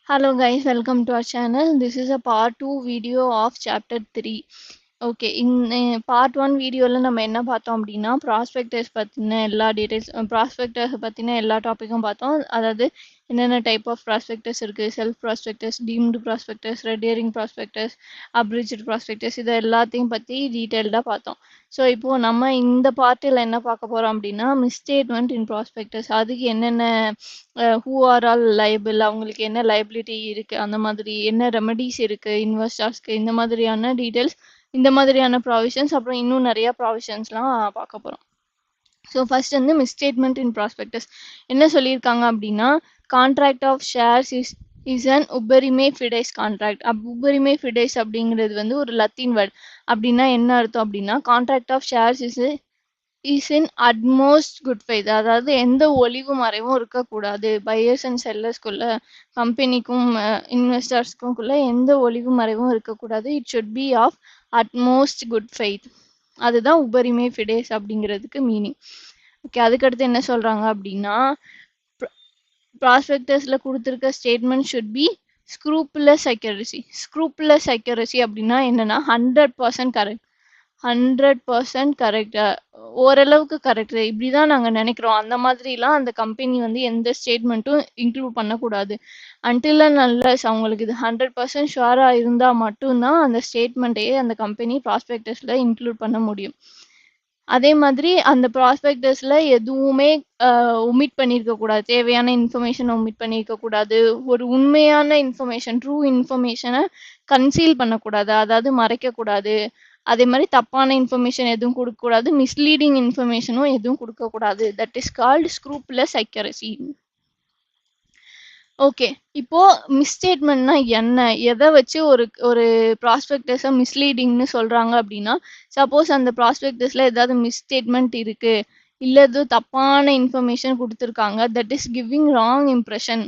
Hello guys, welcome to our channel. This is a part 2 video of chapter 3. Okay part 1 வீடியோவில் நம்ம என்ன பார்த்தோம் அப்படின்னா ப்ராஸ்பெக்டர்ஸ் பற்றின எல்லா டீட்டெயில்ஸ் ப்ராஸ்பெக்டர்ஸ் பற்றின எல்லா டாப்பிக்கும் பார்த்தோம். அதாவது என்னென்ன டைப் ஆஃப் ப்ராஸ்பெக்டர்ஸ் இருக்குது, self prospectus, deemed prospectus, red herring prospectus, abridged prospectus, இது எல்லாத்தையும் பற்றி டீட்டெயில்டாக பார்த்தோம். ஸோ இப்போது நம்ம இந்த பார்ட்டில் என்ன பார்க்க போகிறோம் அப்படின்னா மிஸ்ஸ்டேட்மெண்ட் இன் ப்ராஸ்பெக்டர்ஸ். அதுக்கு என்னென்ன ஹூ ஆர் ஆல் லைபிள், அவங்களுக்கு என்ன லைபிலிட்டி இருக்குது, அந்த மாதிரி என்ன ரெமடிஸ் இருக்குது இன்வெஸ்டர்ஸ்க்கு, இந்த மாதிரியான டீட்டெயில்ஸ், இந்த மாதிரியான ப்ராவிஷன்ஸ், அப்புறம் இன்னும் நிறைய ப்ராவிஷன்ஸ்லாம் பார்க்க போகிறோம். ஸோ ஃபர்ஸ்ட் வந்து மிஸ்ஸ்டேட்மெண்ட் இன் ப்ராஸ்பெக்டஸ் என்ன சொல்லியிருக்காங்க அப்படின்னா contract of shares is an uberrimae fidei contract. Uberrimae fidei அப்படிங்கிறது வந்து ஒரு லத்தீன் வேர்ட். அப்படின்னா என்ன அர்த்தம் அப்படின்னா contract of shares is in utmost good faith. அதாவது எந்த ஒளிவு மறைவும் இருக்கக்கூடாது. பையர்ஸ் அண்ட் செல்லர்ஸ்குள்ள, கம்பெனிக்கும் இன்வெஸ்டர்ஸ்க்குள்ள எந்த ஒளிவு மறைவும் இருக்கக்கூடாது. It should be of utmost good faith. அதுதான் உபரிமே ஃபிடேஸ் அப்படிங்கிறதுக்கு மீனிங். ஓகே, அதுக்கடுத்து என்ன சொல்றாங்க அப்படின்னா ப்ராஸ்பெக்டஸ்ல கொடுத்துருக்க statement should be scrupulous accuracy. Scrupulous accuracy அப்படின்னா என்னன்னா 100% கரெக்ட். 100% கரெக்ட், ஓரளவுக்கு கரெக்ட், இப்படிதான் நாங்க நினைக்கிறோம். அந்த மாதிரிலாம் அந்த கம்பெனி வந்து எந்த ஸ்டேட்மெண்ட்டும் இன்க்ளூட் பண்ணக்கூடாது. அன்டில் அண்ட் அன்லெஸ் அவங்களுக்கு இது 100% ஷுவரா இருந்தா மட்டும்தான் அந்த ஸ்டேட்மெண்ட்டையே அந்த கம்பெனி ப்ராஸ்பெக்டஸ்ல இன்க்ளூட் பண்ண முடியும். அதே மாதிரி அந்த ப்ராஸ்பெக்டஸ்ல எதுவுமே ஒமிட் பண்ணியிருக்க கூடாது. தேவையான இன்ஃபர்மேஷன் ஒமிட் பண்ணியிருக்க கூடாது. ஒரு உண்மையான இன்ஃபர்மேஷன், ட்ரூ இன்ஃபர்மேஷனை கன்சீல் பண்ணக்கூடாது, அதாவது மறைக்கக்கூடாது. அதே மாதிரி தப்பான இன்ஃபர்மேஷன் எதுவும் கொடுக்கக்கூடாது. மிஸ்லீடிங் இன்ஃபர்மேஷனும் எதுவும் கொடுக்கக்கூடாது. That is called scrupulous accuracy. Okay, இப்போ மிஸ்ஸ்டேட்மெண்ட்னா என்ன, எதை வச்சு ஒரு ப்ராஸ்பெக்டஸை மிஸ்லீடிங்னு சொல்றாங்க அப்படின்னா சப்போஸ் அந்த ப்ராஸ்பெக்டஸ்ல ஏதாவது மிஸ்ஸ்டேட்மெண்ட் இருக்கு, இல்லை எதுவும் தப்பான இன்ஃபர்மேஷன் கொடுத்துருக்காங்க, that is giving wrong impression.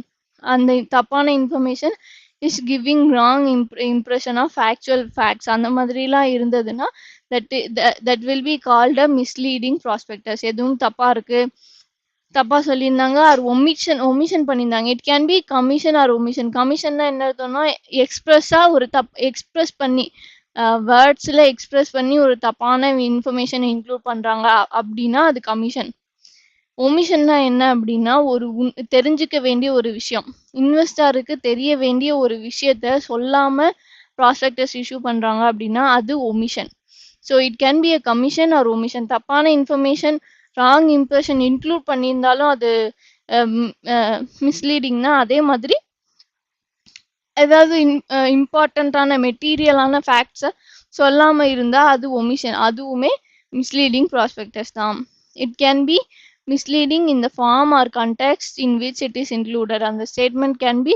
அந்த தப்பான information is giving wrong impression of actual facts. அந்த மாதிரிலாம் இருந்ததுன்னா that will be called a misleading prospectus. எதுவும் தப்பா இருக்கு, தப்பா சொல்லியிருந்தாங்க, ஆர் ஒமிஷன் பண்ணியிருந்தாங்க. It can be commission or omission. கமிஷன்னா என்ன அர்த்தம்னா எக்ஸ்பிரஸா ஒரு எக்ஸ்பிரஸ் பண்ணி வேர்ட்ஸ்ல எக்ஸ்பிரஸ் பண்ணி ஒரு தப்பான இன்ஃபர்மேஷன் இன்க்ளூட் பண்றாங்க அப்படின்னா அது கமிஷன். ஒமிஷன்னா என்ன அப்படின்னா ஒரு தெரிஞ்சுக்க வேண்டிய ஒரு விஷயம், இன்வெஸ்டருக்கு தெரிய வேண்டிய ஒரு விஷயத்த சொல்லாம ப்ராஸ்பெக்டஸ் இஷ்யூ பண்றாங்க அப்படின்னா அது omission. So it can be a commission or omission. தப்பான இன்ஃபர்மேஷன், ராங் இம்ப்ரெஷன் இன்க்ளூட் பண்ணியிருந்தாலும் அது மிஸ்லீடிங்னா, அதே மாதிரி ஏதாவது இம்பார்ட்டண்ட்டான மெட்டீரியலான ஃபேக்ட்ஸை சொல்லாம இருந்தா அது ஒமிஷன். அதுவுமே மிஸ்லீடிங் ப்ராஸ்பெக்டஸ் தான். It can B misleading in the form or context in which it is included. And the statement can be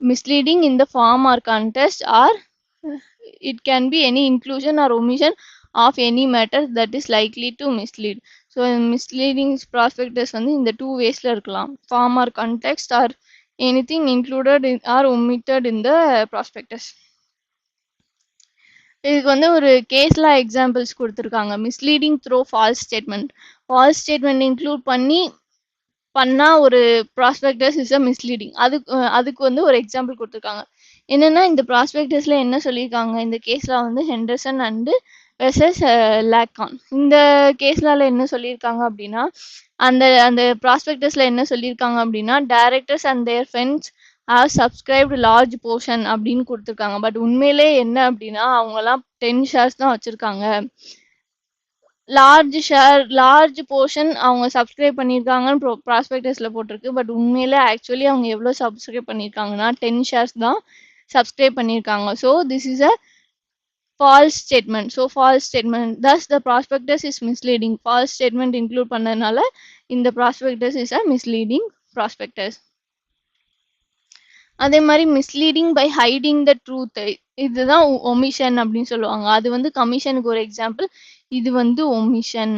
misleading in the form or context, or it can be any inclusion or omission of any matter that is likely to mislead. So misleading prospectus வந்து இந்த two waysல இருக்கலாம், form or context or anything included in or omitted in the prospectus. இதுக்கு வந்து ஒரு கேஸ்ல examples கொடுத்துருக்காங்க. Misleading throw false statement. False statement include பண்ணா ஒரு ப்ராஸ்பெக்டஸ் இஸ் அ மிஸ்லீடிங். அதுக்கு வந்து ஒரு எக்ஸாம்பிள் கொடுத்துருக்காங்க. என்னன்னா இந்த ப்ராஸ்பெக்டஸ்ல என்ன சொல்லியிருக்காங்க, இந்த கேஸ்ல வந்து ஹெண்டர்சன் அண்டு வெர்சஸ் லேக்கான். இந்த கேஸ்லால என்ன சொல்லியிருக்காங்க அப்படின்னா அந்த அந்த ப்ராஸ்பெக்டஸ்ல என்ன சொல்லியிருக்காங்க அப்படின்னா directors and there friends have subscribed large portion அப்படின்னு கொடுத்துருக்காங்க. பட் உண்மையிலே என்ன அப்படின்னா அவங்கலாம் 10 ஷேர்ஸ் தான் வச்சிருக்காங்க. லார்ஜ் போர்ஷன் அவங்க சப்ஸ்கிரைப் பண்ணியிருக்காங்கன்னு ப்ராஸ்பெக்டஸ்ல போட்டிருக்கு. பட் உண்மையில ஆக்சுவலி அவங்க எவ்வளோ சப்ஸ்கிரைப் பண்ணியிருக்காங்கன்னா 10 ஷேர்ஸ் தான் சப்ஸ்கிரைப் பண்ணியிருக்காங்க. So this is a false statement. So false statement, thus the prospectus is misleading. False statement include பண்ணதுனால இந்த prospectus is a misleading prospectus. அதே மாதிரி misleading by hiding the truth, இதுதான் ஒமிஷன் அப்படின்னு சொல்லுவாங்க. அது வந்து கமிஷனுக்கு ஒரு எக்ஸாம்பிள், இது வந்து ஒமிஷன்.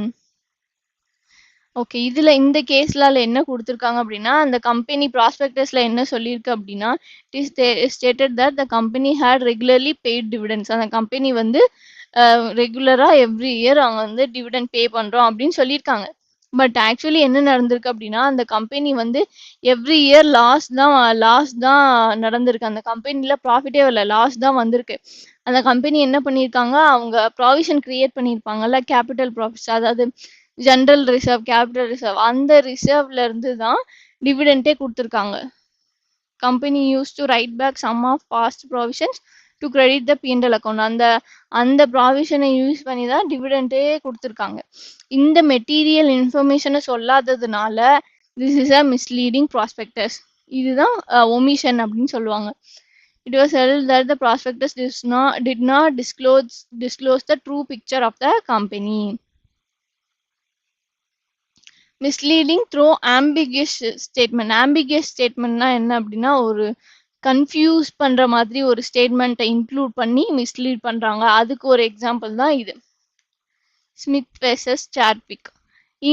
ஓகே, இதுல இந்த கேஸ்லால என்ன கொடுத்துருக்காங்க அப்படின்னா அந்த கம்பெனி ப்ராஸ்பெக்டஸ்ல என்ன சொல்லியிருக்கு அப்படின்னா it is stated that the company had regularly paid dividends. அந்த கம்பெனி வந்து ரெகுலரா எவ்ரி இயர் அவங்க வந்து டிவிடெண்ட் பே பண்றோம் அப்படின்னு சொல்லியிருக்காங்க. பட் ஆக்சுவலி என்ன நடந்திருக்கு அப்படின்னா, அந்த கம்பெனி வந்து எவ்ரி இயர் லாஸ் தான் நடந்திருக்கு. அந்த கம்பெனில ப்ராஃபிட்டே வரல. லாஸ் தான் வந்திருக்கு. அந்த கம்பெனி என்ன பண்ணியிருக்காங்க, அவங்க ப்ராவிஷன் கிரியேட் பண்ணியிருப்பாங்கல்ல, கேபிட்டல் ப்ராஃபிட்ஸ், அதாவது ஜெனரல் ரிசர்வ், கேபிட்டல் ரிசர்வ், அந்த ரிசர்வ்ல இருந்து தான் டிவிடெண்டே குடுத்துருக்காங்க. Company use to write back some of past provisions to credit the P&L account. அந்த ப்ராவிஷனை யூஸ் பண்ணி தான் டிவிடெண்டே கொடுத்துருக்காங்க. இந்த மெட்டீரியல் இன்ஃபர்மேஷனை சொல்லாததுனால this is a misleading prospectus. இதுதான் ஒமிஷன் அப்படின்னு சொல்லுவாங்க. It was held that the prospectus did not disclose the true picture of the company. Misleading through ambiguous statement. Ambiguous ஸ்டேட்மெண்ட்னா என்ன அப்படின்னா, ஒரு கன்ஃபியூஸ் பண்ற மாதிரி ஒரு ஸ்டேட்மெண்ட்டை இன்க்ளூட் பண்ணி மிஸ்லீட் பண்றாங்க. அதுக்கு ஒரு எக்ஸாம்பிள் தான் இது, ஸ்மித் வெர்சஸ் சாட்விக்.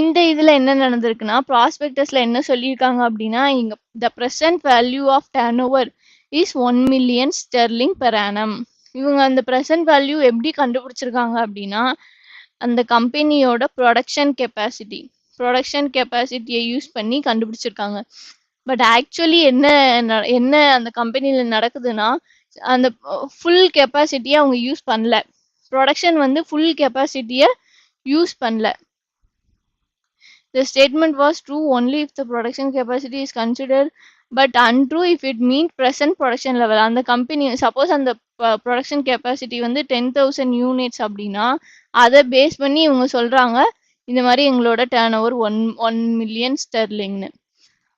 இந்த இதுல என்ன நடந்திருக்குன்னா, ப்ராஸ்பெக்டஸ்ல என்ன சொல்லியிருக்காங்க அப்படின்னா, இங்க the present value of turnover is 1 million sterling per annum. இவங்க அந்த பிரசன்ட் வேல்யூ எப்படி கண்டுபிடிச்சிருக்காங்க அப்படின்னா, அந்த கம்பெனியோட ப்ரொடக்ஷன் கெப்பாசிட்டியை யூஸ் பண்ணி கண்டுபிடிச்சிருக்காங்க. பட் ஆக்சுவலி என்ன அந்த கம்பெனில நடக்குதுன்னா, அந்த ஃபுல் கெப்பாசிட்டியை அவங்க யூஸ் பண்ணல. ப்ரொடக்ஷன் வந்து ஃபுல் கெப்பாசிட்டியை யூஸ் பண்ணல. The statement was true only if the production capacity is considered, but untrue if it means present production level. அந்த கம்பெனி சப்போஸ் அந்த ப்ரொடக்ஷன் கெப்பாசிட்டி வந்து 10,000 யூனிட்ஸ் அப்படின்னா, அதை பேஸ் பண்ணி இவங்க சொல்றாங்க இந்த மாதிரி எங்களோட டர்ன் ஓவர் 1 million ஸ்டெர்லிங்னு.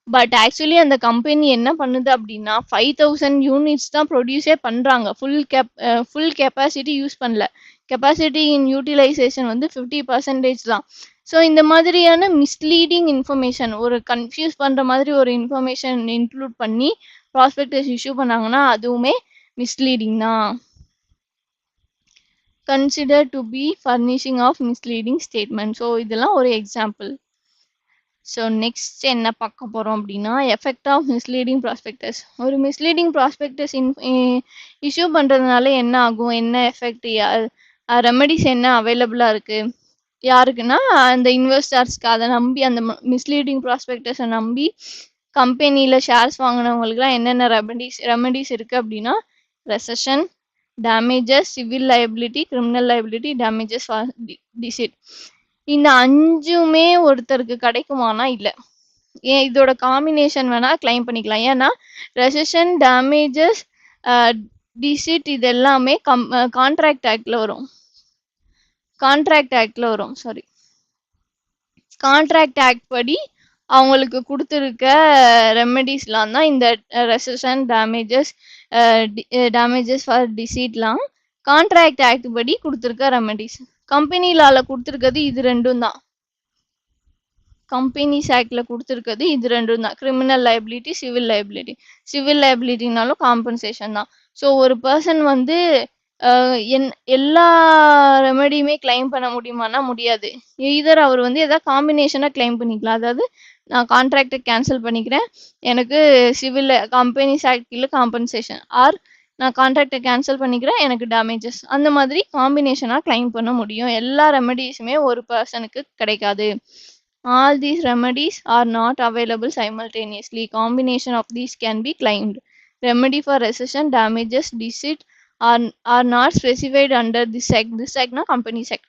பட் ஆக்சுவலி அந்த கம்பெனி என்ன பண்ணுது அப்படின்னா, 5,000 யூனிட்ஸ் தான் ப்ரொடியூஸே பண்றாங்க. ஃபுல் கெப்பாசிட்டி யூஸ் பண்ணல. கெப்பாசிட்டி இன் யூட்டிலைசேஷன் வந்து 50% தான். ஸோ இந்த மாதிரியான மிஸ்லீடிங் இன்ஃபர்மேஷன், ஒரு கன்ஃபியூஸ் பண்ற மாதிரி ஒரு இன்ஃபர்மேஷன் இன்க்ளூட் பண்ணி ப்ராஸ்பெக்டஸ் இஷ்யூ பண்ணாங்கன்னா அதுவுமே மிஸ்லீடிங் தான். Consider to be furnishing of misleading statement. So இதெல்லாம் ஒரு எக்ஸாம்பிள். ஸோ நெக்ஸ்ட் என்ன பார்க்க போகிறோம் அப்படின்னா, எஃபெக்ட் ஆஃப் மிஸ்லீடிங் ப்ராஸ்பெக்டஸ். ஒரு மிஸ்லீடிங் ப்ராஸ்பெக்டஸ் இஷ்யூ பண்ணுறதுனால என்ன ஆகும், என்ன எஃபெக்ட், ரெமெடிஸ் என்ன அவைலபிளாக இருக்குது யாருக்குன்னா, அந்த இன்வெஸ்டர்ஸ்க்கு. அதை நம்பி அந்த மிஸ்லீடிங் ப்ராஸ்பெக்டஸை நம்பி கம்பெனியில் ஷேர்ஸ் வாங்கினவங்களுக்குலாம் என்னென்ன ரெமெடிஸ் இருக்குது அப்படின்னா, rescission, damages, civil liability, criminal liability, damages for deceit. இந்த 5மே ஒருத்தருக்கு கிடைக்குமானா இல்லை. ஏன் இதோட காம்பினேஷன் வேணா கிளைம் பண்ணிக்கலாம். ஏன்னா ரெசஷன், டேமேஜஸ், டிசிட் இது எல்லாமே கான்ட்ராக்ட் ஆக்ட்ல வரும். கான்ட்ராக்ட் ஆக்ட் படி அவங்களுக்கு கொடுத்துருக்க ரெமெடிஸ்லாம் தான் இந்த ரெசஷன், டேமேஜஸ் ஃபார் டிசீட்லாம் கான்ட்ராக்ட் ஆக்ட் படி கொடுத்துருக்க ரெமெடிஸ். கம்பெனிலால கொடுத்துருக்கிறது இது ரெண்டும் தான். கம்பெனிஸ் ஆக்ட்ல கொடுத்துருக்கிறது இது ரெண்டும் தான், கிரிமினல் லைபிலிட்டி, சிவில் லைபிலிட்டி. சிவில் லைபிலிட்டினாலும் காம்பன்சேஷன் தான். ஸோ ஒரு பர்சன் வந்து எல்லா ரெமெடியுமே கிளைம் பண்ண முடியுமானா முடியாது. எய்தர் அவர் வந்து ஏதாவது காம்பினேஷனாக கிளைம் பண்ணிக்கலாம். அதாவது நான் கான்ட்ராக்டை கேன்சல் பண்ணிக்கிறேன், எனக்கு சிவில் கம்பெனிஸ் ஆக்டில் காம்பன்சேஷன், ஆர் நான் கான்ட்ராக்டை கேன்சல் பண்ணிக்கிறேன், எனக்கு டேமேஜஸ். அந்த மாதிரி காம்பினேஷனாக கிளைம் பண்ண முடியும். எல்லா ரெமெடிஸுமே ஒரு பர்சனுக்கு கிடைக்காது. All these remedies are not available simultaneously. Combination of these can be claimed. Remedy for recession, damages, deceit are not specified under this act. This act na Companies Act.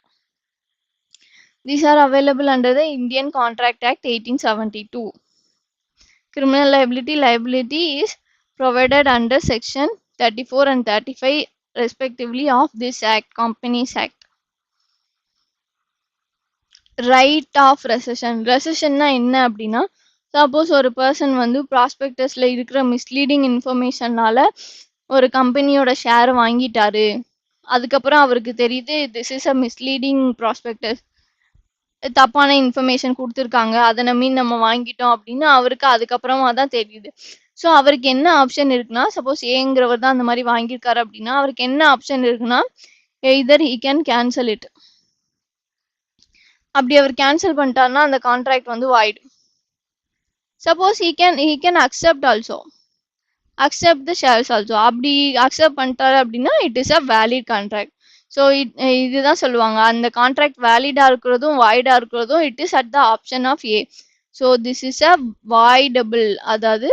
These are available under the Indian Contract Act 1872. Criminal liability is provided under section 34 and 35 respectively of this act, Companies Act. Right of ரெசஷன்னா என்ன அப்படின்னா, suppose ஒரு person வந்து ப்ராஸ்பெக்டஸ்ல இருக்கிற misleading இன்ஃபர்மேஷனால ஒரு கம்பெனியோட share வாங்கிட்டாரு. அதுக்கப்புறம் அவருக்கு தெரியுது this is a misleading prospectus, தப்பான இன்ஃபர்மேஷன் கொடுத்துருக்காங்க, அதை நம்பி நம்ம வாங்கிட்டோம் அப்படின்னு அவருக்கு அதுக்கப்புறமா தான் தெரியுது. ஸோ அவருக்கு என்ன ஆப்ஷன் இருக்குன்னா, சப்போஸ் ஏங்கிறவர் தான் அந்த மாதிரி வாங்கியிருக்காரு அப்படின்னா அவருக்கு என்ன ஆப்ஷன் இருக்குன்னா, either he can cancel it. அப்படி அவர் கேன்சல் பண்ணிட்டாருன்னா அந்த கான்ட்ராக்ட் வந்து void. Suppose he can accept the shares also. அப்படி அக்செப்ட் பண்ணிட்டாரு அப்படின்னா it is a valid contract. So இதுதான் சொல்லுவாங்க, அந்த கான்ட்ராக்ட் வேலிடா இருக்கிறதும் வாய்டா இருக்கிறதும் it is at the option of A. So this is a voidable, அதாவது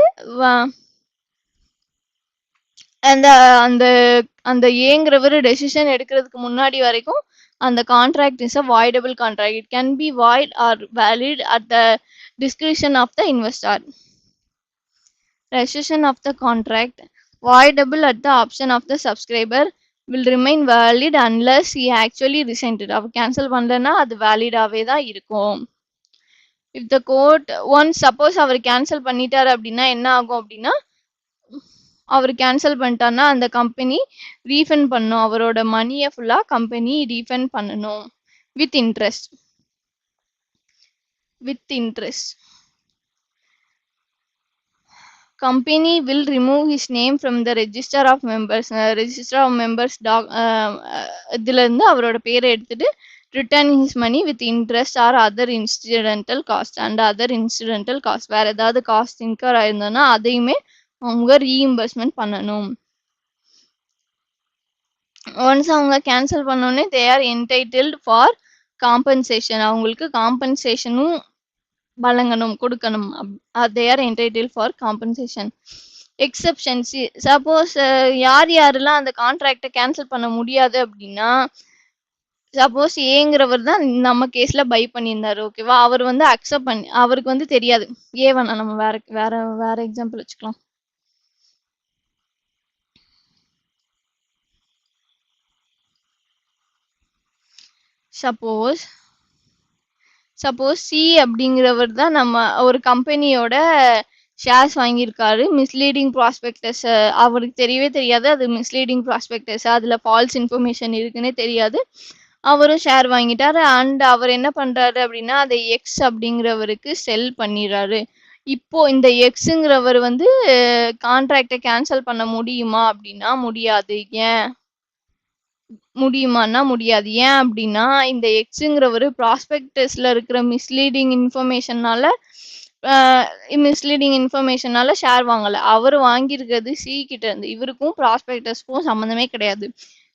அந்த அந்த அந்த ஏங்கிறவர் டெசிஷன் எடுக்கிறதுக்கு முன்னாடி வரைக்கும் அந்த contract is a voidable contract. It can be void or valid at the discretion of the investor. Rescission of the contract, voidable at the option of the subscriber, will remain valid unless he actually resigned it. அவர் cancel பண்ணலன்னா அது வேலிடாவே தான் இருக்கும். If the court once suppose அவர் cancel பண்ணிட்டாரு அப்படின்னா என்ன ஆகும் அப்படின்னா, அவர் கேன்சல் பண்ணிட்டாருன்னா அந்த கம்பெனி ரீஃபண்ட் பண்ணும், அவரோட மணியை ஃபுல்லா கம்பெனி ரீஃபண்ட் பண்ணணும் with interest. Company will remove his name from the register of members. Register of members இதுல இருந்து அவரோட பேரை எடுத்துட்டு return his money with interest or other incidental cost and other incidental cost. வேற ஏதாவது காஸ்ட் இன்கர் ஆயிருந்தோம்னா அதையுமே அவங்க ரீஇம்பர்ஸ்மெண்ட் பண்ணணும். ஒன்ஸ் அவங்க கேன்சல் பண்ணோடனே they are entitled for compensation, அவங்களுக்கு காம்பன்சேஷனும் வழங்கணும், கொடுக்கணும். They are entitle for compensation. Exceptions, suppose யார் யாரெல்லாம் அந்த கான்ட்ராக்டை கேன்சல் பண்ண முடியாது அப்படின்னா, சப்போஸ் ஏங்கிறவர் தான் நம்ம கேஸ்ல பை பண்ணியிருந்தாரு, ஓகேவா, அவர் வந்து அக்செப்ட் பண்ணி அவருக்கு வந்து தெரியாது, ஏ வேணா நம்ம வேற வேற வேற எக்ஸாம்பிள் வச்சுக்கலாம். சப்போஸ் சி அப்படிங்கிறவர் தான் நம்ம ஒரு கம்பெனியோட ஷேர்ஸ் வாங்கியிருக்காரு, மிஸ்லீடிங் ப்ராஸ்பெக்டஸ் அவருக்கு தெரியவே தெரியாது, அது மிஸ்லீடிங் ப்ராஸ்பெக்டஸ், அதில் ஃபால்ஸ் இன்ஃபர்மேஷன் இருக்குன்னே தெரியாது, அவரும் ஷேர் வாங்கிட்டாரு. அண்ட் அவர் என்ன பண்ணுறாரு அப்படின்னா அதை எக்ஸ் அப்படிங்கிறவருக்கு செல் பண்ணிடுறாரு. இப்போ இந்த எக்ஸுங்கிறவர் வந்து கான்ட்ராக்டை கேன்சல் பண்ண முடியுமா அப்படின்னா முடியாது. ஏன் முடியுமான்னா முடியாது. ஏன் அப்படின்னா இந்த எக்ஸுங்கிறவர் ப்ராஸ்பெக்டஸ்ல இருக்கிற மிஸ்லீடிங் இன்ஃபர்மேஷனால ஷேர் வாங்கல, அவர் வாங்கியிருக்கிறது சி கிட்ட இருந்து. இவருக்கும் ப்ராஸ்பெக்டஸ்க்கும் சம்மந்தமே கிடையாது.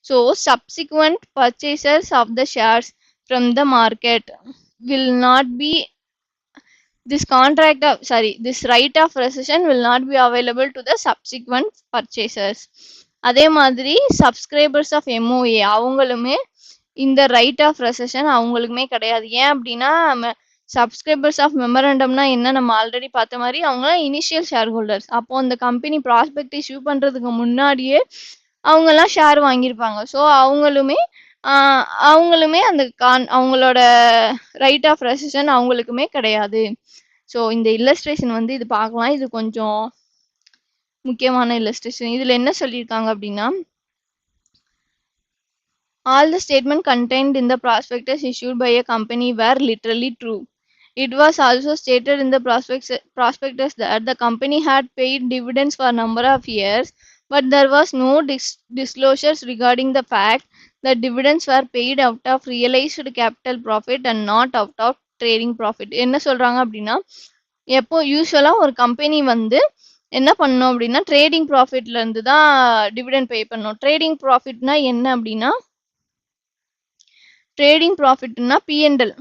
So subsequent purchasers of the shares from the market will not be this right of rescission will not be available to the subsequent purchasers. அதே மாதிரி சப்ஸ்கிரைபர்ஸ் ஆஃப் எம்ஓஏ அவங்களுமே இந்த ரைட் ஆஃப் ரெசஷன் அவங்களுக்குமே கிடையாது. ஏன் அப்படின்னா சப்ஸ்கிரைபர்ஸ் ஆஃப் மெமரண்டம்னா என்ன, நம்ம ஆல்ரெடி பார்த்த மாதிரி அவங்க இனிஷியல் ஷேர் ஹோல்டர்ஸ். அப்போ அந்த கம்பெனி ப்ராஸ்பெக்ட் இஷ்யூ பண்றதுக்கு முன்னாடியே அவங்கெல்லாம் ஷேர் வாங்கியிருப்பாங்க. ஸோ அவங்களுமே அந்த அவங்களோட ரைட் ஆஃப் ரெசஷன் அவங்களுக்குமே கிடையாது. ஸோ இந்த இல்லஸ்ட்ரேஷன் வந்து இது பார்க்கலாம், இது கொஞ்சம் முக்கியமான இல்லஸ்ட்ரேஷன். இதுல என்ன சொல்லியிருக்காங்க அப்படின்னா, all the statement contained in the prospectus issued by a company were literally true. It was also stated in the prospectus that the company had paid dividends for a number of years, but there was no disclosures regarding the fact that dividends were paid out of realized capital profit and not out of trading profit. என்ன சொல்றாங்க அப்படின்னா, எப்போ யூஸ்வலா ஒரு company வந்து என்ன பண்ணணும் அப்படின்னா ட்ரேடிங் ப்ராஃபிட்ல இருந்து தான் டிவிடெண்ட் பே பண்ணணும். ட்ரேடிங் ப்ராஃபிட்னா என்ன அப்படின்னா, ட்ரேடிங் ப்ராஃபிட்னா PNL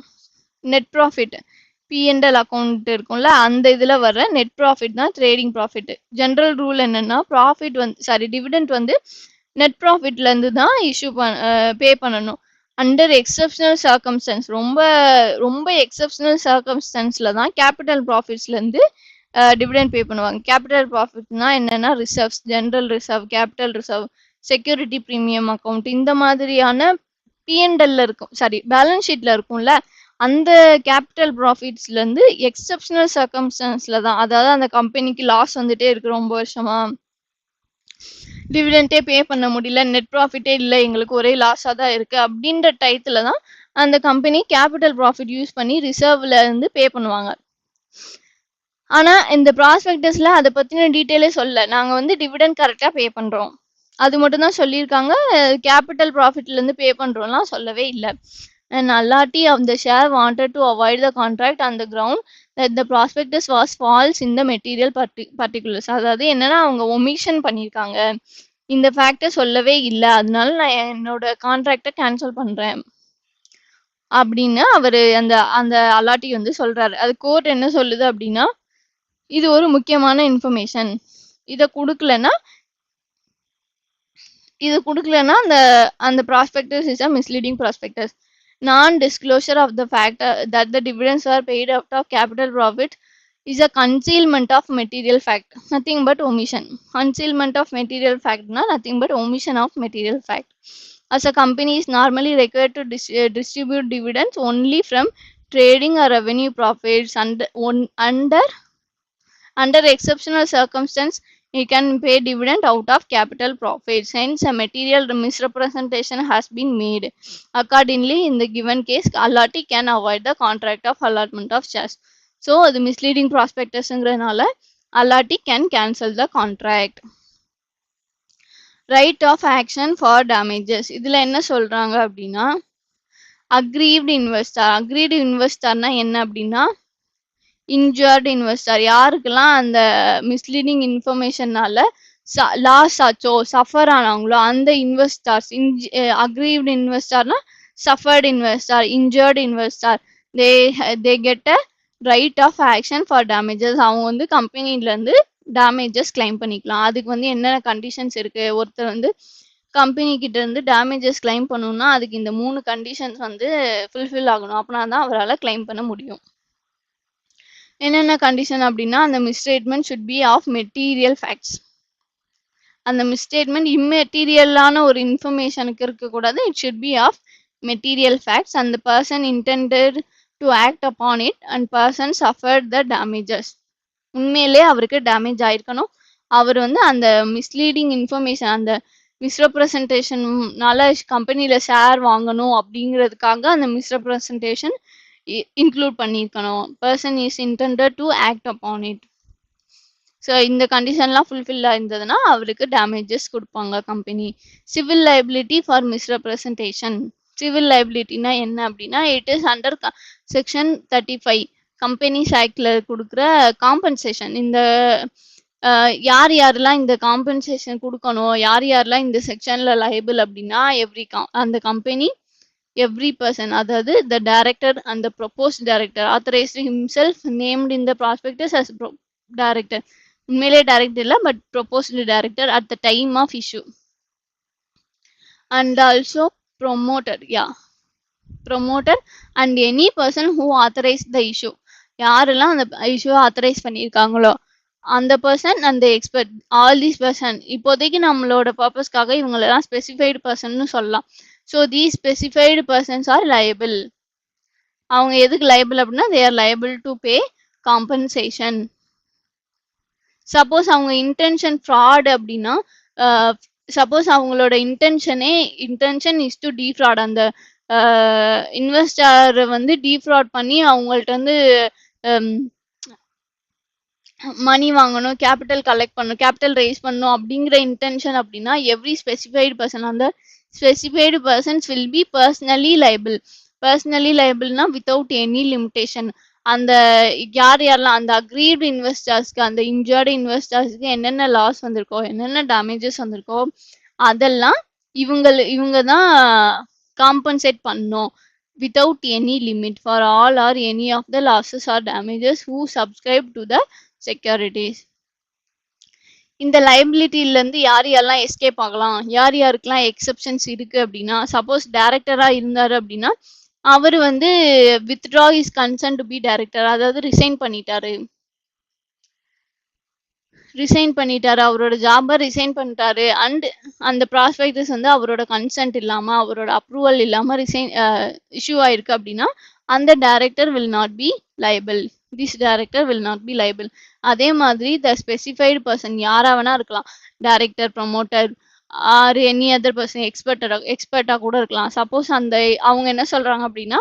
net profit, PNL account இருக்கும்ல, அந்த இதுல வர்ற நெட் ப்ராஃபிட் தான் ட்ரேடிங் ப்ராஃபிட். ஜென்ரல் ரூல் என்னன்னா ப்ராஃபிட் வந்து டிவிடெண்ட் வந்து நெட் ப்ராஃபிட்ல இருந்து தான் பே பண்ணணும். அண்டர் எக்ஸப்ஷனல் சர்க்கம்ஸ்டன்ஸ், ரொம்ப ரொம்ப எக்ஸப்ஷனல் சர்க்கம்ஸ்டன்ஸ்ல தான் கேபிட்டல் ப்ராஃபிட்ஸ்ல இருந்து டிவிடெண்ட் பே பண்ணுவாங்க. கேபிட்டல் ப்ராஃபிட்னா என்னன்னா reserves, general reserve, capital reserve, security premium account, இந்த மாதிரியான பிஎன்எல்ல இருக்கும், பேலன்ஸ் ஷீட்ல இருக்கும்ல, அந்த கேபிட்டல் ப்ராஃபிட்ஸ்ல இருந்து எக்ஸப்ஷனல் சர்க்கம்ஸ்டன்ஸ்ல தான், அதாவது அந்த கம்பெனிக்கு லாஸ் வந்துட்டே இருக்கு, ரொம்ப வருஷமா டிவிடெண்டே பே பண்ண முடியல, நெட் ப்ராஃபிட்டே இல்லை, எங்களுக்கு ஒரே லாஸாக தான் இருக்கு அப்படின்ற டயத்துல தான் அந்த கம்பெனி கேபிட்டல் ப்ராஃபிட் யூஸ் பண்ணி ரிசர்வ்ல இருந்து பே பண்ணுவாங்க. ஆனா இந்த ப்ராஸ்பெக்டஸ்ல அதை பத்தின டீட்டெயிலே சொல்ல, நாங்க வந்து டிவிடெண்ட் கரெக்டா பே பண்றோம் அது மட்டும் தான் சொல்லியிருக்காங்க, கேபிட்டல் ப்ராஃபிட்ல இருந்து பே பண்றோம்லாம் சொல்லவே இல்லை. And Allati of the share wanted to avoid the contract on the ground that the prospectus was false in the material particulars. அதாவது என்னன்னா அவங்க ஒமிஷன் பண்ணியிருக்காங்க, இந்த ஃபேக்டை சொல்லவே இல்லை, அதனால நான் என்னோட கான்ட்ராக்டை கேன்சல் பண்றேன் அப்படின்னு அவரு அந்த அந்த அலாட்டி வந்து சொல்றாரு. அது கோர்ட் என்ன சொல்லுது அப்படின்னா, இது ஒரு முக்கியமான இன்ஃபர்மேஷன், இதை கொடுக்கலன்னா அந்த அந்த prospectus is a misleading prospectus. Non-disclosure of the fact that the dividends are paid out of capital profit is a concealment of material fact, nothing but omission. Concealment of material fact na nothing but omission of material fact. As a company is normally required to distribute dividends only from trading or revenue profits under exceptional circumstance, you can pay dividend out of capital profits. Hence, a material misrepresentation has been made. Accordingly, in the given case, allotee can avoid the contract of allotment of shares. So, the misleading prospectus-ங்கிறனால allotee can cancel the contract. Right of action for damages. இதுல என்ன சொல்றாங்க அப்படின்னா, aggrieved investorனா என்ன அப்படின்னா, injured investor, யாருக்கெல்லாம் அந்த மிஸ்லீடிங் இன்ஃபர்மேஷனால லாஸ் ஆச்சோ, சஃபர் ஆனாங்களோ அந்த இன்வெஸ்டர்ஸ். அக்ரீவ்டு இன்வெஸ்டர்னா suffered investor, injured investor, they get a right of action for damages. அவங்க வந்து கம்பெனிலேருந்து டேமேஜஸ் கிளைம் பண்ணிக்கலாம். அதுக்கு வந்து என்னென்ன கண்டிஷன்ஸ் இருக்கு, ஒருத்தர் வந்து கம்பெனி கிட்ட இருந்து டேமேஜஸ் கிளைம் பண்ணணும்னா அதுக்கு இந்த 3 கண்டிஷன்ஸ் வந்து ஃபுல்ஃபில் ஆகணும். அப்படின்னா தான் அவரால் கிளைம் பண்ண முடியும். என்னென்ன கண்டிஷன் அப்படின்னா, அந்த misstatement should be of material facts. அந்த மிஸ்ஸ்டேட்மெண்ட் இம்மெட்டீரியலான ஒரு இன்ஃபர்மேஷனுக்கு இருக்கக்கூடாது. It should be of material facts and the person intended to act upon it and person suffered the damages. உண்மையிலே அவருக்கு டேமேஜ் ஆயிருக்கணும். அவர் வந்து அந்த மிஸ்லீடிங் இன்ஃபர்மேஷன், அந்த மிஸ்ரெப்ரசன்டேஷன்னால கம்பெனியில் ஷேர் வாங்கணும் அப்படிங்கிறதுக்காக அந்த மிஸ்ரெப்ரசன்டேஷன் இன்க்ளூட் பண்ணியிருக்கணும். Person is intended to act upon it. So இந்த கண்டிஷன்லாம் ஃபுல்ஃபில் ஆயிருந்ததுன்னா அவருக்கு டேமேஜஸ் கொடுப்பாங்க company. Civil liability for misrepresentation. சிவில் லைபிலிட்டினா என்ன அப்படின்னா, it is under section 35 companies ஆக்டில் கொடுக்குற காம்பன்சேஷன். இந்த யார் யாரெல்லாம் இந்த காம்பன்சேஷன் கொடுக்கணும், யார் யாரெல்லாம் இந்த செக்ஷனில் லைபிள் அப்படின்னா, அந்த கம்பெனி, every person, அதாவது the director and the proposed director authorized himself named in the prospectus as director. உண்மையிலே டைரக்டர் இல்லை, but proposed director at the time of issue. And also promoter and any person who authorized the issue. யாரெல்லாம் அந்த issue authorise பண்ணியிருக்காங்களோ அந்த person அந்த expert, all these person. இப்போதைக்கு நம்மளோட பர்பஸ்க்காக இவங்களெல்லாம் ஸ்பெசிஃபைடு பர்சன்னு சொல்லலாம். So these specified persons are liable. அவங்க எதுக்கு லைபிள் அப்படின்னா, they are liable to pay compensation. Suppose அவங்க இன்டென்ஷன் ஃப்ராட் அப்படின்னா, சப்போஸ் அவங்களோட இன்டென்ஷன் இஸ் டு டீஃப்ராட், அந்த இன்வெஸ்டர் வந்து டீஃப்ராட் பண்ணி அவங்கள்ட்ட வந்து மணி வாங்கணும், கேபிட்டல் கலெக்ட் பண்ணணும், கேபிட்டல் ரைஸ் பண்ணணும் அப்படிங்கிற இன்டென்ஷன் அப்படின்னா, எவ்ரி ஸ்பெசிஃபைடு பர்சன், அந்த specified persons will be personally liable. Personally லைபிள்னா வித்தவுட் எனி லிமிட்டேஷன். அந்த யாரெல்லாம் அந்த அக்ரீவ்டு இன்வெஸ்டர்ஸ்க்கு, அந்த இன்ஜர்டு இன்வெஸ்டர்ஸ்க்கு என்னென்ன லாஸ் வந்திருக்கோ, என்னென்ன டேமேஜஸ் வந்திருக்கோ அதெல்லாம் இவங்க தான் காம்பன்சேட் பண்ணணும். without any limit for all or any of the losses or damages who subscribe to the securities. இந்த லைபிலிட்டிலேருந்து யார் யாரெல்லாம் எஸ்கேப் ஆகலாம், யார் யாருக்கெல்லாம் எக்ஸப்ஷன்ஸ் இருக்கு அப்படின்னா, சப்போஸ் டைரக்டரா இருந்தாரு அப்படின்னா அவர் வந்து withdraw is concern to be director, அதாவது ரிசைன் பண்ணிட்டாரு, அவரோட ஜாபை ரிசைன் பண்ணிட்டாரு. அண்ட் அந்த ப்ராஸ்பெக்டஸ் வந்து அவரோட கன்சென்ட் இல்லாமல், அவரோட அப்ரூவல் இல்லாமல் இஷ்யூ ஆயிருக்கு அப்படின்னா அந்த director will not be liable. This director will not be liable. அதே மாதிரி த ஸ்பெசிஃபைடு பர்சன் யாரா வேணா இருக்கலாம், director, promoter or any other person, எக்ஸ்பர்ட்டா கூட இருக்கலாம். சப்போஸ் அவங்க என்ன சொல்றாங்க அப்படின்னா,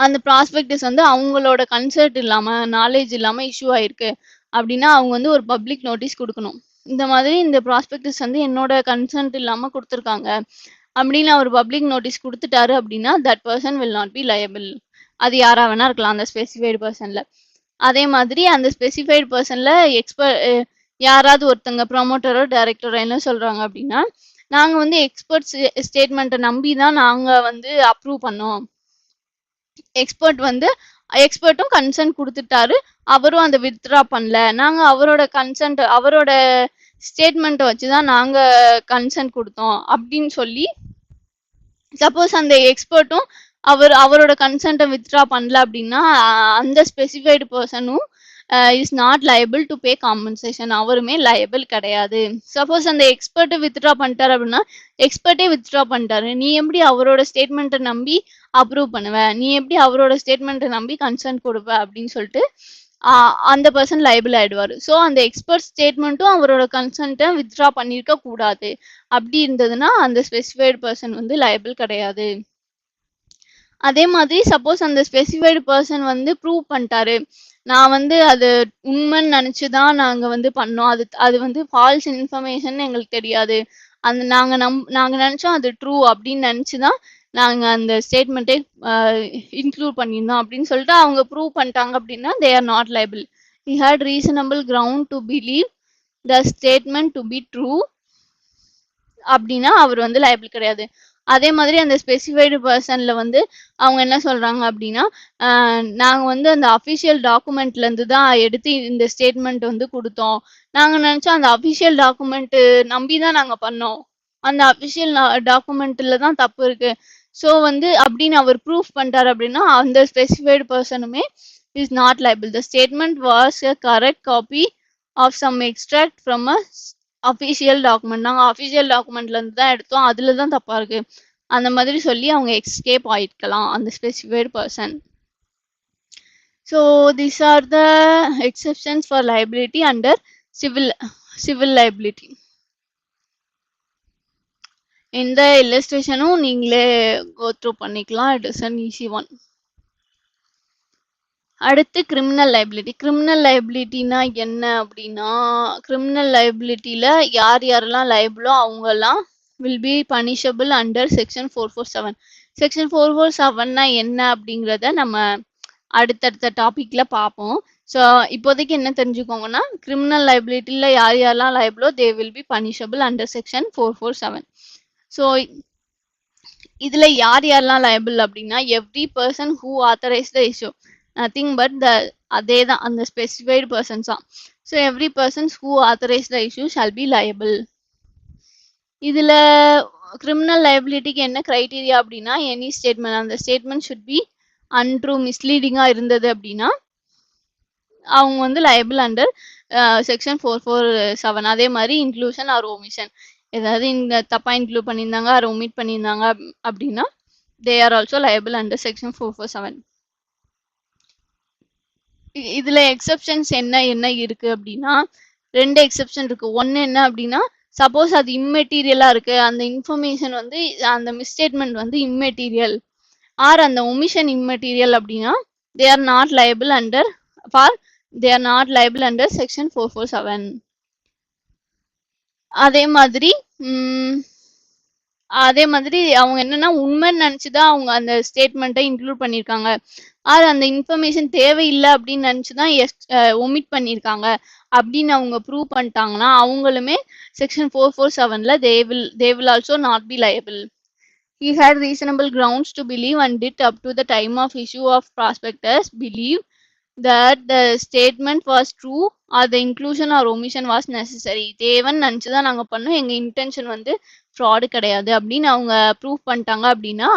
அந்த ப்ராஸ்பெக்டஸ் வந்து அவங்களோட கன்சென்ட் இல்லாமல், நாலேஜ் இல்லாமல் இஷ்யூ ஆயிருக்கு அப்படின்னா அவங்க வந்து ஒரு பப்ளிக் நோட்டீஸ் கொடுக்கணும். இந்த மாதிரி இந்த ப்ராஸ்பெக்டஸ் வந்து என்னோட கன்சென்ட் இல்லாமல் கொடுத்துருக்காங்க அப்படின்னு அவர் பப்ளிக் நோட்டீஸ் கொடுத்துட்டாரு அப்படின்னா that person will not B liable. அது யாரா வேணா இருக்கலாம் அந்த ஸ்பெசிஃபைடு பர்சன்ல. அதே மாதிரி அந்த ஸ்பெசிஃபைடு பர்சன்ல யாராவது ஒருத்தங்க ப்ரொமோட்டரோ டைரக்டரோ என்ன சொல்றாங்க அப்படின்னா, நாங்க வந்து எக்ஸ்பர்ட் ஸ்டேட்மெண்ட்டை நம்பி தான் நாங்க வந்து அப்ரூவ் பண்ணோம். எக்ஸ்பர்ட்டும் கன்சென்ட் கொடுத்துட்டாரு, அவரும் அதை வித்ட்ரா பண்ணல, நாங்க அவரோட ஸ்டேட்மெண்ட்டை வச்சுதான் நாங்க கன்சென்ட் கொடுத்தோம் அப்படின்னு சொல்லி, சப்போஸ் அந்த எக்ஸ்பர்ட்டும் அவரோட கன்சென்ட்டை வித்ட்ரா பண்ணல அப்படின்னா, அந்த ஸ்பெசிஃபைடு பர்சனும் is not liable to pay compensation, அவருமே லயபிள் கிடையாது. சப்போஸ் அந்த எக்ஸ்பர்ட்டை வித்ட்ரா பண்ணிட்டாரு அப்படின்னா, எக்ஸ்பர்ட்டே வித்ட்ரா பண்ணிட்டாரு, நீ எப்படி அவரோட ஸ்டேட்மெண்ட்டை நம்பி அப்ரூவ் பண்ணுவ, நீ எப்படி அவரோட ஸ்டேட்மெண்ட்டை நம்பி கன்சென்ட் கொடுப்ப அப்படின்னு சொல்லிட்டு அந்த பர்சன் லைபிள் ஆயிடுவார். ஸோ அந்த எக்ஸ்பர்ட் ஸ்டேட்மெண்ட்டும் அவரோட கன்சென்ட்டை வித்ட்ரா பண்ணியிருக்க கூடாது. அப்படி இருந்ததுன்னா அந்த ஸ்பெசிஃபைடு பர்சன் வந்து லைபிள் கிடையாது. அதே மாதிரி சப்போஸ் அந்த ஸ்பெசிஃபைடு பர்சன் வந்து ப்ரூவ் பண்ணிட்டாரு, நான் வந்து அது உண்மைன்னு நினச்சிதான் நாங்கள் வந்து பண்ணோம், அது வந்து ஃபால்ஸ் இன்ஃபர்மேஷன் எங்களுக்கு தெரியாது, அந்த நாங்கள் நினச்சோம் அது ட்ரூ அப்படின்னு நினச்சி தான் நாங்கள் அந்த ஸ்டேட்மெண்ட்டே இன்க்ளூட் பண்ணியிருந்தோம் அப்படின்னு சொல்லிட்டு அவங்க ப்ரூவ் பண்ணிட்டாங்க அப்படின்னா, they are not liable. He had reasonable ground to believe the statement to be true அப்படின்னா அவர் வந்து லைபிள் கிடையாது. அதே மாதிரி அந்த ஸ்பெசிஃபைடு பர்சன்ல வந்து அவங்க என்ன சொல்றாங்க அப்படின்னா, நாங்க வந்து அந்த அஃபிஷியல் டாக்குமெண்ட்ல இருந்து தான் எடுத்து இந்த ஸ்டேட்மெண்ட் வந்து கொடுத்தோம், நாங்க நினைச்சோம் அந்த அஃபிஷியல் டாக்குமெண்ட் நம்பி தான் நாங்க பண்ணோம், அந்த அஃபிஷியல் டாக்குமெண்ட்ல தான் தப்பு இருக்கு, ஸோ வந்து அப்படின்னு அவர் ப்ரூஃப் பண்ணிட்டாரு அப்படின்னா அந்த ஸ்பெசிஃபைடு பர்சனுமே is not liable. The statement was a correct copy of some extract from a official document, நாங்கள் அஃபிஷியல் டாக்குமெண்ட்ல இருந்து தான் எடுத்தோம், அதுல தான் தப்பா இருக்கு அந்த மாதிரி சொல்லி அவங்க எஸ்கேப் ஆயிக்கலாம் அந்த specified person. So these are the exceptions for liability under civil liability. இந்த இல்லஸ்ட்ரேஷனும் நீங்களே கோ த்ரூ பண்ணிக்கலாம், it is an easy one. அடுத்து கிரிமினல் லைபிலிட்டி. கிரிமினல் லைபிலிட்டினா என்ன அப்படின்னா, கிரிமினல் லைபிலிட்டியில யாரெல்லாம் லைபிளோ அவங்கெல்லாம் will be punishable under section 447. Section 447னா என்ன அப்படிங்கிறத நம்ம அடுத்தடுத்த டாபிக்ல பார்ப்போம். ஸோ இப்போதைக்கு என்ன தெரிஞ்சுக்கோங்கன்னா, கிரிமினல் லைபிலிட்டியில் யாரெல்லாம் லைபிளோ they will be punishable under section 447. So இதுல யாரெல்லாம் லைபிள் அப்படின்னா, every person who authorise the issue, nothing but அதே தான் அந்த ஸ்பெசிஃபைடு பர்சன்ஸ் தான். So every persons who authorise the issue shall be liable. இதுல கிரிமினல் லைபிலிட்டிக்கு என்ன கிரைட்டீரியா அப்படின்னா, எனி ஸ்டேட்மெண்ட், அந்த ஸ்டேட்மெண்ட் ஷுட் பி அன்ட்ரூ, மிஸ்லீடிங்கா இருந்தது அப்படின்னா அவங்க வந்து லயபிள் அண்டர் செக்ஷன் 447. அதே மாதிரி இன்க்ளூஷன் ஆர் ஒமிஷன், ஏதாவது இந்த தப்பா இன்க்ளூட் பண்ணியிருந்தாங்க ஆர் ஒமிட் பண்ணியிருந்தாங்க அப்படின்னா they are also liable under section 447. இதுல எக்ஸெப்ஷன்ஸ் என்ன இருக்கு அப்படின்னா, 2 எக்ஸெப்ஷன் இருக்கு. ஒன்னு என்ன அப்படின்னா, சப்போஸ் அது இம்மெட்டீரியலா இருக்கு, அந்த இன்ஃபர்மேஷன் வந்து அந்த மிஸ்டேட்மெண்ட் வந்து இம்மெட்டீரியல் ஆர் அந்த ஒமிஷன் இம்மெட்டீரியல் அப்படின்னா they are not liable under section 447. அதே மாதிரி அவங்க என்னன்னா உண்மைன்னு நினைச்சுதான் அவங்க அந்த ஸ்டேட்மெண்ட்டை இன்க்ளூட் பண்ணியிருக்காங்க, ஆர் அந்த இன்ஃபர்மேஷன் தேவையில்லை அப்படின்னு நினைச்சுதான் ஒமிட் பண்ணியிருக்காங்க அப்படின்னு அவங்க ப்ரூவ் பண்ணிட்டாங்கன்னா அவங்களுமே section 447ல they will also not be liable. He had reasonable grounds to believe and did up to the time of issue of prospectus believe that the statement was true or the inclusion or omission was necessary. தேவன் நினச்சிதான் நாங்கள் பண்ணோம், எங்கள் intention வந்து fraud கிடையாது அப்படின்னு அவங்க prove பண்ணிட்டாங்க அப்படின்னா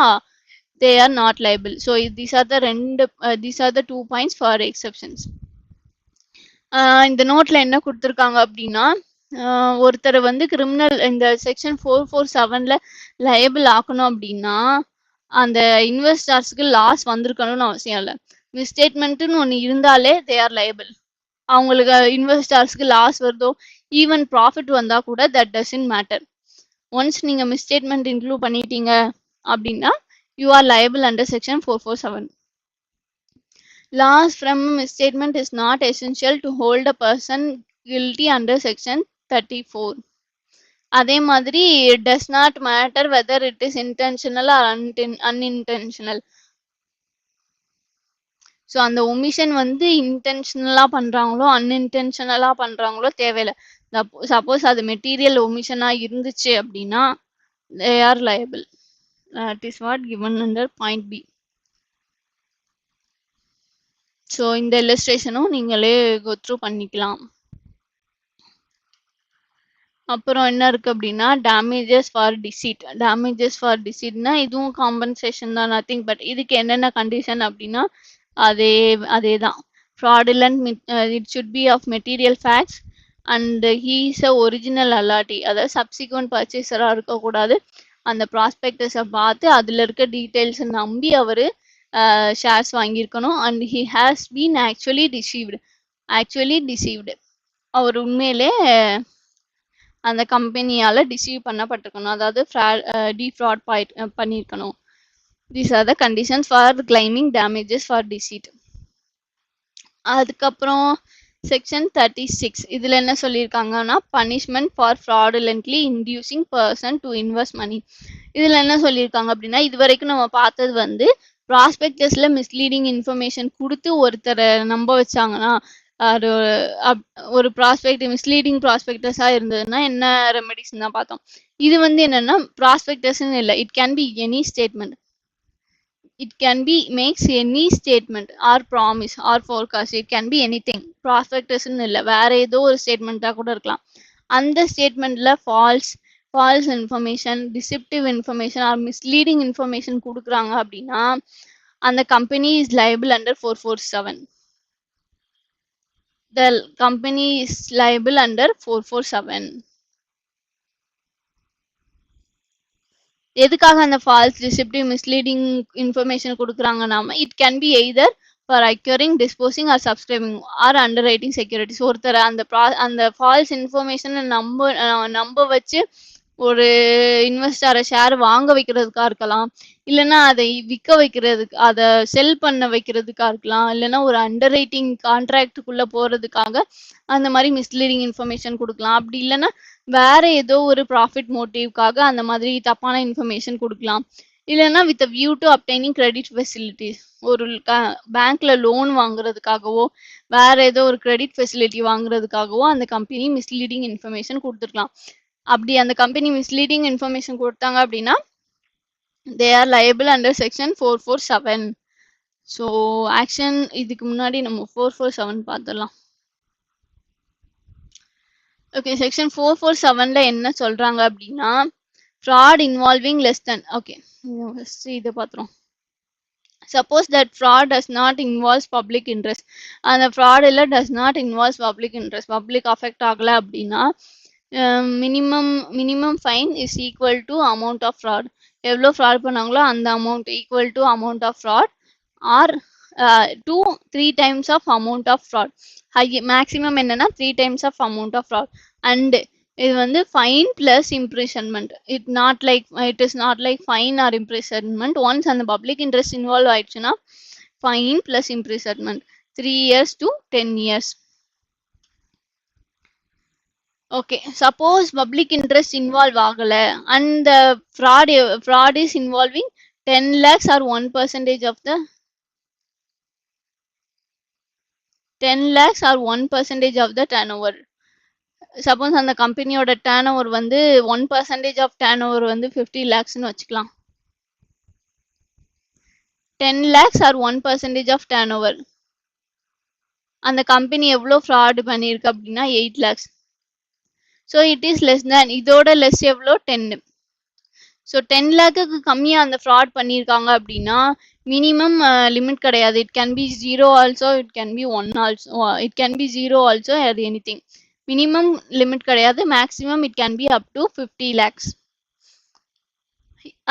they are not liable. So these are the 2 points for exceptions. இந்த நோட்ல என்ன கொடுத்துருக்காங்க அப்படின்னா, ஒருத்தர் வந்து கிரிமினல் இந்த செக்ஷன் 447ல லயபிள் ஆக்கணும் அப்படின்னா அந்த இன்வெஸ்டர்ஸ்க்கு லாஸ் வந்திருக்கணும்னு அவசியம் இல்லை. மிஸ்டேட்மெண்ட்னு ஒன்று இருந்தாலே தே ஆர் லயபிள். அவங்களுக்கு இன்வெஸ்டர்ஸ்க்கு லாஸ் வருதோ ஈவன் ப்ராஃபிட் வந்தா கூட தட் டசன்ட் மேட்டர். ஒன்ஸ் நீங்க மிஸ்டேட்மெண்ட் இன்க்ளூட் பண்ணிட்டீங்க அப்படின்னா you are liable under section 447. Loss from a misstatement is not essential to hold a person guilty under section 34. அதே மாதிரி it does not matter whether it is intentional or unintentional. So அந்த omission வந்து இன்டென்ஷனலாக பண்ணுறாங்களோ அன்இன்டென்ஷனலாக பண்ணுறாங்களோ தேவையில்லை. Suppose அது material ஒமிஷனாக இருந்துச்சு அப்படின்னா they are liable. That is what given under point B. So இந்த இல்லஸ்ட்ரேஷனும் நீங்களே go through பண்ணிக்கலாம். அப்புறம் என்ன இருக்கு அப்படின்னா damages for deceit. Damages for டிசீட்னா இதுவும் காம்பன்சேஷன் தான், நத்திங் பட் இதுக்கு என்னென்ன கண்டிஷன் அப்படின்னா அதே அதே தான். Fraudulent it should be of material facts and he is a original allottee. அதாவது சப்சிக்வெண்ட் பர்ச்சேசராக இருக்கக்கூடாது. அந்த ப்ராஸ்பெக்டஸை பார்த்து அதில் இருக்க டீட்டெயில்ஸை நம்பி அவர் ஷேர்ஸ் வாங்கியிருக்கணும். And he has been actually deceived. அவர் உண்மையிலே அந்த கம்பெனியால் டிசீவ் பண்ணப்பட்டிருக்கணும், அதாவது டிஃப்ராட் பண்ணியிருக்கணும். These are the conditions for claiming damages for deceit. அதுக்கப்புறம் செக்ஷன் 36 இதில் என்ன சொல்லியிருக்காங்கன்னா punishment for fraudulently inducing person to invest money. இதில் என்ன சொல்லியிருக்காங்க அப்படின்னா இது வரைக்கும் நம்ம பார்த்தது வந்து ப்ராஸ்பெக்டஸில் மிஸ்லீடிங் இன்ஃபர்மேஷன் கொடுத்து ஒருத்தரை நம்ப வச்சாங்கன்னா அது ஒரு மிஸ்லீடிங் ப்ராஸ்பெக்டஸாக இருந்ததுன்னா என்ன ரெமெடிஸ் தான் பார்த்தோம். இது வந்து என்னன்னா ப்ராஸ்பெக்டஸ்ன்னு இல்லை, it can be any statement. It can be makes any statement or promise or forecast. It can be anything. Prospectus இல்ல வேற ஏதோ ஒரு ஸ்டேட்மெண்ட்டாக கூட இருக்கலாம். அந்த ஸ்டேட்மெண்ட்ல false information, deceptive information or misleading information கொடுக்குறாங்க அப்படின்னா அந்த company is liable under 447. The company is liable under 447. எதுக்காக அந்த ஃபால்ஸ், டிசெப்டிவ், மிஸ்லீடிங் இன்ஃபர்மேஷன் கொடுக்குறாங்கன்னா it can be either for acquiring, disposing or subscribing or underwriting securities. ஒருத்தர் அந்த falls இன்ஃபர்மேஷனை நம்ப வச்சு ஒரு இன்வெஸ்டரை ஷேர் வாங்க வைக்கிறதுக்காக இருக்கலாம், இல்லைன்னா அதை விற்க வைக்கிறதுக்கு, அதை செல் பண்ண வைக்கிறதுக்காக இருக்கலாம், இல்லைன்னா ஒரு அண்டர் ரைட்டிங் கான்ட்ராக்டுக்குள்ளே போகிறதுக்காக அந்த மாதிரி மிஸ்லீடிங் இன்ஃபர்மேஷன் கொடுக்கலாம். அப்படி இல்லைன்னா வேற ஏதோ ஒரு ப்ராஃபிட் மோட்டிவ்காக அந்த மாதிரி தப்பான இன்ஃபர்மேஷன் கொடுக்கலாம். இல்லைன்னா with view to obtaining credit facilities, ஒரு பேங்க்ல லோன் வாங்குறதுக்காகவோ வேற ஏதோ ஒரு கிரெடிட் ஃபெசிலிட்டி வாங்குறதுக்காகவோ அந்த கம்பெனி மிஸ்லீடிங் இன்ஃபர்மேஷன் கொடுத்துருக்கலாம். அப்படி அந்த கம்பெனி மிஸ்லீடிங் இன்ஃபர்மேஷன் கொடுத்தாங்க அப்படின்னா they R liable under section 447. So action இதுக்கு முன்னாடி நம்ம 447 பார்த்துடலாம். ஓகே, செக்ஷன் 447ல என்ன சொல்றாங்க அப்படின்னா fraud involving less than. Okay, இதை பார்த்துரும். Suppose that fraud does not involves public interest. அந்த ஃப்ராடில் does not involves public interest, public affect ஆகலை அப்படின்னா minimum fine is equal to amount of fraud. எவ்வளோ ஃப்ராட் பண்ணாங்களோ அந்த amount equal to amount of fraud or 3 times of amount of fraud. Maximum என்னன்னா 3 times of amount of fraud. And இது வந்து fine plus imprisonment. It is not like fine or imprisonment. Once அந்த public interest involve ஆயிடுச்சுன்னா fine plus imprisonment 3 years to 10 years. Okay, suppose public interest involve ஆகல and the fraud is involving 10 lakhs or 1% of the 10 lakhs or 1% of the turnover. Suppose அந்த கம்பெனியோட turn over வந்து 1% of turn over வந்து 50 lakhsன்னு வச்சுக்கலாம். 10 lakhs or 1% of turnover. அந்த company எவ்வளோ fraud பண்ணியிருக்கு அப்படின்னா 8 lakhs. So it is less than, இதோட லெஸ் எவ்வளோ 10. ஸோ 10 lakhக்கு கம்மியாக அந்த ஃப்ராட் பண்ணியிருக்காங்க அப்படின்னா மினிமம் லிமிட் கிடையாது. It can be 0 also, it can be 1 also, it can be 0 also, அது எனிதிங். மினிமம் லிமிட் கிடையாது, maximum it can be up to 50 lakhs.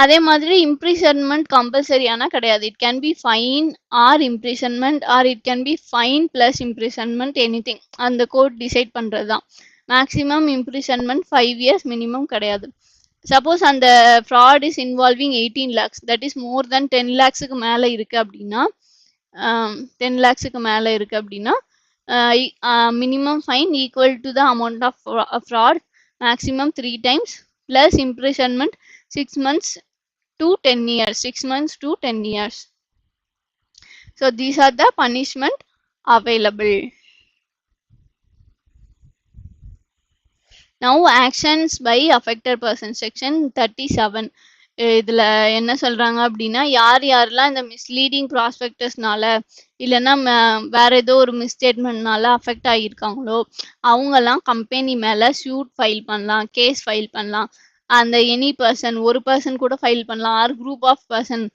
அதே மாதிரி இம்ப்ரிசன்மெண்ட் கம்பல்சரியான கிடையாது. It can be fine or imprisonment or it can be fine plus imprisonment, anything. அந்த court decide பண்ணுறது தான். Maximum imprisonment 5 years, minimum கிடையாது. Suppose அந்த fraud is involving 18 lakhs, that is more than 10 lakhsக்கு மேலே இருக்கு அப்படின்னா 10 lakhsக்கு மேலே இருக்கு அப்படின்னா minimum fine equal to the amount of fraud, maximum 3 times plus imprisonment 6 months to 10 years. 6 months to 10 years. So these are the punishment available. Now actions by affected person section 37. இதுல என்ன சொல்றாங்க அப்படின்னா யார் யாரெல்லாம் இந்த மிஸ்லீடிங் ப்ராஸ்பெக்டஸ்னால இல்லைன்னா வேற ஏதோ ஒரு மிஸ்ஸ்டேட்மெண்ட்னால அஃபெக்ட் ஆகியிருக்காங்களோ அவங்கெல்லாம் கம்பெனி மேல சூட் ஃபைல் பண்ணலாம், கேஸ் ஃபைல் பண்ணலாம். அந்த எனி பர்சன், ஒரு பர்சன் கூட ஃபைல் பண்ணலாம், ஆர் குரூப் ஆஃப் பர்சன்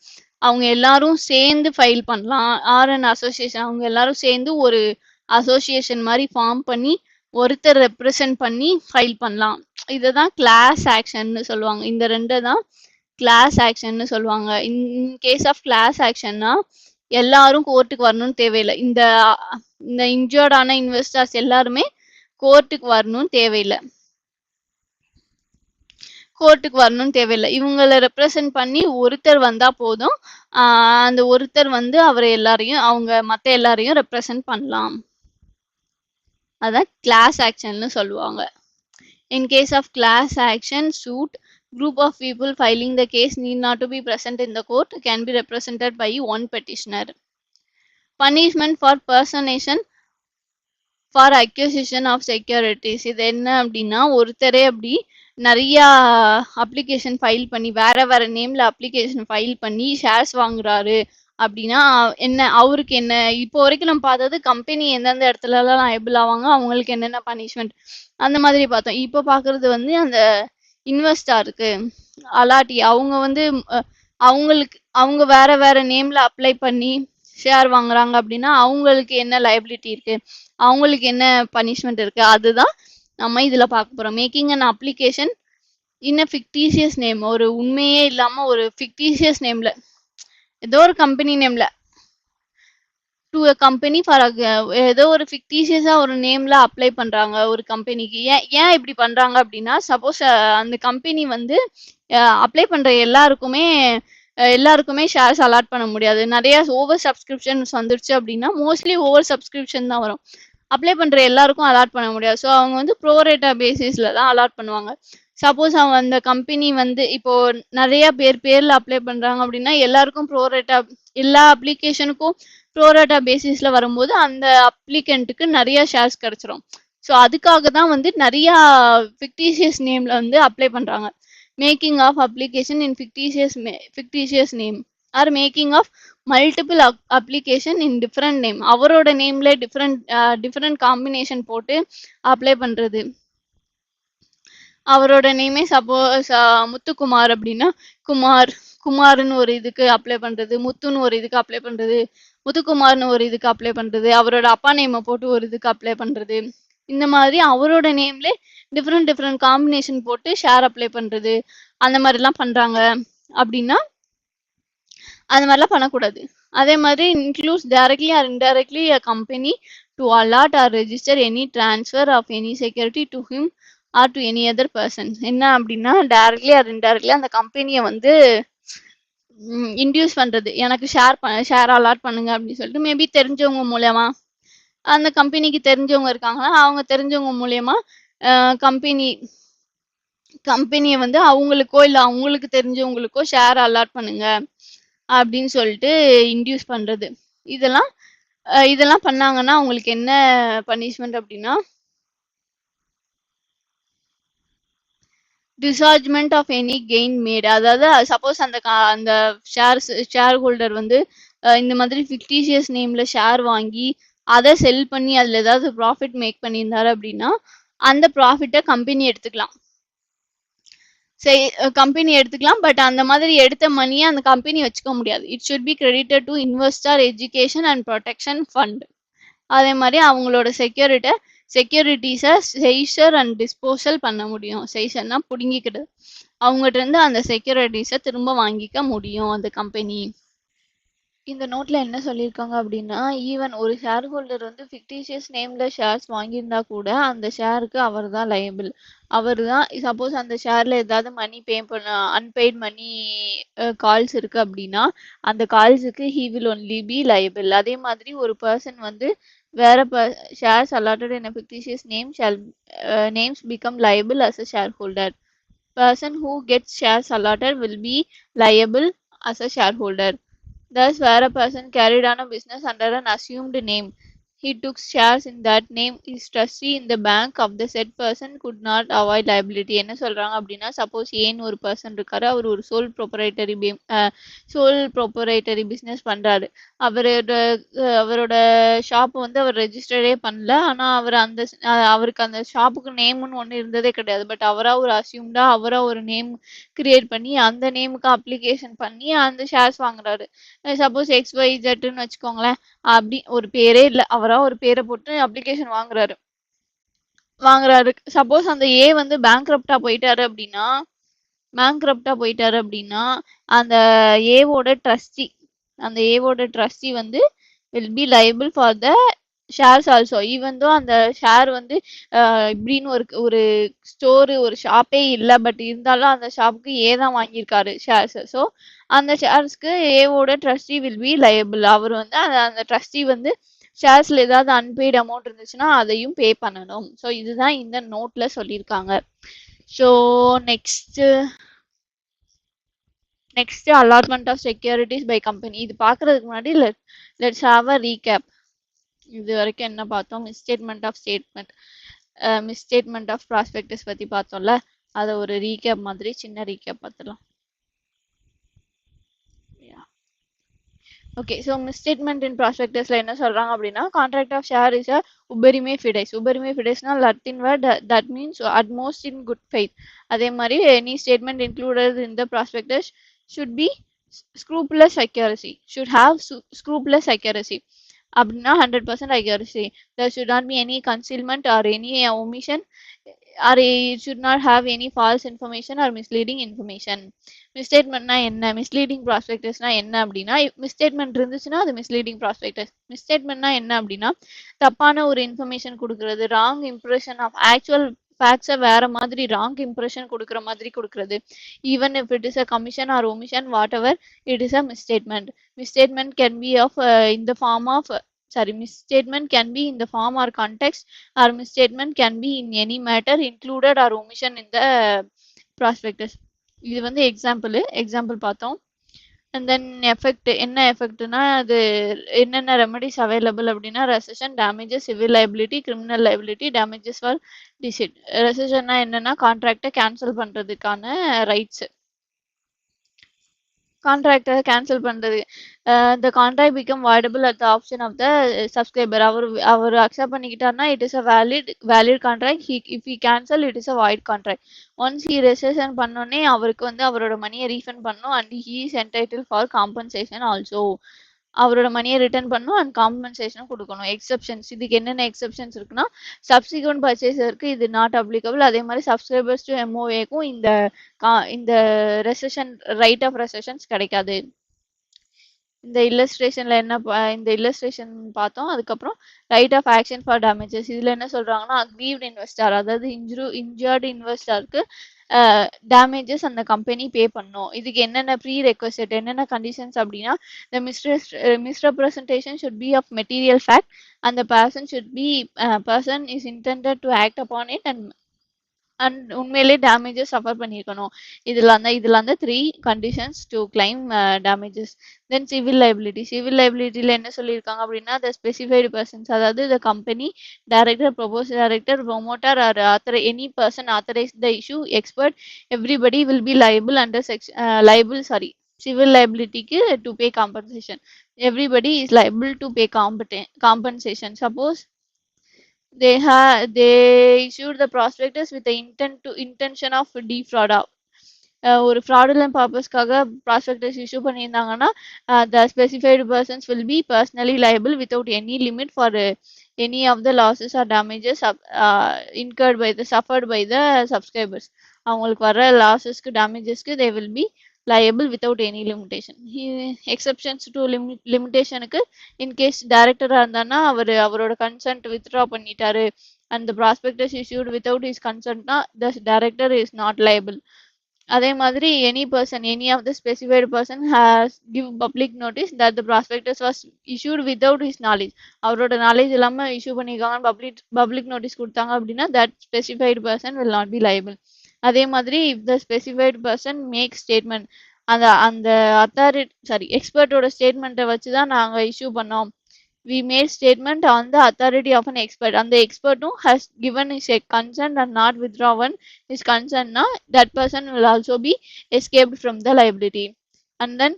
அவங்க எல்லாரும் சேர்ந்து ஃபைல் பண்ணலாம், ஆர் அன் அசோசியேஷன் அவங்க எல்லாரும் சேர்ந்து ஒரு அசோசியேஷன் மாதிரி ஃபார்ம் பண்ணி ஒருத்தர் ரெப்ரசன்ட் பண்ணி ஃபைல் பண்ணலாம். இதுதான் கிளாஸ் ஆக்ஷன்னு சொல்லுவாங்க. இந்த ரெண்டு தான் கிளாஸ் ஆக்ஷன்னு சொல்லுவாங்க. இன் கேஸ் ஆஃப் கிளாஸ் ஆக்ஷன்னா எல்லாரும் கோர்ட்டுக்கு வரணும்னு தேவையில்லை. இந்த இன்ஜர்டான இன்வெஸ்டர்ஸ் எல்லாருமே கோர்ட்டுக்கு வரணும்னு தேவையில்லை. இவங்களை ரெப்ரசன்ட் பண்ணி ஒருத்தர் வந்தா போதும். அந்த ஒருத்தர் வந்து அவரை எல்லாரையும் அவங்க மற்ற எல்லாரையும் ரெப்ரசன்ட் பண்ணலாம். அதான் கிளாஸ் ஆக்ஷன்னு சொல்லுவாங்க. In case of class action suit, group of people filing the case need not to be present in the court, can be represented by one petitioner. Punishment for personation for acquisition of securities. இது என்ன அப்படின்னா ஒருத்தரே அப்படி நிறைய application file பண்ணி வேற வேற நேம்ல அப்ளிகேஷன் ஃபைல் பண்ணி ஷேர்ஸ் வாங்குறாரு அப்படின்னா என்ன அவருக்கு என்ன இப்போ வரைக்கும் நம்ம பார்த்தது கம்பெனி எந்தெந்த இடத்துலலாம் லைபிள் ஆவாங்க அவங்களுக்கு என்னென்ன பனிஷ்மெண்ட் அந்த மாதிரி பார்த்தோம். இப்போ பார்க்கறது வந்து அந்த இன்வெஸ்டாருக்கு அலாட்டி அவங்க வந்து அவங்க வேற வேற நேம்ல அப்ளை பண்ணி ஷேர் வாங்குறாங்க அப்படின்னா அவங்களுக்கு என்ன லைபிலிட்டி இருக்கு, அவங்களுக்கு என்ன பனிஷ்மெண்ட் இருக்கு, அதுதான் நம்ம இதுல பார்க்க போறோம். Making an application in a fictitious name, ஒரு உண்மையே இல்லாம ஒரு ஃபிக்டீசியஸ் நேம்ல ஏதோ ஒரு கம்பெனி நேம்ல டு அ கம்பெனி ஃபார் ஏதோ ஒரு ஃபிக்டீசியஸா ஒரு நேம்ல அப்ளை பண்றாங்க ஒரு கம்பெனிக்கு. ஏன் இப்படி பண்றாங்க அப்படின்னா சப்போஸ் அந்த கம்பெனி வந்து அப்ளை பண்ற எல்லாருக்குமே ஷேர்ஸ் அலாட் பண்ண முடியாது. நிறைய ஓவர் சப்ஸ்கிரிப்ஷன்ஸ் வந்துருச்சு அப்படின்னா மோஸ்ட்லி ஓவர் சப்ஸ்கிரிப்ஷன் தான் வரும். அப்ளை பண்ற எல்லாருக்கும் அலாட் பண்ண முடியாது. ஸோ அவங்க வந்து ப்ரோரேட்டா பேசிஸ்ல தான் அலாட் பண்ணுவாங்க. சப்போஸ் அவங்க அந்த கம்பெனி வந்து இப்போ நிறைய பேர்ல அப்ளை பண்றாங்க அப்படின்னா எல்லாருக்கும் ப்ரோரேட்டா எல்லா அப்ளிகேஷனுக்கும் ப்ரோரேட்டா பேசிஸ்ல வரும்போது அந்த அப்ளிகண்ட்டுக்கு நிறைய ஷேர்ஸ் கிடைச்சிரும். ஸோ அதுக்காக தான் வந்து நிறைய ஃபிக்டீசியஸ் நேம்ல வந்து அப்ளை பண்றாங்க. Making of application in fictitious name or making of multiple application in different name. அவரோட நேம்ல டிஃப்ரெண்ட் காம்பினேஷன் போட்டு அப்ளை பண்றது. அவரோட நேமே சப்போஸ் முத்துக்குமார் அப்படின்னா குமார்னு ஒரு இதுக்கு அப்ளை பண்றது, முத்துன்னு ஒரு இதுக்கு அப்ளை பண்றது, முத்துக்குமார்னு ஒரு இதுக்கு அப்ளை பண்றது, அவரோட அப்பா நேமை போட்டு ஒரு இதுக்கு அப்ளை பண்றது. இந்த மாதிரி அவரோட நேம்ல டிஃப்ரெண்ட் காம்பினேஷன் போட்டு ஷேர் அப்ளை பண்றது அந்த மாதிரிலாம் பண்றாங்க அப்படின்னா அந்த மாதிரிலாம் பண்ணக்கூடாது. அதே மாதிரி includes directly R indirectly a company to allot or register any transfer of any security to him or to any other person. என்ன அப்படின்னா டைரக்ட்லி ஆர் இன்டைரக்ட்லி அந்த கம்பெனியை வந்து இன்டியூஸ் பண்றது, எனக்கு ஷேர் அலாட் பண்ணுங்க அப்படின்னு சொல்லிட்டு மேபி தெரிஞ்சவங்க மூலயமா அந்த கம்பெனிக்கு தெரிஞ்சவங்க இருக்காங்கன்னா அவங்க தெரிஞ்சவங்க மூலயமா கம்பெனியை வந்து அவங்களுக்கோ இல்லை அவங்களுக்கு தெரிஞ்சவங்களுக்கோ ஷேர் அலாட் பண்ணுங்க அப்படின்னு சொல்லிட்டு இன்டியூஸ் பண்றது. இதெல்லாம் பண்ணாங்கன்னா அவங்களுக்கு என்ன பனிஷ்மெண்ட் அப்படின்னா டிசார்ஜ்மெண்ட் ஆஃப் எனி கெயின் மேட். அதாவது சப்போஸ் அந்த ஷேர் ஹோல்டர் வந்து இந்த மாதிரி ஃபிக்டீசியஸ் நேம்ல ஷேர் வாங்கி அதை செல் பண்ணி அதுல ஏதாவது ப்ராஃபிட் மேக் பண்ணியிருந்தாரு அப்படின்னா அந்த ப்ராஃபிட்டை கம்பெனி எடுத்துக்கலாம். பட் அந்த மாதிரி எடுத்த மணியை அந்த கம்பெனி வச்சுக்க முடியாது. It should B credited to investor education and protection fund. அதே மாதிரி அவங்களோட செக்யூரிட்டிஸை செய்சர் அண்ட் டிஸ்போசல் பண்ண முடியும். செய்சர்னா பிடுங்கிக்கிட்டு அவங்ககிட்ட இருந்து அந்த செக்யூரிட்டிஸை திரும்ப வாங்கிக்க முடியும் அந்த கம்பெனி. இந்த நோட்ல என்ன சொல்லியிருக்காங்க அப்படின்னா ஈவன் ஒரு ஷேர் ஹோல்டர் வந்து ஃபிக்டீசியஸ் நேம்ல ஷேர்ஸ் வாங்கியிருந்தா கூட அந்த ஷேருக்கு அவர் தான் லயபிள். அவர் தான் சப்போஸ் அந்த ஷேர்ல ஏதாவது மணி பே பண்ண அன்பெய்ட் மணி கால்ஸ் இருக்கு அப்படின்னா அந்த கால்ஸுக்கு he will only be liable. அதே மாதிரி ஒரு பர்சன் வந்து வேற shares allotted in a fictitious name shall names become liable as a shareholder. Person who gets shares allotted will be liable as a shareholder. Thus, where a person carried on a business under an assumed name, he took shares in that name, is trustee in the bank of the said person could not avoid liability. என்ன சொல்றாங்க அப்படின்னா, suppose ஏன்னு ஒரு person இருக்காரு, அவர் ஒரு soul proprietary business பண்றாரு. அவரோட அவரோட ஷாப் வந்து அவர் ரெஜிஸ்டரே பண்ணல. ஆனா அவர் அவருக்கு அந்த ஷாப்புக்கு நேம்னு ஒண்ணு இருந்ததே கிடையாது. பட் அவரா ஒரு அசியூம்டா அவரா ஒரு நேம் கிரியேட் பண்ணி அந்த நேமுக்கு அப்ளிகேஷன் பண்ணி அந்த ஷேர்ஸ் வாங்குறாரு. சப்போஸ் XYZன்னு வச்சுக்கோங்களேன். அப்படி ஒரு பேரே இல்ல. அவரா ஒரு பேரை போட்டு அப்ளிகேஷன் வாங்குறாரு. சப்போஸ் அந்த ஏ வந்து பேங்க்ரப்டா போயிட்டாரு அப்படின்னா அந்த ஏவோட ட்ரஸ்டி வந்து will be liable for the shares also. Even though அந்த ஷேர் வந்து இப்படின்னு ஒரு ஸ்டோரு ஒரு ஷாப்பே இல்லை. பட் இருந்தாலும் அந்த ஷாப்புக்கு ஏ தான் வாங்கியிருக்காரு ஷேர்ஸ். ஸோ அந்த ஷேர்ஸ்க்கு ஏவோட ட்ரஸ்டி வில் பி லைபிள். அவர் வந்து அந்த ட்ரஸ்டி வந்து ஷேர்ஸ்ல ஏதாவது அன்பெய்டு அமௌண்ட் இருந்துச்சுன்னா அதையும் பே பண்ணணும். ஸோ இதுதான் இந்த நோட்ல சொல்லியிருக்காங்க. So next allotment of securities by company. இது பார்க்கறதுக்கு முன்னாடி லெட்ஸ் ஹாவ் அ ரீகேப். இது வரைக்கும் என்ன பார்த்தோம்? மிஸ்ஸ்டேட்மெண்ட் ஆஃப் ப்ராஸ்பெக்டஸ் பத்தி பார்த்தோம்ல, அதை ஒரு ரீகேப் மாதிரி சின்ன ரீகேப் பார்த்துலாம். ஓகே, ஸோ மிஸ்ஸ்டேட்மெண்ட் இன் ப்ராஸ்பெக்டஸ்ல என்ன சொல்றாங்க அப்படின்னா, contract of share is a uberrimae fidei. Uberrimae ஃபிடைஸ்னா Latin word that means utmost in good faith. அதே மாதிரி any statement included in the prospectus should be scrupulous accuracy, should have scrupulous accuracy. அப்படின்னா 100% accuracy. There should not be any concealment or any omission, or it should not have any false information or misleading information. மிஸ்ஸ்டேட்மெண்ட்னா என்ன, misleading ப்ராஸ்பெக்டஸ்னா என்ன அப்படின்னா, மிஸ்ஸ்டேட்மெண்ட் இருந்துச்சுன்னா அது misleading prospectus. மிஸ்ஸ்டேட்மெண்ட்னா என்ன அப்படின்னா, தப்பான ஒரு இன்ஃபர்மேஷன் கொடுக்கறது, ராங் இம்ப்ரெஷன் ஆஃப் ஆக்சுவல் ஃபேக்ட்ஸை வேற மாதிரி ராங் இம்ப்ரெஷன் கொடுக்குற மாதிரி கொடுக்கறது. Even if it is a commission or omission, whatever it is a misstatement. Misstatement can be in the form of misstatement can be in the form or context, or misstatement can be in any matter included or omission in the prospectus. இது வந்து example பார்த்தோம். And then என்ன எஃபெக்ட்னா, அது என்னென்ன remedies available அப்படின்னா, rescission, damages, civil liability, criminal liability, damages for deceit. ரெசஷன்னா என்னன்னா, கான்ட்ராக்டை கேன்சல் பண்றதுக்கான ரைட்ஸ். கான்ட்ராக்டை கேன்சல் பண்றது. the contract become voidable at the option of the subscriber. அவர் அக்செப்ட் பண்ணிக்கிட்டாருன்னா it is a valid contract. If he cancel, it is a void contract. once he rescission பண்ணோடனே அவருக்கு வந்து அவரோட மணியை ரீஃபண்ட் பண்ணணும். and he is entitled for compensation also. அவரோட மணியை ரிட்டர்ன் பண்ணும் அண்ட் காம்பன்சேஷனும் கொடுக்கணும். எக்ஸப்ஷன்ஸ், இதுக்கு என்னென்ன எக்ஸப்ஷன்ஸ் இருக்குன்னா, சப்சிக்வெண்ட் பர்ச்சேசருக்கு இது நாட் அப்ளிகபிள். அதே மாதிரி சப்ஸ்கிரைபர்ஸ் டு எம்ஓஏக்கும் இந்த ரெசஷன் ரைட் ஆஃப் ரெசஷன்ஸ் கிடைக்காது. இந்த இல்லஸ்ட்ரேஷன் பார்த்தோம். அதுக்கப்புறம் right of action for damages. இதுல என்ன சொல்றாங்கன்னா, அக்ரீவ்ட் இன்வெஸ்டர், அதாவது இன்ஜர்டு இன்வெஸ்டருக்கு டேமேஜஸ் அந்த கம்பெனி பே பண்ணும். இதுக்கு என்னென்ன ப்ரீ ரெக்வஸ்ட், என்னென்ன கண்டிஷன்ஸ் அப்படின்னா, the misrepresentation should be of material fact and the person is intended to act upon it and உண்மையிலே டேமேஜஸ் சஃபர் பண்ணியிருக்கணும். இதுல அந்த 3 conditions to claim damages. Then civil லைபிலிட்டியில என்ன சொல்லியிருக்காங்க அப்படின்னா, த ஸ்பெசிஃபைடு பர்சன்ஸ், அதாவது the company, director, promoter or any person authorise the issue, expert, everybody will be liable civil லைபிலிட்டிக்கு to pay compensation. Everybody is liable to pay compensation. Suppose they issued the prospectus with the intention of defraud. ஒரு fraudulent purposeக்காக prospectus issue பண்ணியிருந்தாங்கன்னா, the specified persons will be personally liable without any limit for any of the losses or damages suffered by the subscribers. அவங்களுக்கு வர லாஸஸ்க்கு டேமேஜஸ்க்கு they will be liable without any limitation. Exceptions to லிமிட்டேஷனுக்கு, in case டைரக்டரா இருந்தானா அவரோட consent withdraw பண்ணிட்டாரு and the prospectus issued without his consent, the director is not liable. அதே மாதிரி any of the specified person has give public notice that the prospectus was issued without his knowledge. அவரோட knowledge இல்லாம issue பண்ணிருக்காங்க, public notice கொடுத்தாங்க அப்படின்னா, that specified person will not be liable. அதே மாதிரி if the specified person makes statement, அந்த அந்த எக்ஸ்பர்ட்டோட ஸ்டேட்மெண்ட்டை வச்சு தான் நாங்கள் இஷ்யூ பண்ணோம். We made statement on the authority of an expert. And the expert who has given his consent and not withdrawn his consent, na, that person will also be escaped from the liability. And then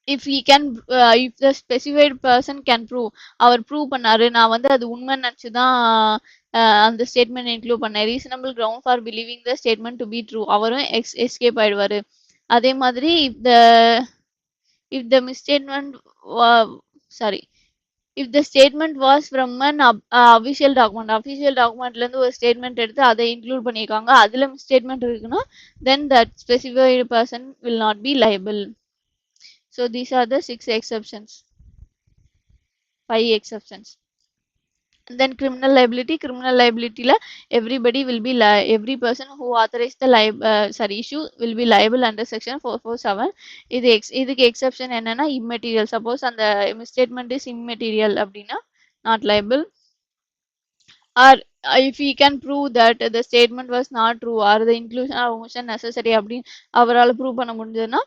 if he can if the specified person can prove, அவர் prove பண்ணாரு நான் வந்து அது உண்மை நினச்சி தான் அந்த statement include பண்ணேன், reasonable ground for believing the statement to be true, அவரும் எஸ்கேப் ஆயிடுவாரு. அதே மாதிரி if the misstatement sorry if the statement was from an official documentல இருந்து ஒரு ஸ்டேட்மெண்ட் எடுத்து அதை இன்க்ளூட் பண்ணியிருக்காங்க, அதுல ஸ்டேட்மெண்ட் இருக்குன்னா then that specified person will not be liable. So these are the 5 exceptions. And then criminal liability la everybody will be every person who authorized the issue will be liable under section 447. இதுக்கு exception என்னன்னா immaterial, suppose அந்த misstatement is immaterial அப்படின்னா not liable, or if he can prove that the statement was not true or the inclusion or omission necessary அப்படின்னு அவரால் prove பண்ண முடிஞ்சதுன்னா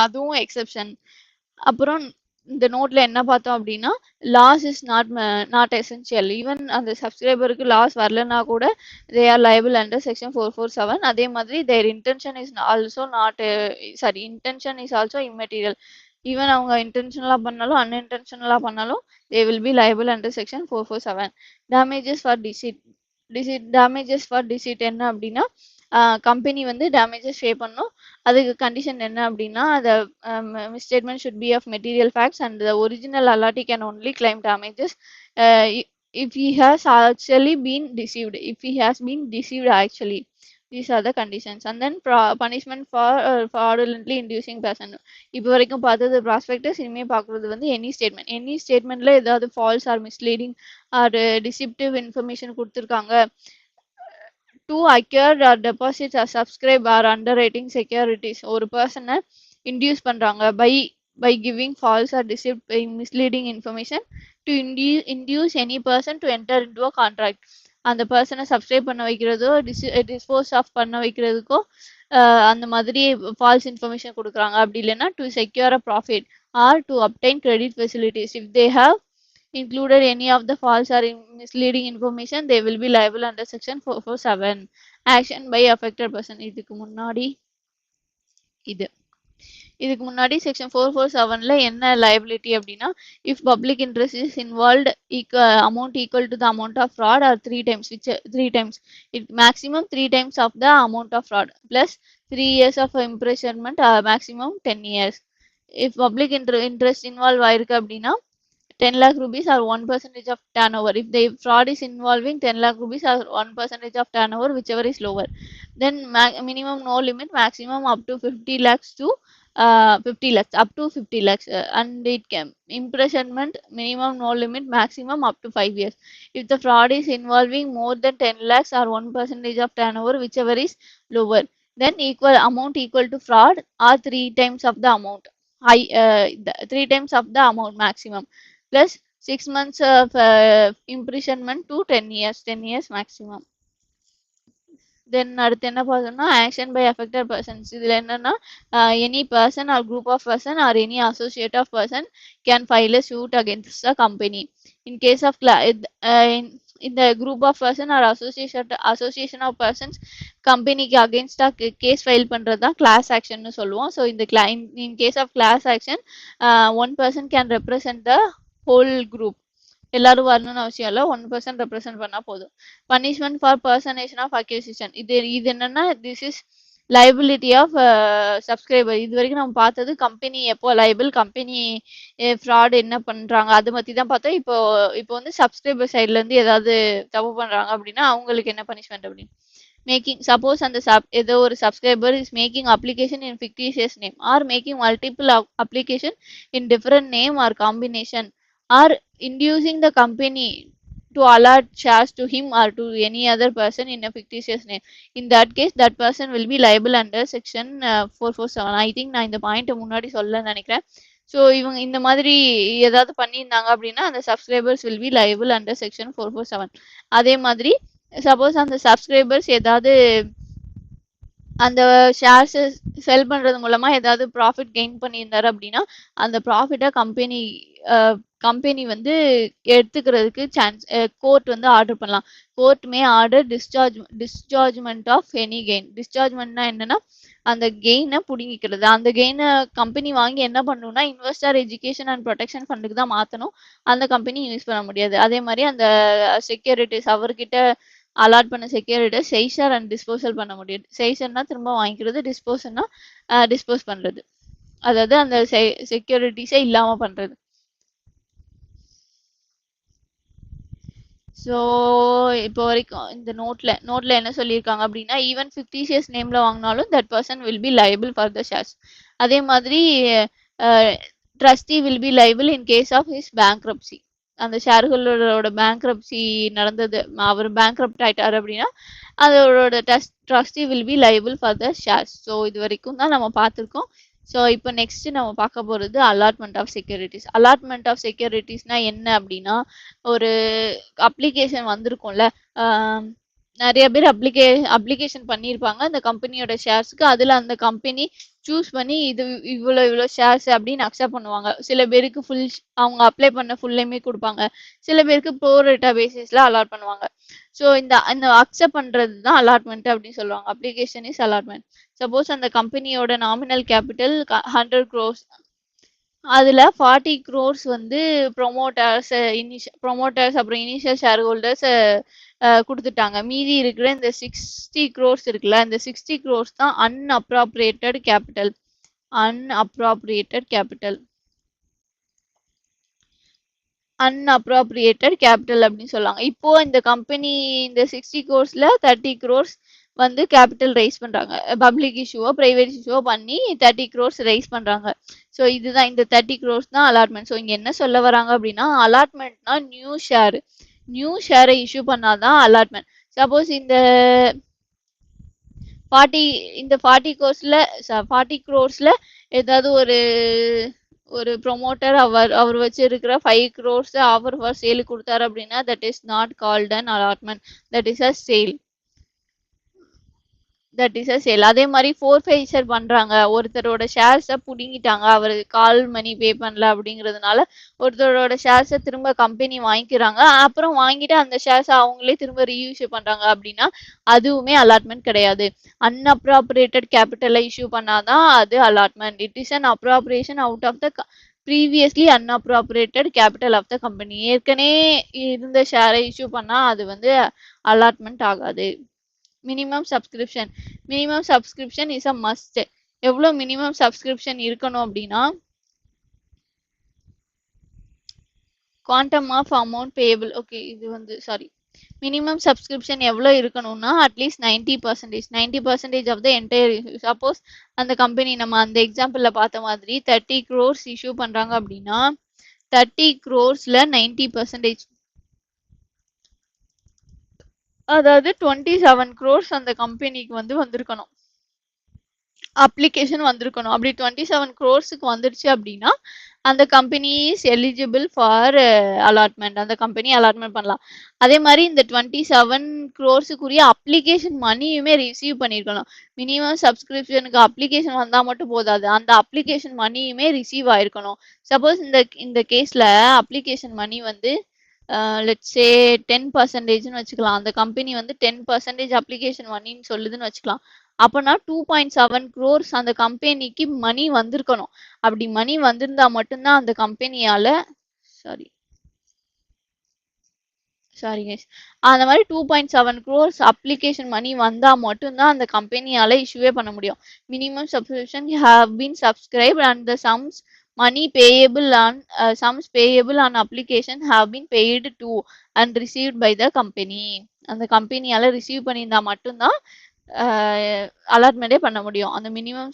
அதுவும் exception. அப்புறம் இந்த நோட்ல என்ன பார்த்தோம் அப்படின்னா loss is not essential. Even அந்த சப்ஸ்கிரைபருக்கு லாஸ் வரலன்னா கூட they are liable under section 447. அதே மாதிரி their intention is also intention is also immaterial. Even அவங்க இன்டென்ஷனலாக பண்ணாலும் அன்இன்டென்ஷனலாக பண்ணாலும் they will be liable under section 447. Damages for deceit என்ன அப்படின்னா கம்பெனி வந்து டேமேஜஸ் பே பண்ணும். அதுக்கு கண்டிஷன் என்ன அப்படின்னா the misstatement should be of material facts and the original allottee can only claim damages if he has actually been deceived actually. These are the conditions. And then punishment for fraudulently inducing person. இப்போ வரைக்கும் பார்த்தது prospectus, இனிமேல் பார்க்குறது வந்து any ஸ்டேட்மெண்ட்ல ஏதாவது false or misleading or deceptive information கொடுத்துருக்காங்க. to acquire or deposit or subscribe or underwriting securities, ஒரு பர்சனை இன்டியூஸ் பண்றாங்க by giving false or misleading information to induce any person to enter into a contract. அந்த பர்சனை subscribe பண்ண வைக்கிறதோ dispose of பண்ண வைக்கிறதுக்கோ அந்த மாதிரி ஃபால்ஸ் இன்ஃபர்மேஷன் கொடுக்குறாங்க. அப்படி இல்லைன்னா to secure a profit R to obtained credit facilities. If they have included any of the false or misleading information, they will be liable under section 447. Action by affected person. இதுக்கு முன்னாடி section 447ல என்ன liability அப்படின்னா if public interest is involved amount equal to the amount of fraud or 3 times it maximum 3 times of the amount of fraud plus 3 years of imprisonment maximum 10 years. if public interest involved ஆயிருக்கு அப்படின்னா 10 lakh rupees or 1% of turnover. If the fraud is involving 10 lakh rupees or 1% of turnover, whichever is lower, then minimum no limit, maximum up to 50 lakhs to 50 lakhs, up to 50 lakhs, and it can imprisonment minimum no limit, maximum up to 5 years. If the fraud is involving more than 10 lakhs or 1% of turnover, whichever is lower, then amount equal to fraud or 3 times of the amount, 3 times of the amount maximum, plus 6 months of imprisonment to 10 years maximum. Then அடுத்து என்ன பார்த்தோம்னா action by affected persons. இதில் என்னன்னா any person or group of person or any associate of person can file a suit against the company in case of இந்த group of person or association of persons கம்பெனிக்கு அகேன்ஸ்டாக case file பண்ணுறது தான் class ஆக்ஷன்னு சொல்லுவோம். So இந்த in case of class action one person can represent the whole group. எல்லாரும் வரணும்னு அவசியம் இல்லை, 1% ரெப்ரசென்ட் பண்ணா போதும். Punishment for personation of acquisition. இது என்னன்னா this is liability of subscriber. இது வரைக்கும் நம்ம பார்த்தது கம்பெனி எப்போ லைபிள், கம்பெனி ஃப்ராட் என்ன பண்றாங்க அதை பத்தி தான் பார்த்தோம். இப்போ வந்து சப்ஸ்கிரைபர் சைட்ல இருந்து ஏதாவது தப்பு பண்றாங்க அப்படின்னா அவங்களுக்கு என்ன பனிஷ்மெண்ட் அப்படின்னு மேக்கிங். சப்போஸ் அந்த ஏதோ ஒரு subscriber is making application in fictitious name or making multiple application in different name or combination or inducing the company to allot shares to him or to any other person in a fictitious name. In that case, that person will be liable under section 447. I think நான் இந்த point முன்னாடி சொல்ல நினைக்கிறேன். So இவங்க இந்த மாதிரி ஏதாவது பண்ணியிருந்தாங்க அப்படின்னா அந்த subscribers will be liable under section 447. அதே மாதிரி சப்போஸ் அந்த சப்ஸ்கிரைபர்ஸ் ஏதாவது அந்த ஷேர்ஸ் செல் பண்றது மூலமா ஏதாவது ப்ராஃபிட் கெயின் பண்ணியிருந்தாரு அப்படின்னா அந்த ப்ராஃபிட்டை கம்பெனி வந்து எடுத்துக்கிறதுக்கு சான்ஸ் கோர்ட் வந்து ஆர்டர் பண்ணலாம். Court may order dischargement of any gain. டிஸ்சார்ஜ்மெண்ட்னா என்னன்னா அந்த கெயினை பிடுங்கிக்கிறது. அந்த கெயினை கம்பெனி வாங்கி என்ன பண்ணணும்னா இன்வெஸ்டர் எஜுகேஷன் அண்ட் ப்ரொடெக்ஷன் ஃபண்டுக்கு தான் மாற்றணும். அந்த கம்பெனி யூஸ் பண்ண முடியாது. அதே மாதிரி அந்த செக்யூரிட்டிஸ் அவர்கிட்ட அலாட் பண்ண செக்யூரிட்டிஸ் செய்சர் அண்ட் டிஸ்போசல் பண்ண முடியாது. செய்சர்னா திரும்ப வாங்கிக்கிறது, டிஸ்போசல்னா டிஸ்போஸ் பண்றது. அதாவது அந்த செக்யூரிட்டிஸே இல்லாம பண்றது. ஸோ இப்போ வரைக்கும் இந்த நோட்ல என்ன சொல்லியிருக்காங்க அப்படின்னா ஈவன் 50 ஷேர்ஸ் நேம்ல வாங்கினாலும் that person will be liable for the shares. அதே மாதிரி trustee will be liable in case of his bankruptcy. அந்த ஷேர்ஹோல்டரோட பேங்க்ரப்சி நடந்தது, அவர் பேங்க்ரப்ட் ஆயிட்டாரு அப்படின்னா அதோட trustee will be liable for the shares. So இது வரைக்கும் தான் நம்ம பார்த்துருக்கோம். ஸோ இப்போ நெக்ஸ்ட் நம்ம பார்க்க போகிறது allotment of securities. Allotment of செக்யூரிட்டிஸ்னா என்ன அப்படின்னா ஒரு அப்ளிகேஷன் வந்திருக்கும்ல, நிறைய பேர் அப்ளிகேஷன் பண்ணியிருப்பாங்க அந்த கம்பெனியோட ஷேர்ஸ்க்கு. அதில் அந்த கம்பெனி சூஸ் பண்ணி இது இவ்வளோ ஷேர்ஸ் அப்படின்னு அக்செப்ட் பண்ணுவாங்க. சில பேருக்கு அவங்க அப்ளை பண்ண ஃபுல்லையுமே கொடுப்பாங்க, சில பேருக்கு ப்ரோரேட்டா பேசிஸில் அலாட் பண்ணுவாங்க. ஸோ இந்த அக்செப்ட் பண்ணுறது தான் அலாட்மெண்ட் அப்படின்னு சொல்லுவாங்க. Application is allotment. சப்போஸ் அந்த கம்பெனியோட நாமினல் கேபிட்டல் 100 crores, அதில் 40 crores வந்து ப்ரொமோட்டர்ஸ் அப்புறம் இனிஷியல் ஷேர் ஹோல்டர்ஸ் கொடுத்துட்டாங்க. மீதி இருக்கிற இந்த 60 crores இருக்குல்ல, இந்த 60 crores தான் அன்அப்ராப்ரியேட்டட் கேபிட்டல். அன்அப்ராப்ரியேட்டட் கேபிட்டல் அப்படின்னு சொல்லுவாங்க. இப்போ இந்த கம்பெனி இந்த 60 crores 30 crores வந்து கேபிட்டல் ரைஸ் பண்றாங்க. பப்ளிக் இஷ்யூவோ பிரைவேட் இஷ்யூவோ பண்ணி 30 crores ரைஸ் பண்றாங்க. ஸோ இதுதான் இந்த 30 crores தான் அலாட்மெண்ட். ஸோ இங்க என்ன சொல்ல வராங்க அப்படின்னா அலாட்மெண்ட்னா நியூ ஷேரை இஷ்யூ பண்ணாதான் அலாட்மெண்ட். சப்போஸ் இந்த 40 crores ஏதாவது ஒரு ப்ரொமோட்டர் அவர் வச்சிருக்கிற 5 crores ஆஃபர் ஃபார் சேல் கொடுத்தாரு அப்படின்னா that is not called an allotment, that is a sale. அதே மாதிரி ஃபோர்ஃபைசர் பண்றாங்க, ஒருத்தரோட ஷேர்ஸை புடுங்கிட்டாங்க, அவர் கால் மணி பே பண்ணல அப்படிங்கிறதுனால ஒருத்தரோட ஷேர்ஸை திரும்ப கம்பெனி வாங்கிக்கிறாங்க. அப்புறம் வாங்கிட்டு அந்த ஷேர்ஸை அவங்களே திரும்ப ரீஇஷ்யூ பண்றாங்க அப்படின்னா அதுவுமே அலாட்மெண்ட் கிடையாது. அன்அப்ராப்ரியேட்டட் கேபிட்டலை இஷ்யூ பண்ணாதான் அது allotment. It is an appropriation out of the previously unappropriated capital of the company. ஏற்கனவே இருந்த ஷேரை இஷ்யூ பண்ணா அது வந்து அலாட்மெண்ட் ஆகாது. Minimum subscription is a must. எவ்வளோ மினிமம் சப்ஸ்கிரிப்ஷன் இருக்கணும் அப்படின்னா quantum of amount payable. Okay, இது வந்து மினிமம் சப்ஸ்கிரிப்ஷன் எவ்வளோ இருக்கணும்னா at least 90% of the entire issue. Suppose அந்த கம்பெனி நம்ம அந்த எக்ஸாம்பிளில் பார்த்த மாதிரி 30 crores இஷ்யூ பண்ணுறாங்க அப்படின்னா 30 crores 90%, அதாவது 27 crores அந்த கம்பெனிக்கு வந்து வந்திருக்கணும், அப்ளிகேஷன் வந்திருக்கணும். அப்படி 27 crores வந்துருச்சு அப்படின்னா அந்த company is eligible for allotment. அந்த கம்பெனி அலாட்மெண்ட் பண்ணலாம். அதே மாதிரி இந்த 27 crores அப்ளிகேஷன் மணியுமே ரிசீவ் பண்ணியிருக்கணும். மினிமம் சப்ஸ்கிரிப்ஷனுக்கு அப்ளிகேஷன் வந்தால் மட்டும் போதாது, அந்த அப்ளிகேஷன் மணியுமே ரிசீவ் ஆயிருக்கணும். சப்போஸ் இந்த கேஸில் அப்ளிகேஷன் மணி வந்து லெட்ஸ் சே 10% வச்சுக்கலாம். அந்த கம்பெனி வந்து 10% அப்ளிகேஷன் மணின்னு சொல்லுதுன்னு வச்சுக்கலாம். அப்போனா 2.7 crores அந்த கம்பெனிக்கு மணி வந்திருக்கணும். அப்படி மணி வந்திருந்தா மட்டும்தான் அந்த கம்பெனியால சாரி கைஸ், அந்த மாதிரி 2.7 crores அப்ளிகேஷன் மணி வந்தா மட்டும்தான் அந்த கம்பெனியால இஷ்யூவே பண்ண முடியும். Minimum subscription have been subscribed and the sums payable on application have been paid to and received by the company. அந்த கம்பெனியால ரிசீவ் பண்ணியிருந்தா மட்டும்தான் அலாட்மெண்டே பண்ண முடியும். அந்த மினிமம்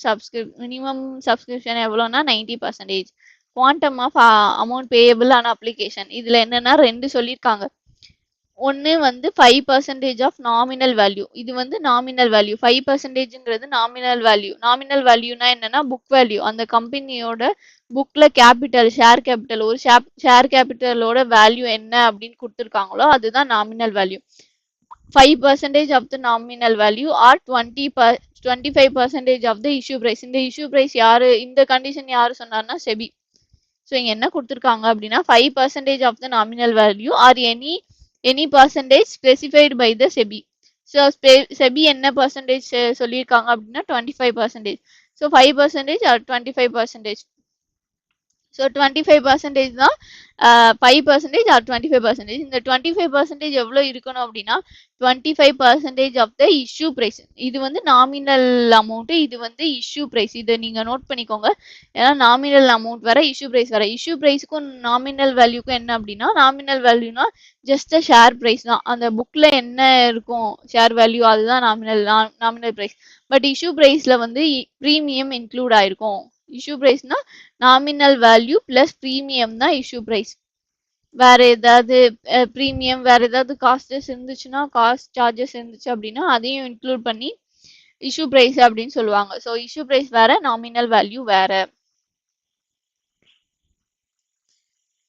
சப்ஸ்கிரிப்ஷன் எவ்வளோனா 90%. Quantum of amount payable on application இதில் என்னன்னா 2 சொல்லியிருக்காங்க. ஒன்று வந்து 5% ஆஃப் நாமினல் வேல்யூ. இது வந்து நாமினல் வேல்யூ. 5%ங்கிறது நாமினல் வேல்யூ. நாமினல் வேல்யூனா என்னன்னா புக் வேல்யூ. அந்த கம்பெனியோட புக்ல ஷேர் கேபிட்டல், ஒரு ஷேர் கேபிட்டலோட வேல்யூ என்ன அப்படின்னு கொடுத்துருக்காங்களோ அதுதான் nominal value. 5% of the nominal value or 25% of the issue price. இந்த issue price யாரு, இந்த கண்டிஷன் யாரு சொன்னார்னா செபி. ஸோ இங்க என்ன கொடுத்துருக்காங்க அப்படின்னா 5% of the nominal value or any percentage specified by the SEBI. So SEBI என்ன பர்சன்டேஜ் சொல்லியிருக்காங்க அப்படின்னா 25%. So 5% or 25%. ஸோ 25% தான் 5% ஆர் 25%. இந்த 25% எவ்வளோ இருக்கணும் அப்படின்னா 25% ஆஃப் த இஷ்யூ பிரைஸ். இது வந்து நாமினல் அமௌண்ட், இது வந்து இஷ்யூ பிரைஸ். இதை நீங்க நோட் பண்ணிக்கோங்க. ஏன்னா நாமினல் அமௌண்ட் வேற, இஷ்யூ பிரைஸ் வேற. இஷ்யூ பிரைஸுக்கும் நாமினல் வேல்யூக்கும் என்ன அப்படின்னா, நாமினல் வேல்யூனா ஜஸ்ட் ஷேர் பிரைஸ் தான். அந்த புக்ல என்ன இருக்கும் ஷேர் வேல்யூ அதுதான் நாமினல் பிரைஸ். பட் இஷ்யூ பிரைஸ்ல வந்து ப்ரீமியம் இன்க்ளூட் ஆயிருக்கும். இஷ்யூ பிரைஸ்னா நாமினல் வேல்யூ பிளஸ் ப்ரீமியம் தான் இஷ்யூ பிரைஸ். வேற ஏதாவது ப்ரீமியம் வேற ஏதாவது காஸ்டஸ் இருந்துச்சுன்னா, காஸ்ட் சார்ஜஸ் இருந்துச்சு அப்படின்னா அதையும் இன்க்ளூட் பண்ணி இஷ்யூ பிரைஸ் அப்படின்னு சொல்லுவாங்க. ஸோ இஷ்யூ பிரைஸ் வேற, நாமினல் வேல்யூ வேற.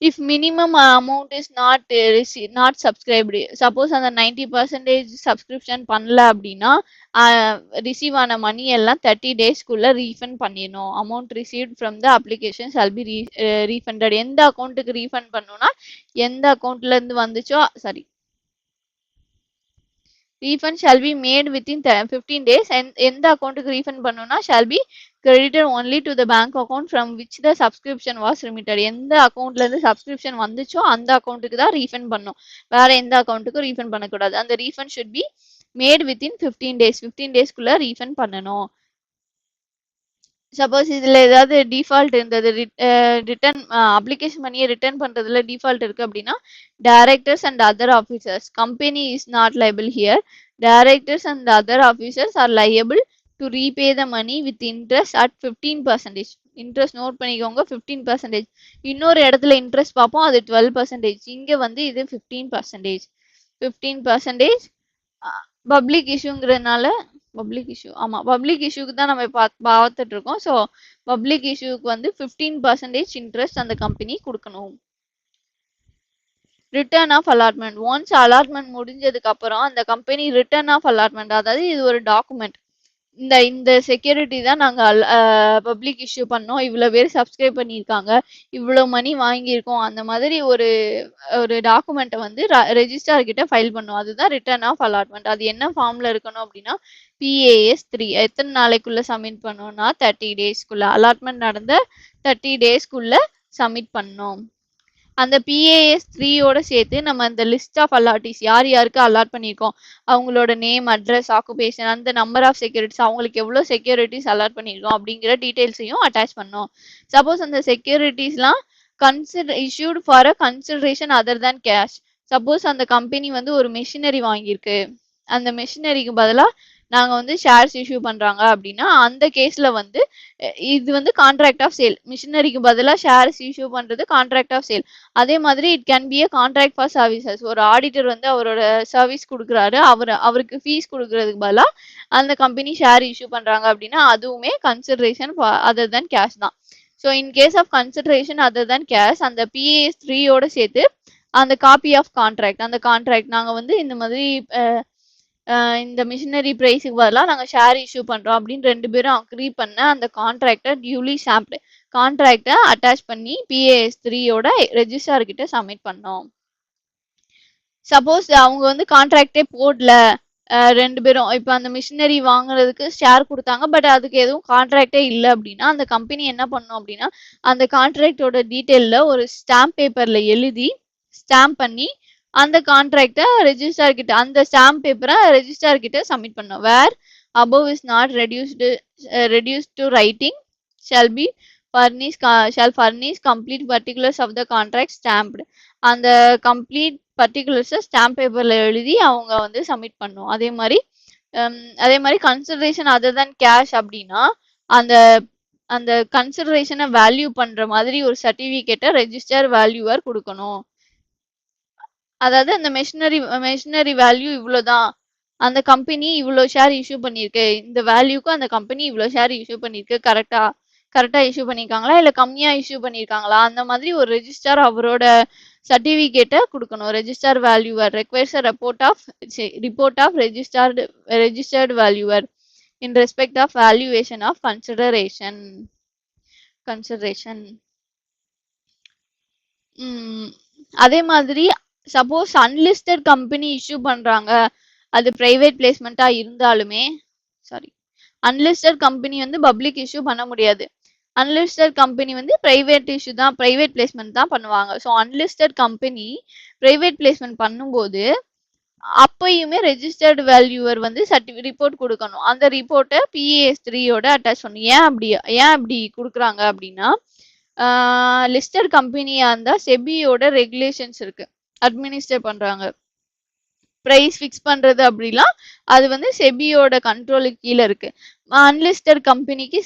If minimum amount is not subscribed, suppose அந்த 90% subscription பண்ணல அப்படின்னா ரிசீவ் ஆன மணி எல்லாம் 30 daysக்குள்ள ரீஃபண்ட் பண்ணிடணும். Amount received from the application shall be refunded. எந்த அக்கௌண்ட்டுக்கு ரீஃபண்ட் பண்ணணும்னா, எந்த அக்கௌண்ட்ல இருந்து வந்துச்சோ refund shall be made within 15 days. and எந்த அக்கௌண்ட்டுக்கு ரீஃபண்ட் பண்ணணும்னா shall be credited only to the bank account from which the subscription was remitted. எந்த அக்கௌண்ட்ல இருந்து சப்ஸ்கிரிப்ஷன் வந்துச்சோ அந்த அக்கௌண்ட்டுக்கு தான் ரீஃபண்ட் பண்ணணும். வேற எந்த அக்கௌண்ட்டுக்கும் ரீஃபண்ட் பண்ணக்கூடாது. அந்த refund should be made within 15 days. 15 daysக்குள்ள ரீஃபண்ட் பண்ணணும். சப்போஸ் இதுல ஏதாவது டிஃபால்ட் இருந்தது, ரிட்டர்ன் அப்ளிகேஷன் பண்ணியே ரிட்டர்ன் பண்றதுல டிஃபால்ட் இருக்கு அப்படின்னா, directors and other officers, company is not liable here. Directors and other officers are liable to repay the money with interest at 15%. Interest note பண்ணிக்கோங்க, 15%. இன்னொரு இடத்துல இன்ட்ரெஸ்ட் பார்ப்போம், அது 12%. இங்க வந்து இது 15%. 15% பப்ளிக் இஷ்யூங்கிறதுனால பப்ளிக் இஷ்யூ, ஆமா பப்ளிக் இஷ்யூக்கு தான் நம்ம பார்த்துட்டு இருக்கோம். ஸோ பப்ளிக் இஷ்யூக்கு வந்து 15% இன்ட்ரெஸ்ட் அந்த கம்பெனி கொடுக்கணும். Return of allotment. Once allotment முடிஞ்சதுக்கு அப்புறம் அந்த கம்பெனி ரிட்டர்ன் ஆஃப் அலாட்மெண்ட், அதாவது இது ஒரு டாக்குமெண்ட். இந்த செக்யூரிட்டி தான் நாங்கள் பப்ளிக் இஷ்யூ பண்ணோம், இவ்வளோ பேர் சப்ஸ்கிரைப் பண்ணியிருக்காங்க, இவ்வளோ மணி வாங்கியிருக்கோம், அந்த மாதிரி ஒரு டாக்குமெண்ட்டை வந்து ரெஜிஸ்டார் கிட்ட ஃபைல் பண்ணும். அதுதான் ரிட்டர்ன் ஆஃப் அலாட்மெண்ட். அது என்ன ஃபார்ம்ல இருக்கணும் அப்படின்னா PAS 3. எத்தனை நாளைக்குள்ள சப்மிட் பண்ணோம்னா 30 daysக்குள்ள. அலாட்மெண்ட் நடந்த 30 daysக்குள்ள சப்மிட் பண்ணோம். அந்த PAS 3யோட சேர்த்து நம்ம அந்த லிஸ்ட் ஆஃப் அலாட்டிஸ், யார் யாருக்கு அலாட் பண்ணியிருக்கோம், அவங்களோட நேம், அட்ரஸ், ஆக்குபேஷன், அந்த நம்பர் ஆஃப் செக்யூரிட்டிஸ், அவங்களுக்கு எவ்வளோ செக்யூரிட்டிஸ் அலாட் பண்ணியிருக்கோம் அப்படிங்கிற டீட்டெயில்ஸையும் அட்டாச் பண்ணோம். சப்போஸ் அந்த செக்யூரிட்டிஸ்லாம் issued for a consideration other than cash. Suppose அந்த கம்பெனி வந்து ஒரு மெஷினரி வாங்கியிருக்கு, அந்த மெஷினரிக்கு பதிலாக நாங்க வந்து ஷேர்ஸ் இஷ்யூ பண்றாங்க அப்படின்னா அந்த கேஸ்ல வந்து இது வந்து கான்ட்ராக்ட் ஆஃப் சேல். மிஷினரிக்கு பதிலாக ஷேர்ஸ் இஷ்யூ பண்றது கான்ட்ராக்ட் ஆஃப் சேல். அதே மாதிரி it can be a contract for services. ஒரு ஆடிட்டர் வந்து அவரோட சர்வீஸ் கொடுக்குறாரு, அவருக்கு ஃபீஸ் கொடுக்கறதுக்கு பதிலாக அந்த கம்பெனி ஷேர் இஷ்யூ பண்றாங்க அப்படின்னா அதுவுமே கன்சிடரேஷன் அதர் தேன் கேஷ் தான். So in case of consideration other than cash, அந்த PAS 3யோட சேர்த்து அந்த காப்பி ஆஃப் கான்ட்ராக்ட், அந்த கான்ட்ராக்ட் நாங்க வந்து இந்த மாதிரி இந்த மிஷினரி பிரைஸுக்கு பதிலாக நாங்கள் ஷேர் இஷ்யூ பண்ணுறோம் அப்படின்னு 2 பேரும் அக்ரி பண்ண அந்த கான்ட்ராக்டை டியூலி ஸ்டாம்ப்டு கான்ட்ராக்டை அட்டாச் பண்ணி PAS 3யோட ரெஜிஸ்டார் கிட்ட சப்மிட் பண்ணோம். சப்போஸ் அவங்க வந்து கான்ட்ராக்டே போடல, 2 பேரும் இப்போ அந்த மிஷினரி வாங்குறதுக்கு ஷேர் கொடுத்தாங்க, பட் அதுக்கு எதுவும் கான்ட்ராக்டே இல்லை அப்படின்னா அந்த கம்பெனி என்ன பண்ணும் அப்படின்னா அந்த கான்ட்ராக்டோட டீட்டெயிலில் ஒரு ஸ்டாம்ப் பேப்பரில் எழுதி ஸ்டாம்ப் பண்ணி அந்த கான்ட்ராக்டை ரெஜிஸ்டார் கிட்ட, அந்த ஸ்டாம்ப் பேப்பரை ரெஜிஸ்டார் கிட்ட சப்மிட் பண்ணும். வேர் above is not reduced to writing shall furnish complete particulars of the contract stamped. அந்த கம்ப்ளீட் பர்டிகுலர்ஸை ஸ்டாம்ப் பேப்பர்ல எழுதி அவங்க வந்து சப்மிட் பண்ணும். அதே மாதிரி கன்சிடரேஷன் அதர் தேன் கேஷ் அப்படின்னா அந்த கன்சிடரேஷனை வேல்யூ பண்ற மாதிரி ஒரு சர்டிபிகேட்டை ரெஜிஸ்டர் வேல்யூவர் கொடுக்கணும். அதாவது அந்த மெஷினரி வேல்யூ இவ்வளோதான், அந்த கம்பெனி இவ்வளோ ஷேர் இஷ்யூ பண்ணியிருக்கு, இந்த வேல்யூக்கும் அந்த கம்பெனி இவ்வளோ ஷேர் இஷ்யூ பண்ணியிருக்கு, கரெக்டா இஷ்யூ பண்ணியிருக்காங்களா இல்லை கம்மியாக இஷ்யூ பண்ணியிருக்காங்களா, அந்த மாதிரி ஒரு ரெஜிஸ்டார் அவரோட சர்டிஃபிகேட்டை கொடுக்கணும். Registrar valuer requires report of registered valuer. in respect of valuation of consideration. அதே மாதிரி சப்போஸ் அன்லிஸ்டட் கம்பெனி இஷ்யூ பண்றாங்க, அது பிரைவேட் பிளேஸ்மெண்டா இருந்தாலுமே, சாரி, அன்லிஸ்டட் கம்பெனி வந்து பப்ளிக் இஷ்யூ பண்ண முடியாது. அன்லிஸ்டட் கம்பெனி வந்து பிரைவேட் இஷ்யூ தான், பிரைவேட் பிளேஸ்மெண்ட் தான் பண்ணுவாங்க. So unlisted company private placement பண்ணும்போது அப்பயுமே ரெஜிஸ்டர்டு வேல்யூவர் வந்து ரிப்போர்ட் கொடுக்கணும். அந்த ரிப்போர்ட்டை PAS3யோட அட்டாச் பண்ணணும். ஏன் அப்படி கொடுக்குறாங்க அப்படின்னா, லிஸ்டட் கம்பெனியா இருந்தா செபியோட ரெகுலேஷன்ஸ் இருக்கு, அட்மினிஸ்டர் பண்றாங்க. பிரைஸ் ஃபிக்ஸ் பண்றது அப்படிலாம் அது வந்து செபியோட கண்ட்ரோலுக்கு கீழே இருக்கு. அன்லிஸ்டட் கம்பெனிக்கு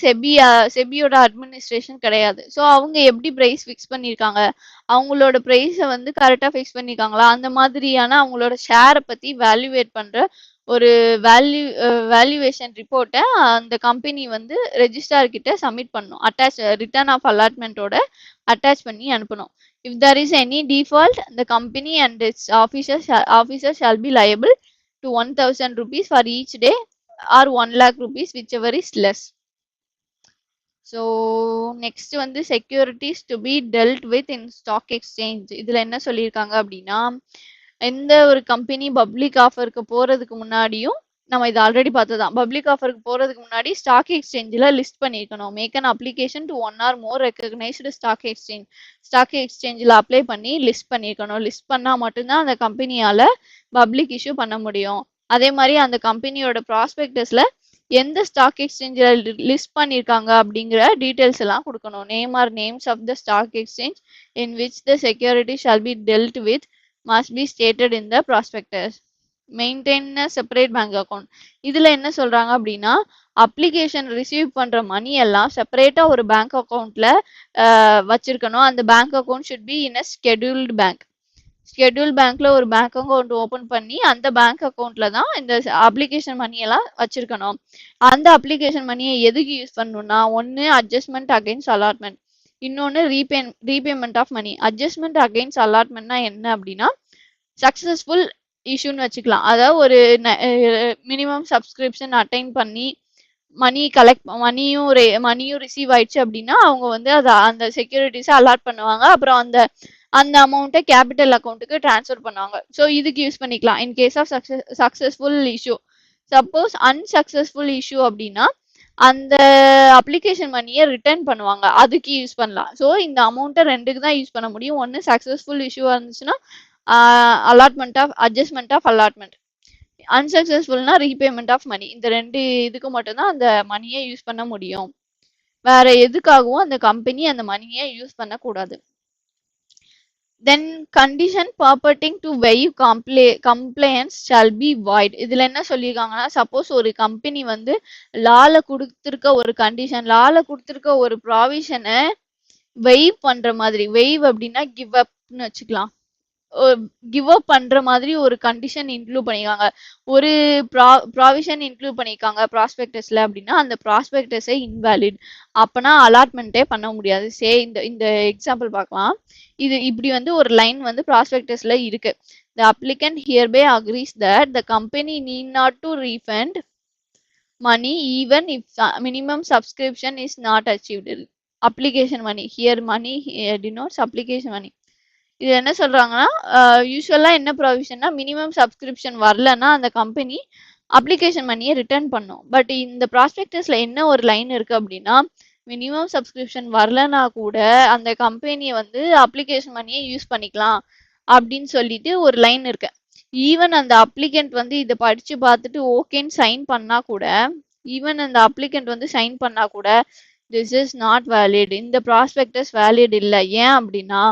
செபியோட அட்மினிஸ்ட்ரேஷன் கிடையாது. ஸோ அவங்க எப்படி பிரைஸ் ஃபிக்ஸ் பண்ணியிருக்காங்க, அவங்களோட பிரைஸை வந்து கரெக்டாக ஃபிக்ஸ் பண்ணியிருக்காங்களா, அந்த மாதிரியான அவங்களோட ஷேரை பற்றி வேல்யூவேட் பண்ணுற ஒரு வேல்யூவேஷன் ரிப்போர்ட்டை அந்த கம்பெனி வந்து ரெஜிஸ்ட்ரார் கிட்ட சப்மிட் பண்ணும். ரிட்டர்ன் ஆஃப் அலாட்மெண்ட்டோட அட்டாச் பண்ணி அனுப்பணும். If there is any default, the company and its officers shall be liable to 1,000 rupees for each day or 1 lakh rupees, whichever is less. So next வந்து securities to be dealt with in stock exchange. இதுல என்ன சொல்லியிருக்காங்க அப்படின்னா, எந்த ஒரு company public ஆஃபருக்கு போறதுக்கு முன்னாடியும், நம்ம இது ஆல்ரெடி பார்த்ததான், பப்ளிக் ஆஃபருக்கு போறதுக்கு முன்னாடி ஸ்டாக் எக்ஸ்சேஞ்சில் லிஸ்ட் பண்ணியிருக்கணும். Make an application to 1 or more recognised stock எக்ஸ்சேஞ்சில் அப்ளை பண்ணி லிஸ்ட் பண்ணியிருக்கணும். லிஸ்ட் பண்ணால் மட்டும்தான் அந்த கம்பெனியால் பப்ளிக் இஷ்யூ பண்ண முடியும். அதே மாதிரி அந்த கம்பெனியோட ப்ராஸ்பெக்டஸில் எந்த ஸ்டாக் எக்ஸ்சேஞ்சில் லிஸ்ட் பண்ணியிருக்காங்க அப்படிங்கிற டீட்டெயில்ஸ் எல்லாம் கொடுக்கணும். Name or names of the stock exchange in which the security shall be dealt with must be stated in the prospectus. Maintain a separate bank account. இதுல என்ன சொல்றாங்க அப்படின்னா, அப்ளிகேஷன் ரிசீவ் பண்ற மணி எல்லாம் செப்பரேட்டா ஒரு பேங்க் அக்கௌண்ட்ல வச்சிருக்கணும். அந்த bank account should be in a scheduled bank. Schedule பேங்க்ல ஒரு பேங்க் அக்கௌண்ட் ஓபன் பண்ணி அந்த பேங்க் அக்கௌண்ட்ல தான் இந்த அப்ளிகேஷன் மணியெல்லாம் வச்சிருக்கணும். அந்த அப்ளிகேஷன் மணியை எதுக்கு யூஸ் பண்ணணும்னா, ஒன்னு அட்ஜஸ்ட்மெண்ட் அகைன்ஸ்ட் அலாட்மெண்ட், இன்னொன்று repayment of money. Adjustment against அலாட்மெண்ட்னா என்ன அப்படின்னா, சக்சஸ்ஃபுல் இஷ்யூன்னு வச்சுக்கலாம். அதாவது ஒரு மினிமம் சப்ஸ்கிரிப்ஷன் அட்டைன் பண்ணி மணியும் ரிசீவ் ஆயிடுச்சு அப்படின்னா அவங்க வந்து அதை அந்த செக்யூரிட்டிஸை அலாட் பண்ணுவாங்க. அப்புறம் அந்த அமௌண்ட்டை கேபிட்டல் அக்கௌண்ட்டுக்கு டிரான்ஸ்ஃபர் பண்ணுவாங்க. ஸோ இதுக்கு யூஸ் பண்ணிக்கலாம் in case of successful issue. Suppose unsuccessful issue அப்படின்னா அந்த அப்ளிகேஷன் மணியை ரிட்டர்ன் பண்ணுவாங்க, அதுக்கு யூஸ் பண்ணலாம். ஸோ இந்த அமௌண்ட்டை ரெண்டுக்கு தான் யூஸ் பண்ண முடியும். ஒன்று சக்ஸஸ்ஃபுல் இஷ்யூவாக இருந்துச்சுன்னா அட்ஜஸ்ட்மெண்ட் ஆஃப் அலாட்மெண்ட், அன்சக்சஸ்ஃபுல்னா ரீபேமெண்ட் ஆஃப் மணி. இந்த ரெண்டு இதுக்கு மட்டும்தான் அந்த மணியை யூஸ் பண்ண முடியும். வேற எதுக்காகவும் அந்த கம்பெனி அந்த மணியை யூஸ் பண்ணக்கூடாது. தென் condition purporting to waive compliance shall be void. இதுல என்ன சொல்லியிருக்காங்கன்னா, சப்போஸ் ஒரு கம்பெனி வந்து லால கொடுத்திருக்க ஒரு கண்டிஷன், லால கொடுத்திருக்க ஒரு ப்ராவிஷனை வெய்வ் பண்ற மாதிரி, வெய்வ் அப்படின்னா கிவ் அப்னு வச்சுக்கலாம், கிவ் அப் பண்ற மாதிரி ஒரு கண்டிஷன் இன்க்ளூட் பண்ணிருக்காங்க, ஒரு ப்ராவிஷன் இன்க்ளூட் பண்ணிருக்காங்க ப்ராஸ்பெக்டஸ்ல அப்படின்னா அந்த ப்ராஸ்பெக்டஸே இன்வாலிட். அப்பனா அலாட்மெண்ட்டே பண்ண முடியாது. இந்த எக்ஸாம்பிள் பார்க்கலாம். இது இப்படி வந்து ஒரு லைன் வந்து ப்ராஸ்பெக்டஸ்ல இருக்கு. The applicant hereby agrees that the company need not to refund money even if minimum subscription is not achieved. Application money here, money denotes application money. இது என்ன சொல்றாங்கன்னா, யூஸ்வலா என்ன ப்ரொவிஷன்னா, மினிமம் சப்ஸ்கிரிப்ஷன் வரலன்னா அந்த கம்பெனி அப்ளிகேஷன் மணியை ரிட்டர்ன் பண்ணும். But இந்த ப்ராஸ்பெக்டஸ்ல என்ன ஒரு லைன் இருக்கு அப்படின்னா, மினிமம் சப்ஸ்கிரிப்ஷன் வரலன்னா கூட அந்த கம்பெனியை வந்து அப்ளிகேஷன் மணியை யூஸ் பண்ணிக்கலாம் அப்படின்னு சொல்லிட்டு ஒரு லைன் இருக்கு. ஈவன் அந்த அப்ளிகண்ட் வந்து இதை படிச்சு பார்த்துட்டு ஓகேன்னு சைன் பண்ணா கூட, ஈவன் அந்த அப்ளிகண்ட் வந்து சைன் பண்ணா கூட திஸ் இஸ் நாட் வேலிட், இந்த ப்ராஸ்பெக்டஸ் வேலிட் இல்லை. ஏன் அப்படின்னா,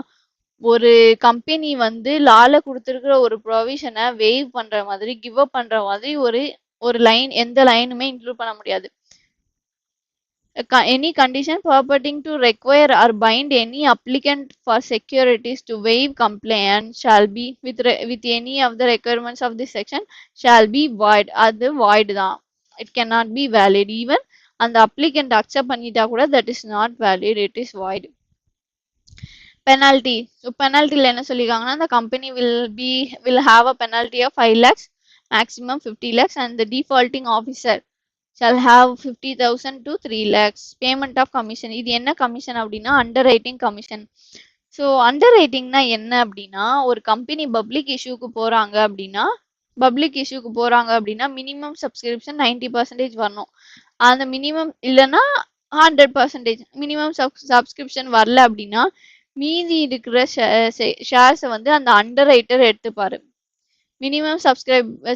ஒரு கம்பெனி வந்து லால கொடுத்துருக்கிற ஒரு ப்ரொவிஷனை வேவ் பண்ற மாதிரி, கிவ் அப் பண்ற மாதிரி ஒரு லைன், எந்த லைனுமே இன்க்ளூட் பண்ண முடியாது. Any condition purporting to require or bind any applicant for securities to waive compliance shall be with any of the requirements of this section shall be void. அது void தான், it cannot be valid. even அந்த applicant accept பண்ணிட்டா கூட that is not valid, it is void. Penalty. So penalty என்ன சொல்லிருக்காங்கன்னா, the company will have a penalty of 5 lakhs, maximum 50 lakhs, and the defaulting officer shall have 50,000 to 3 lakhs payment of commission. இது என்ன commission அப்படின்னா underwriting commission. So அண்டர்ரைட்டிங்னா என்ன அப்படின்னா ஒரு company public இஷ்யூக்கு போறாங்க அப்படின்னா minimum subscription 90% வரணும். அந்த மினிமம் இல்லைன்னா 100%. மினிமம் சப்ஸ்கிரிப்ஷன் வரல அப்படின்னா மீதி இருக்கிற ஷேர்ஸை வந்து அந்த அண்டர் ரைட்டர் எடுத்துப்பாரு. மினிமம்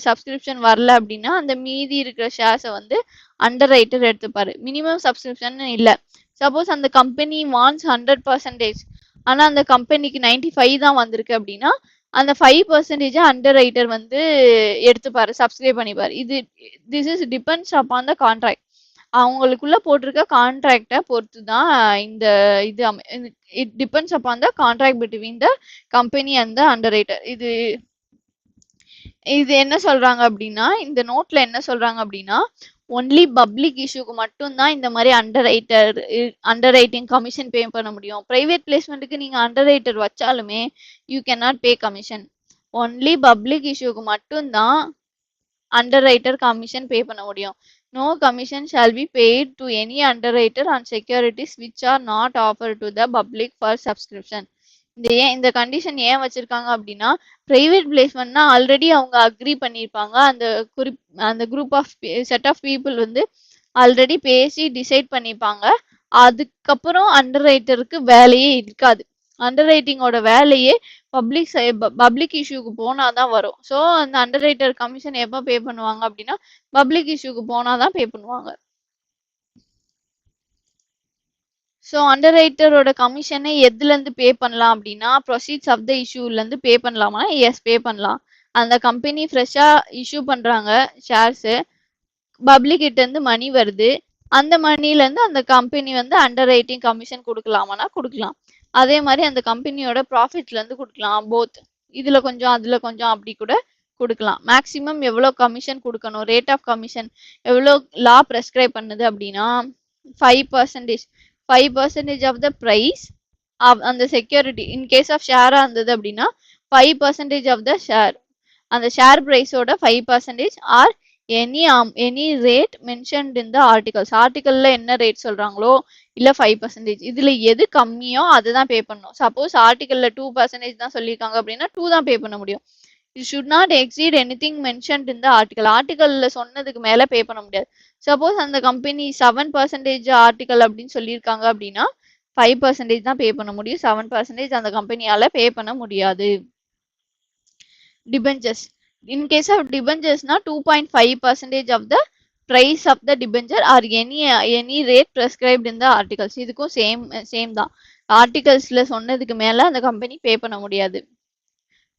சப்ஸ்கிரிப்ஷன் வரல அப்படின்னா அந்த மீதி இருக்கிற ஷேர்ஸை வந்து அண்டர் ரைட்டர் எடுத்துப்பாரு. மினிமம் சப்ஸ்கிரிப்ஷன் இல்லை. சப்போஸ் அந்த கம்பெனி வான்ஸ் 100%, ஆனால் அந்த கம்பெனிக்கு 95 தான் வந்திருக்கு அப்படின்னா அந்த 5% அண்டர் ரைட்டர் வந்து எடுத்துப்பாரு, சப்ஸ்கிரைப் பண்ணிப்பாரு. This is depends upon the contract. அவங்களுக்குள்ள போட்டிருக்க கான்ட்ராக்டை பொறுத்து தான் இந்த இது it depends upon the contract between the company and the underwriter. இது என்ன சொல்றாங்க அப்படின்னா இந்த நோட்ல என்ன சொல்றாங்க அப்படின்னா ஒன்லி பப்ளிக் இஷ்யூக்கு மட்டும்தான் இந்த மாதிரி அண்டர் ரைட்டிங் கமிஷன் பே பண்ண முடியும். பிரைவேட் பிளேஸ்மெண்ட்டுக்கு நீங்க அண்டர் ரைட்டர் வச்சாலுமே you cannot pay commission. Only public இஷ்யூக்கு மட்டும்தான் அண்டர் ரைட்டர் கமிஷன் பே பண்ண முடியும். No commission shall be paid to any underwriter on securities which are not offered to the public for subscription. இந்த condition ஏன் வச்சிருக்காங்க அப்படின்னா private பிளேஸ்மெண்ட்னா ஆல்ரெடி அவங்க அக்ரி பண்ணியிருப்பாங்க. அந்த group of set of people வந்து ஆல்ரெடி பேசி டிசைட் பண்ணிப்பாங்க. அதுக்கப்புறம் அண்டர் ரைட்டருக்கு வேலையே இருக்காது. அண்டர் ரைட்டிங்கோட வேலையே பப்ளிக் இஷ்யூக்கு போனாதான் வரும். ஸோ அந்த அண்டர் ரைட்டர் கமிஷன் எப்போ பே பண்ணுவாங்க அப்படின்னா பப்ளிக் இஷ்யூக்கு போனாதான் பே பண்ணுவாங்க. ஸோ அண்டர் ரைட்டரோட கமிஷனை எதுலேருந்து பே பண்ணலாம் அப்படின்னா ப்ரொசீட்ஸ் ஆஃப் த இஷ்யூலேருந்து பே பண்ணலாமா? எஸ், பே பண்ணலாம். அந்த கம்பெனி ஃப்ரெஷ்ஷாக இஷ்யூ பண்ணுறாங்க ஷேர்ஸு, பப்ளிக் கிட்டேருந்து மணி வருது. அந்த மணிலேருந்து அந்த கம்பெனி வந்து அண்டர் ரைட்டிங் கமிஷன் கொடுக்கலாமானா கொடுக்கலாம். அதே மாதிரி அந்த கம்பெனியோட ப்ராஃபிட்லேருந்து கொடுக்கலாம். போத் இதில் கொஞ்சம் அதில் கொஞ்சம் அப்படி கூட கொடுக்கலாம். மேக்ஸிமம் எவ்வளோ கமிஷன் கொடுக்கணும், ரேட் ஆஃப் கமிஷன் எவ்வளோ லா ப்ரெஸ்கிரைப் பண்ணுது அப்படின்னா 5%. 5% ஆஃப் த ப்ரைஸ் அந்த செக்யூரிட்டி இன் கேஸ் ஆஃப் ஷேரா இருந்தது அப்படின்னா 5% ஆஃப் த ஷேர், அந்த ஷேர் பிரைஸோட 5% or any rate mentioned in the articles. ஆர்டிகல்ல என்ன ரேட் சொல்றாங்களோ இல்ல 5%, இதுல எது கம்மியோ அதுதான் பே பண்ணணும். சப்போஸ் ஆர்டிகல்ல 2% தான் சொல்லியிருக்காங்க அப்படின்னா 2 தான் பே பண்ண முடியும். It should not exceed anything mentioned in the article. ஆர்டிகல்ல சொன்னதுக்கு மேல பே பண்ண முடியாது. சப்போஸ் அந்த கம்பெனி 7% ஆர்டிகல் அப்படின்னு சொல்லியிருக்காங்க அப்படின்னா 5% தான் பே பண்ண முடியும். 7% அந்த கம்பெனியால பே பண்ண முடியாது. டிபெஞ்சர்ஸ். இன் கேஸ் ஆஃப் டிபெஞ்சர்ஸ்னா 2.5% of the price of the debenture or any rate prescribed in the articles. இதுக்கும் சேம் தான். ஆர்டிகல்ஸ்ல சொன்னதுக்கு மேல அந்த கம்பெனி பே பண்ண முடியாது.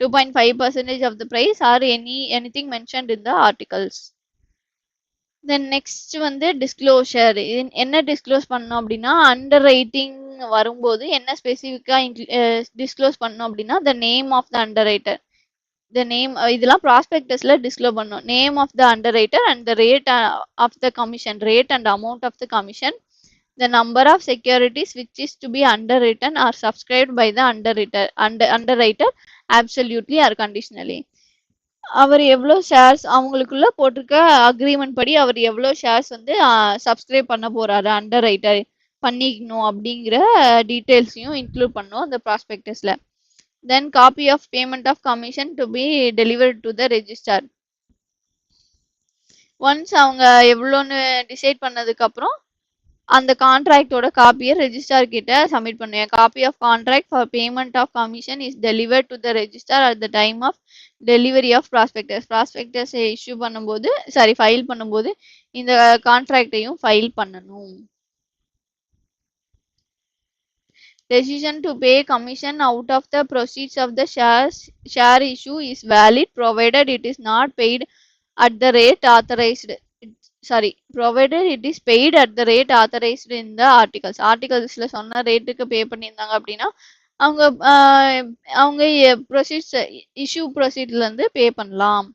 2.5% of the price or anything mentioned in the articles. Then next வந்து disclosure. என்ன டிஸ்க்ளோஸ் பண்ணோம் அப்படின்னா அண்டர் ரைட்டிங் வரும்போது என்ன ஸ்பெசிஃபிக்கா டிஸ்க்ளோஸ் பண்ணோம் அப்படின்னா the name of the underwriter. The name இதெல்லாம் ப்ராஸ்பெக்டஸ்ல டிஸ்க்ளோஸ் பண்ணோம். Name of the underwriter and the rate of the commission, rate and amount of the commission, the number of securities which is to be underwritten or subscribed by the underwriter absolutely or conditionally. அவர் எவ்வளோ shares அவங்களுக்குள்ள போட்டிருக்க agreement படி அவர் எவ்வளோ shares வந்து subscribe பண்ண போறாரு under writer பண்ணிக்கணும் அப்படிங்கிற டீட்டெயில்ஸையும் இன்க்ளூட் பண்ணோம் அந்த ப்ராஸ்பெக்டஸ்ல. Then copy of payment of commission to be delivered to the registrar. Once அவங்க எவ்வளோன்னு டிசைட் பண்ணதுக்கு அப்புறம் அந்த கான்ட்ராக்டோட காப்பியை ரெஜிஸ்டார் கிட்ட சப்மிட் பண்ணுவேன். Copy of contract for payment of commission is delivered to the registrar at the time of delivery of prospectus. Prospectus issue பண்ணும்போது file பண்ணும்போது இந்த கான்ட்ராக்டையும் ஃபைல் பண்ணணும். Decision to pay commission out of the proceeds of the share issue is valid provided it is not paid at the rate authorized. Provided it is paid at the rate authorized in the articles. ஆர்டிகல்ஸ்ல சொன்ன ரேட்டுக்கு பே பண்ணியிருந்தாங்க அப்படின்னா அவங்க proceeds issue ப்ரொசீட்ல இருந்து பே பண்ணலாம்.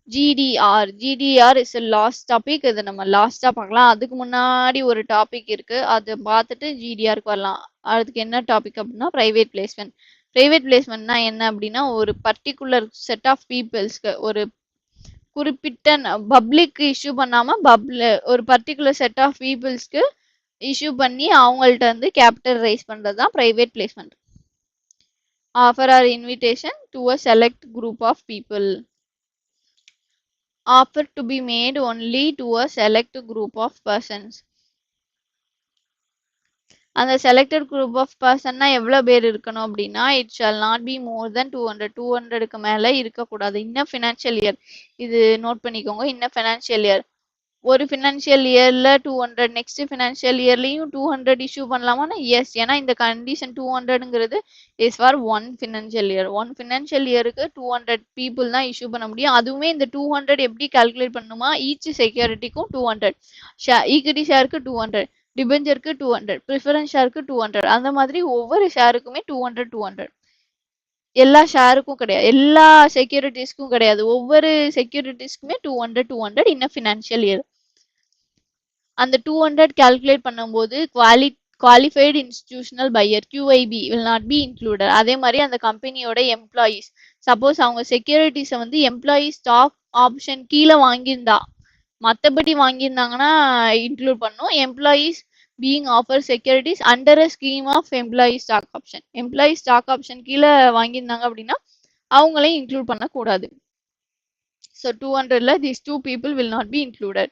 GTR is last topic. இதை நம்ம லாஸ்டா பார்க்கலாம். அதுக்கு முன்னாடி ஒரு டாபிக் இருக்கு, அதை பார்த்துட்டு ஜிடிஆருக்கு வரலாம். அதுக்கு என்ன டாபிக் அப்படின்னா பிரைவேட் பிளேஸ்மெண்ட். பிரைவேட் பிளேஸ்மெண்ட்னா என்ன அப்படின்னா ஒரு பர்டிகுலர் செட் ஆஃப் பீப்புள்ஸ்க்கு ஒரு குறிப்பிட்ட பப்ளிக் இஷ்யூ பண்ணாம ஒரு பர்டிகுலர் செட் ஆஃப் பீப்புள்ஸ்க்கு இஷ்யூ பண்ணி அவங்கள்ட்ட வந்து கேபிட்டல் ரைஸ் பண்றது தான் private placement. Offer or invitation to a select group of people. Offer to be made only to a select group of persons. அந்த selected group of personனா எவ்வளவு பேர் இருக்கணும் அப்படின்னா it shall not be more than 200க்கு மேல இருக்கக்கூடாது. in a financial year. இது note பண்ணிக்கோங்க. in a financial year. ஒரு ஃபினான்ஷியல் இயர்ல 200, நெக்ஸ்ட் ஃபினான்ஷியல் இயர்லயும் 200 இஷ்யூ பண்ணலாமான்னா எஸ். ஏன்னா இந்த கண்டிஷன் 200ங்கிறது is for one financial year. One financial இயருக்கு 200 பீப்புள் தான் இஷ்யூ பண்ண முடியும். அதுவுமே இந்த 200 எப்படி கால்குலேட் பண்ணுமா, ஈச் செக்யூரிட்டிக்கும் 200, ஈக்விட்டி ஷேருக்கு 200, டிபெஞ்சருக்கு 200, ப்ரிஃபரன்ஸ் ஷேருக்கு 200, அந்த மாதிரி ஒவ்வொரு ஷேருக்குமே 200 எல்லா ஷேருக்கும் கிடையாது, எல்லா செக்யூரிட்டிஸ்க்கும் கிடையாது, ஒவ்வொரு செக்யூரிட்டிஸ்க்குமே 200 இன் ஃபினான்ஷியல் இயர். அந்த 200 கால்குலேட் பண்ணும்போது qualified institutional buyer QIB will not be included. அதே மாதிரி அந்த கம்பெனியோட எம்ப்ளாயீஸ், சப்போஸ் அவங்க செக்யூரிட்டிஸை வந்து எம்ப்ளாயி ஸ்டாக் ஆப்ஷன் கீழே வாங்கியிருந்தா, மற்றபடி வாங்கியிருந்தாங்கன்னா இன்க்ளூட் பண்ணும். Employees being offer securities under a scheme of employee stock option, employee stock option கீழே வாங்கியிருந்தாங்க அப்படின்னா அவங்களையும் இன்க்ளூட் பண்ணக்கூடாது. ஸோ 200ல these two people will not be included.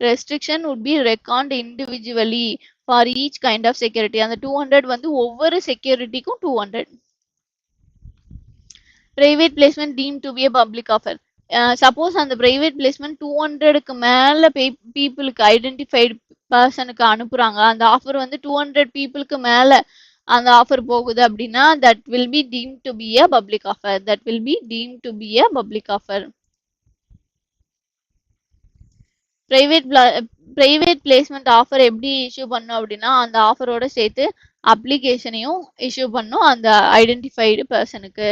Restriction would be reckoned individually for each kind of security. அந்த 200 வந்து ஒவ்வொரு செக்யூரிட்டிக்கும் 200. Private placement deemed to be a public offer. Suppose அந்த பிரைவேட் பிளேஸ்மெண்ட் 200க்கு மேல பீப்புளுக்கு ஐடென்டிஃபைடு பர்சனுக்கு அனுப்புறாங்க, அந்த ஆஃபர் வந்து 200 பீப்புளுக்கு மேல அந்த ஆஃபர் போகுது அப்படின்னா that will be deemed to be a public offer. That will be deemed to be a public offer. Private placement offer எப்படி இஷ்யூ பண்ணும் அப்படின்னா அந்த ஆஃபரோட சேர்த்து அப்ளிகேஷனையும் இஷ்யூ பண்ணும் அந்த ஐடென்டிஃபைடு பர்சனுக்கு.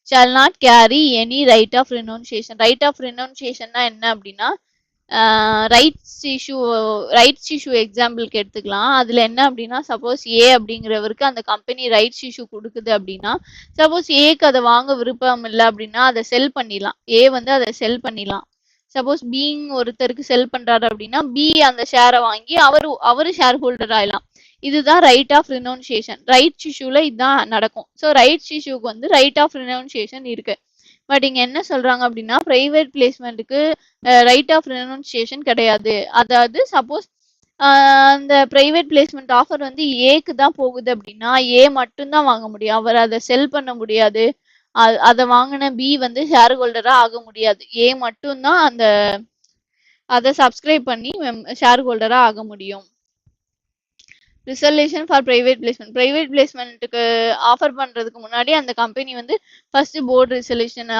Shall not carry any right of renunciation. Right of ரினவுன்சியேஷன்னா என்ன அப்படின்னா ரைட்ஸ் இஷ்யூ எக்ஸாம்பிளுக்கு எடுத்துக்கலாம். அதுல என்ன அப்படின்னா சப்போஸ் ஏ அப்படிங்கிறவருக்கு அந்த கம்பெனி ரைட்ஸ் இஷ்யூ கொடுக்குது அப்படின்னா சப்போஸ் ஏக்கு அதை வாங்க விருப்பம் இல்லை அப்படின்னா அதை செல் பண்ணிடலாம். ஏ வந்து அதை செல் பண்ணிடலாம். சப்போஸ் பீங் ஒருத்தருக்கு செல் பண்றாரு அப்படின்னா பி அந்த ஷேரை வாங்கி அவரு ஷேர் ஹோல்டர் ஆயிடலாம். இதுதான் ரைட் ஆஃப் ரினவுன்சியேஷன். ரைட்ஸ் இஷ்யூல இதுதான் நடக்கும். ஸோ ரைட்ஸ் இஷ்யூக்கு வந்து ரைட் ஆஃப் ரினவுன்சியேஷன் இருக்கு. பட் இங்க என்ன சொல்றாங்க அப்படின்னா பிரைவேட் பிளேஸ்மெண்ட்டுக்கு ரைட் ஆஃப் ரினவுன்சியேஷன் கிடையாது. அதாவது சப்போஸ் அந்த பிரைவேட் பிளேஸ்மெண்ட் ஆஃபர் வந்து ஏக்கு தான் போகுது அப்படின்னா ஏ மட்டும்தான் வாங்க முடியும், அவர் அதை செல் பண்ண முடியாது. அதை வாங்கின பி வந்து ஷேர் ஹோல்டரா ஆக முடியாது. ஏ மட்டும்தான் அதை சப்ஸ்கிரைப் பண்ணி ஷேர் ஹோல்டரா ஆக முடியும். Resolution for private placement. Private பிளேஸ்மெண்ட்டுக்கு ஆஃபர் பண்றதுக்கு முன்னாடி அந்த கம்பெனி வந்து ஃபர்ஸ்ட் போர்டு ரிசல்யூஷன்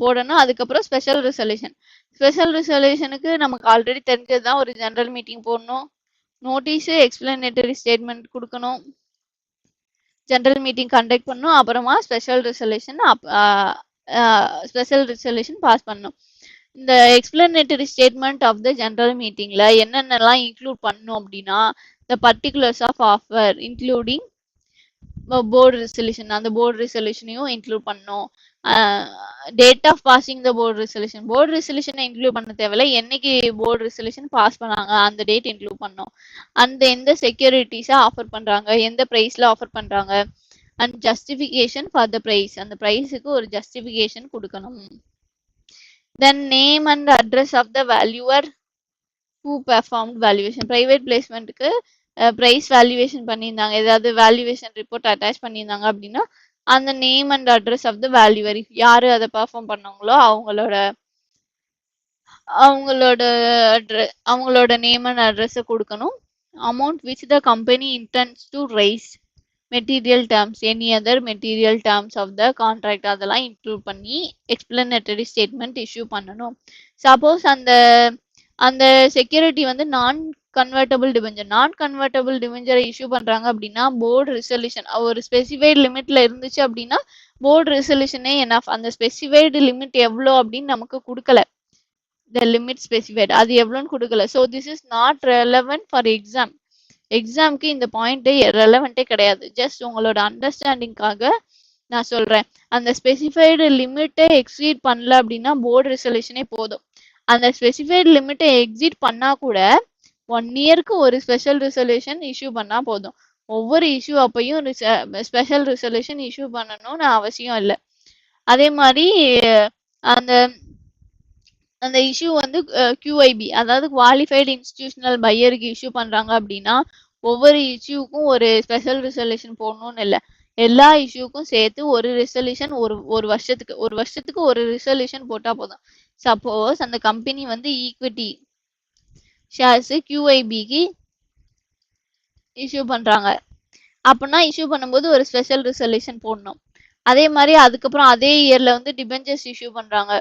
போடணும், அதுக்கப்புறம் ஸ்பெஷல் ரிசல்யூஷன். ஸ்பெஷல் ரிசல்யூஷனுக்கு நமக்கு ஆல்ரெடி தெரிஞ்சது தான், ஒரு ஜெனரல் மீட்டிங் போடணும், நோட்டீஸ் எக்ஸ்பிளனேட்டரி ஸ்டேட்மெண்ட் கொடுக்கணும், ஜெனரல் மீட்டிங் கண்டக்ட் பண்ணணும், அப்புறமா ஸ்பெஷல் ரிசல்யூஷன் பாஸ் பண்ணணும். இந்த explanatory statement of the general மீட்டிங்ல என்னென்னலாம் இன்க்ளூட் பண்ணணும் அப்படின்னா the particulars of offer including board resolution, அந்த board resolutionையும் இன்க்ளூட் பண்ணணும். Date of passing the board resolution, board ரெசல்யூஷனை இன்க்ளூட் பண்ண தேவையில்ல, என்னைக்கு போர்டு ரெசல்யூஷன் பாஸ் பண்ணாங்க அந்த டேட் இன்க்ளூட் பண்ணணும். அந்த எந்த செக்யூரிட்டிஸை ஆஃபர் பண்றாங்க, எந்த ப்ரைஸ்ல ஆஃபர் பண்றாங்க, and justification for the price, அந்த ப்ரைஸுக்கு ஒரு ஜஸ்டிஃபிகேஷன் கொடுக்கணும். Then name and address of the valuer who performed valuation. Private பிளேஸ்மெண்ட்டுக்கு ப்ரைஸ் வேல்யூவேஷன் பண்ணியிருந்தாங்க, ஏதாவது வேல்யூவேஷன் ரிப்போர்ட் அட்டாச் பண்ணியிருந்தாங்க அப்படின்னா அந்த name and address of the valuer, யாரு அதை பெர்ஃபார்ம் பண்ணாங்களோ அவங்களோட நேம் அண்ட் அட்ரஸை கொடுக்கணும். Amount which the company intends to raise, material terms, any other material terms of the contract, அதெல்லாம் இன்க்ளூட் பண்ணி எக்ஸ்பிளனேட்டரி ஸ்டேட்மெண்ட் இஷ்யூ பண்ணணும். சப்போஸ் அந்த செக்யூரிட்டி வந்து நான் கன்வெர்டபிள் டிபெஞ்சரை இஷ்யூ பண்றாங்க அப்படின்னா போர்டு ரெசல்யூஷன் ஒரு ஸ்பெசிஃபைடு லிமிட்ல இருந்துச்சு அப்படின்னா போர்டு ரெசல்யூஷனே என்ஃப். அந்த ஸ்பெசிஃபைடு லிமிட் எவ்வளோ அப்படின்னு நமக்கு கொடுக்கல, த லிமிட் ஸ்பெசிஃபைடு அது எவ்வளோன்னு கொடுக்கல. So this is not relevant for எக்ஸாம்க்கு இந்த பாயிண்ட் ரெலவெண்ட்டே கிடையாது. ஜஸ்ட் உங்களோட அண்டர்ஸ்டாண்டிங்காக நான் சொல்றேன். அந்த ஸ்பெசிஃபைடு லிமிட்டை எக்ஸீட் பண்ணல அப்படின்னா போர்டு ரெசல்யூஷனே போதும். அந்த ஸ்பெசிஃபைடு லிமிட்டை எக்ஸீட் பண்ணா கூட 1 இயருக்கு ஒரு ஸ்பெஷல் ரெசல்யூஷன் இஷ்யூ பண்ணா போதும். ஒவ்வொரு இஷ்யூ அப்பையும் ஸ்பெஷல் ரெசல்யூஷன் இஷ்யூ பண்ணணும்னு அவசியம் இல்லை. அதே மாதிரி அந்த அந்த இஷ்யூ வந்து QIB, அதாவது குவாலிஃபைடு இன்ஸ்டிடியூஷனல் பையருக்கு இஷ்யூ பண்றாங்க அப்படின்னா ஒவ்வொரு இஷ்யூக்கும் ஒரு ஸ்பெஷல் ரெசல்யூஷன் போடணும்னு இல்லை. எல்லா இஷ்யூக்கும் சேர்த்து ஒரு ரெசல்யூஷன் ஒரு வருஷத்துக்கு ஒரு ரெசல்யூஷன் போட்டா போதும். சப்போஸ் அந்த கம்பெனி வந்து ஈக்விட்டி ஷேர்ஸ் QIBக்கு இஷ்யூ பண்றாங்க அப்படின்னா இஷ்யூ பண்ணும்போது ஒரு ஸ்பெஷல் ரெசல்யூஷன் போடணும். அதே மாதிரி அதுக்கப்புறம் அதே இயர்ல வந்து டிபெஞ்சர்ஸ் இஷ்யூ பண்றாங்க,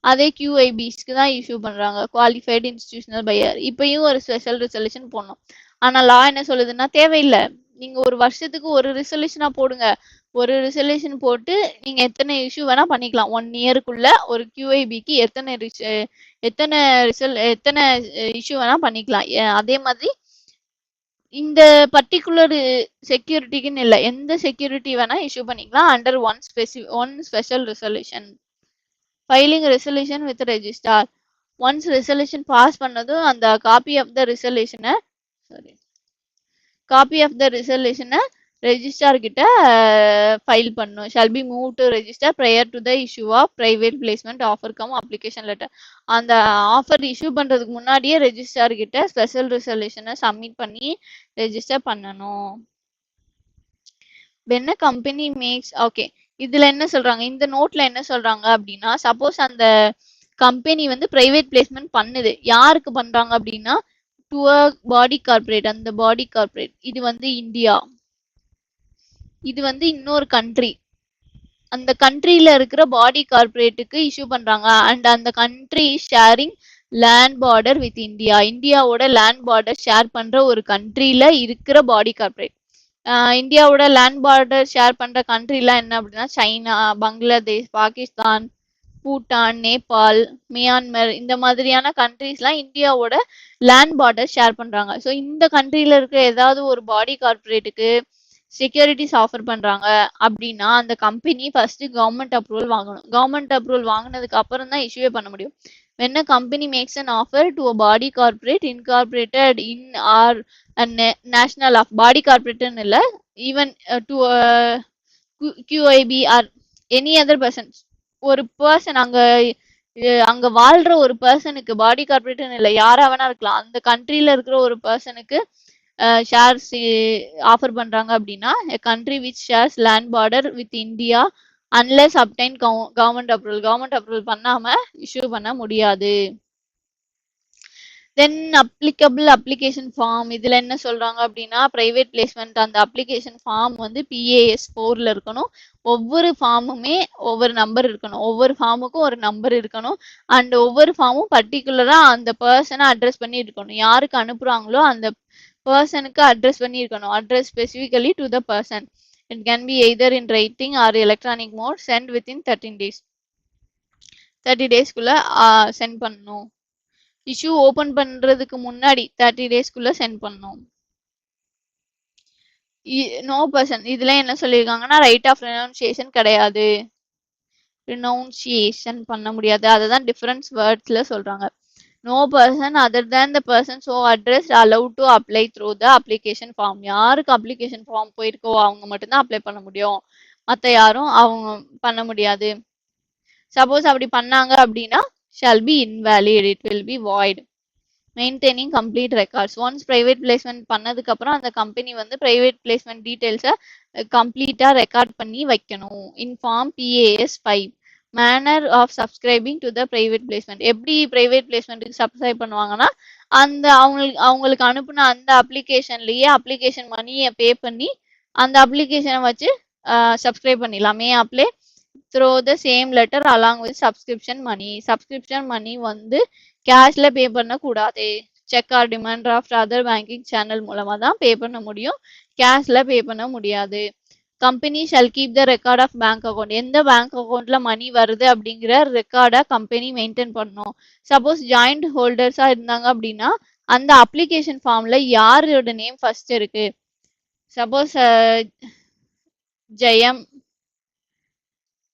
அதே QIBஸ்க்கு தான் இஷ்யூ பண்றாங்க, குவாலிஃபைடு இன்ஸ்டிடியூஷனல் பையர். இப்பயும் ஒரு ஸ்பெஷல் ரெசல்யூஷன் போடணும். ஆனா லா என்ன சொல்லுதுன்னா தேவையில்லை, நீங்க ஒரு வருஷத்துக்கு ஒரு ரெசல்யூஷனா போடுங்க. ஒரு ரெசல்யூஷன் போட்டு நீங்க எத்தனை இஷ்யூ வேணா பண்ணிக்கலாம். 1 இயருக்குள்ள ஒரு QIBக்கு எத்தனை இஷ்யூ வேணா பண்ணிக்கலாம். அதே மாதிரி இந்த பர்டிகுலர் செக்யூரிட்டிக்குன்னு இல்லை, எந்த செக்யூரிட்டி வேணா இஷ்யூ பண்ணிக்கலாம் under one special resolution. Filing resolution with registrar. Once resolution pass பண்ணதும் அந்த காப்பி ஆஃப் த ரெசல்யூஷனை ரெஜிஸ்டார் கிட்ட ஃபைல் பண்ணும். Shall be move to register prior to the issue of private placement offer cum application letter. அந்த offer issue பண்றதுக்கு முன்னாடியே registrar கிட்ட special ரெசல்யூஷனை சப்மிட் பண்ணி ரெஜிஸ்டர் பண்ணணும். when a company makes okay, இதுல என்ன சொல்றாங்க, இந்த நோட்ல என்ன சொல்றாங்க அப்படின்னா, சப்போஸ் அந்த கம்பெனி வந்து பிரைவேட் பிளேஸ்மெண்ட் பண்ணுது, யாருக்கு பண்றாங்க அப்படின்னா டு அ பாடி கார்பரேட். அந்த பாடி கார்பரேட் இது வந்து இந்தியா, இது வந்து இன்னொரு கண்ட்ரி. அந்த கண்ட்ரியில இருக்கிற பாடி கார்பரேட்டுக்கு இஷ்யூ பண்றாங்க. அண்ட் அந்த country sharing land border with India. இந்தியாவோட லேண்ட் பார்டர் ஷேர் பண்ற ஒரு கண்ட்ரியில இருக்கிற பாடி கார்பரேட். இந்தியாவோட லேண்ட் பார்டர் ஷேர் பண்ற கண்ட்ரிலாம் என்ன அப்படின்னா சைனா, பங்களாதேஷ், பாகிஸ்தான், பூட்டான், நேபாள், மியான்மர், இந்த மாதிரியான கண்ட்ரிஸ்லாம் இந்தியாவோட லேண்ட் பார்டர் ஷேர் பண்றாங்க. ஸோ இந்த கண்ட்ரியில இருக்கிற ஏதாவது ஒரு பாடி கார்பரேட்டுக்கு செக்யூரிட்டிஸ் ஆஃபர் பண்றாங்க அப்படின்னா அந்த கம்பெனி ஃபர்ஸ்ட் கவர்மெண்ட் அப்ரூவல் வாங்கணும். கவர்மெண்ட் அப்ரூவல் வாங்கினதுக்கு அப்புறம் தான் இஷ்யூவே பண்ண முடியும். when a company makes an offer to a body corporate incorporated in or a national of body corporate இல்ல, even to a QIB or any other person, ஒரு person அங்க வாழ்ற ஒரு பர்சனுக்கு, பாடி கார்பரேட்னு இல்லை யாரா வேணா இருக்கலாம், அந்த கண்ட்ரில இருக்கிற ஒரு பர்சனுக்கு ஷேர்ஸ் ஆஃபர் பண்றாங்க அப்படின்னா a country which shares land border with India unless obtain government approval பண்ணாம இஷ்யூ பண்ண முடியாது. தென் அப்ளிகபிள் அப்ளிகேஷன் ஃபார்ம். இதுல என்ன சொல்றாங்க அப்படின்னா பிரைவேட் பிளேஸ்மெண்ட் அந்த அப்ளிகேஷன் ஃபார்ம் வந்து PAS 4ல இருக்கணும். ஒவ்வொரு ஃபார்முமே ஒவ்வொரு நம்பர் இருக்கணும், ஒவ்வொரு ஃபார்முக்கும் ஒரு நம்பர் இருக்கணும். அண்ட் ஒவ்வொரு ஃபார்மும் பர்டிகுலரா அந்த பர்சனை அட்ரஸ் பண்ணி இருக்கணும். யாருக்கு அனுப்புறாங்களோ அந்த பர்சனுக்கு அட்ரஸ் பண்ணி இருக்கணும். Address specifically to the person. It can be either in writing or electronic mode. Sent within 13 days. 30 daysக்குள்ள சென்ட் பண்ணணும். இஷ்யூ ஓபன் பண்றதுக்கு முன்னாடி 30 daysக்குள்ள சென்ட் பண்ணணும். நோ பர்சன், இதுல என்ன சொல்லியிருக்காங்கன்னா ரைட் ஆஃப் ரெனவுன்சியேஷன் கிடையாது, ரெனவுன்சியேஷன் பண்ண முடியாது. அதுதான் டிஃபரன்ஸ் வேர்ட்ஸ்ல சொல்றாங்க. No person other than the person so address allowed to apply through the application form. யாருக்கு அப்ளிகேஷன் ஃபார்ம் போயிருக்கோ அவங்க மட்டும்தான் அப்ளை பண்ண முடியும், மற்ற யாரும் அவங்க பண்ண முடியாது. சப்போஸ் அப்படி பண்ணாங்க அப்படின்னா shall be invalid, it will B void. Maintaining complete records. Once private placement பண்ணதுக்கு அப்புறம் அந்த கம்பெனி வந்து பிரைவேட் பிளேஸ்மெண்ட் டீடைல்ஸை கம்ப்ளீட்டா ரெக்கார்ட் பண்ணி வைக்கணும். In form PAS 5 manner of subscribing to the private placement. எப்படி பிரைவேட் பிளேஸ்மெண்ட்டுக்கு சப்ஸ்கிரைப் பண்ணுவாங்கன்னா அந்த அவங்களுக்கு அனுப்புன அந்த அப்ளிகேஷன்லயே அப்ளிகேஷன் மணியை பே பண்ணி அந்த அப்ளிகேஷனை வச்சு சப்ஸ்கிரைப் பண்ணிடலாம். May apply through the same letter along with subscription money. Subscription money வந்து கேஷ்ல பே பண்ண கூடாது. Cheque or demand draft other banking channel மூலமா தான் பே பண்ண முடியும், கேஷ்ல பே பண்ண முடியாது. Company shall keep the record of bank account. எந்த பேங்க் அக்கௌண்ட்ல மணி வருது அப்படிங்கிற ரெக்கார்டை கம்பெனி மெயின்டைன் பண்ணணும். சப்போஸ் ஜாயிண்ட் ஹோல்டர்ஸா இருந்தாங்க அப்படின்னா அந்த அப்ளிகேஷன் ஃபார்ம்ல யாரோட நேம் ஃபர்ஸ்ட் இருக்கு, சப்போஸ் ஜெயம்,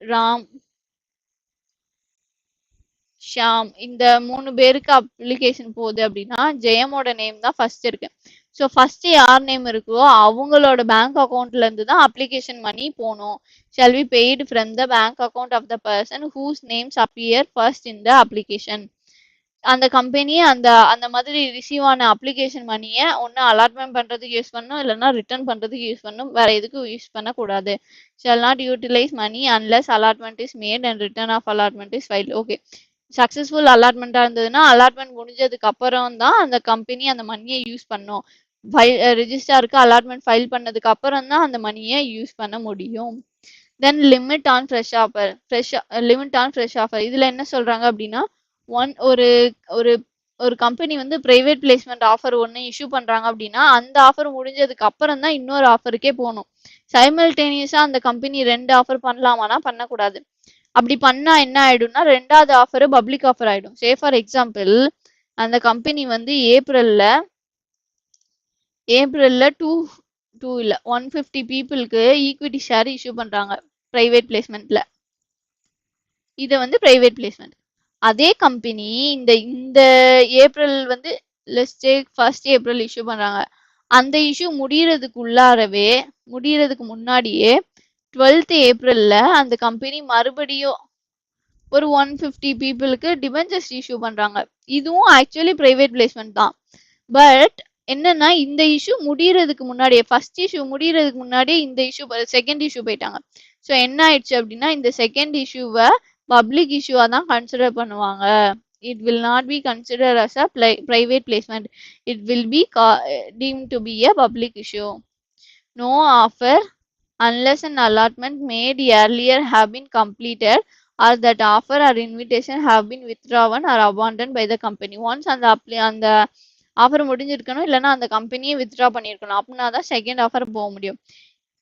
ராம், ஷாம் இந்த 3 பேருக்கு அப்ளிகேஷன் போகுது அப்படின்னா ஜெயமோட நேம் தான் ஃபர்ஸ்ட் இருக்கு. ஸோ ஃபர்ஸ்ட் யார் நேம் இருக்கோ அவங்களோட பேங்க் அக்கௌண்ட்ல இருந்து தான் அப்ளிகேஷன் மணி போகணும். Shall be paid from the bank account of the person whose names appear first in the application. அந்த கம்பெனி அந்த அந்த மாதிரி ரிசீவ் ஆன அப்ளிகேஷன் மணியை ஒன்று அலாட்மெண்ட் பண்ணுறதுக்கு யூஸ் பண்ணணும், இல்லைன்னா ரிட்டர்ன் பண்ணுறதுக்கு யூஸ் பண்ணணும், வேற எதுக்கும் யூஸ் பண்ணக்கூடாது. Shall not utilise money unless allotment is made and return of allotment is file. Okay, successful அலாட்மெண்ட்டாக இருந்ததுன்னா அலாட்மெண்ட் முடிஞ்சதுக்கு அப்புறம் தான் அந்த கம்பெனி அந்த மணியை யூஸ் பண்ணும். ரிஜிஸ்டாருக்கு அலாட்மெண்ட் ஃபைல் பண்ணதுக்கு அப்புறம் தான் அந்த மணியை யூஸ் பண்ண முடியும். தென் லிமிட் ஆன் ஃப்ரெஷ் ஆஃபர் இதுல என்ன சொல்றாங்க அப்படின்னா, ஒரு ஒரு ஒரு கம்பெனி வந்து பிரைவேட் பிளேஸ்மெண்ட் ஆஃபர் ஒன்று இஷ்யூ பண்றாங்க அப்படின்னா அந்த ஆஃபர் முடிஞ்சதுக்கு அப்புறம் தான் இன்னொரு ஆஃபருக்கே போகணும். சைமல்டேனியஸா அந்த கம்பெனி 2 ஆஃபர் பண்ணலாமானா பண்ணக்கூடாது. அப்படி பண்ணா என்ன ஆயிடும்னா ரெண்டாவது ஆஃபர் பப்ளிக் ஆஃபர் ஆயிடும். சே ஃபார் எக்ஸாம்பிள், அந்த கம்பெனி வந்து ஏப்ரல்ல டூ டூ இல்ல 150 பீப்புளுக்கு ஈக்விட்டி ஷேர் இஷ்யூ பண்றாங்க பிரைவேட் பிளேஸ்மெண்ட்ல. இதை வந்து பிரைவேட் பிளேஸ்மெண்ட். அதே கம்பெனி இந்த இந்த ஏப்ரல் வந்து let's take first April issue பண்றாங்க. அந்த இஷ்யூ முடியறதுக்கு முன்னாடியே 12th ஏப்ரல்ல அந்த கம்பெனி மறுபடியும் ஒரு 150 பீப்புளுக்கு டிபெஞ்சர்ஸ் இஷ்யூ பண்றாங்க. இதுவும் ஆக்சுவலி பிரைவேட் பிளேஸ்மெண்ட் தான். பட் என்னன்னா இந்த இஷ்யூ முடியறதுக்கு முன்னாடியே ஃபர்ஸ்ட் இஷ்யூ முடியறதுக்கு முன்னாடியே இந்த இஷ்யூ செகண்ட் இஷ்யூ போயிட்டாங்க. ஸோ என்ன ஆயிடுச்சு அப்படின்னா இந்த செகண்ட் இஷ்யூவை பப்ளிக் இஷ்யூவா தான் கன்சிடர் பண்ணுவாங்க. It will not be consider as a private placement. It will be deemed to be a public issue. No offer unless an allotment made earlier have been completed or that offer or invitation have been withdrawn or abandoned by the company. Once அந்த offer முடிஞ்சிருக்கணும், இல்லைன்னா அந்த கம்பெனியை withdraw பண்ணியிருக்கணும். அப்படின்னா தான் second offer போக முடியும்.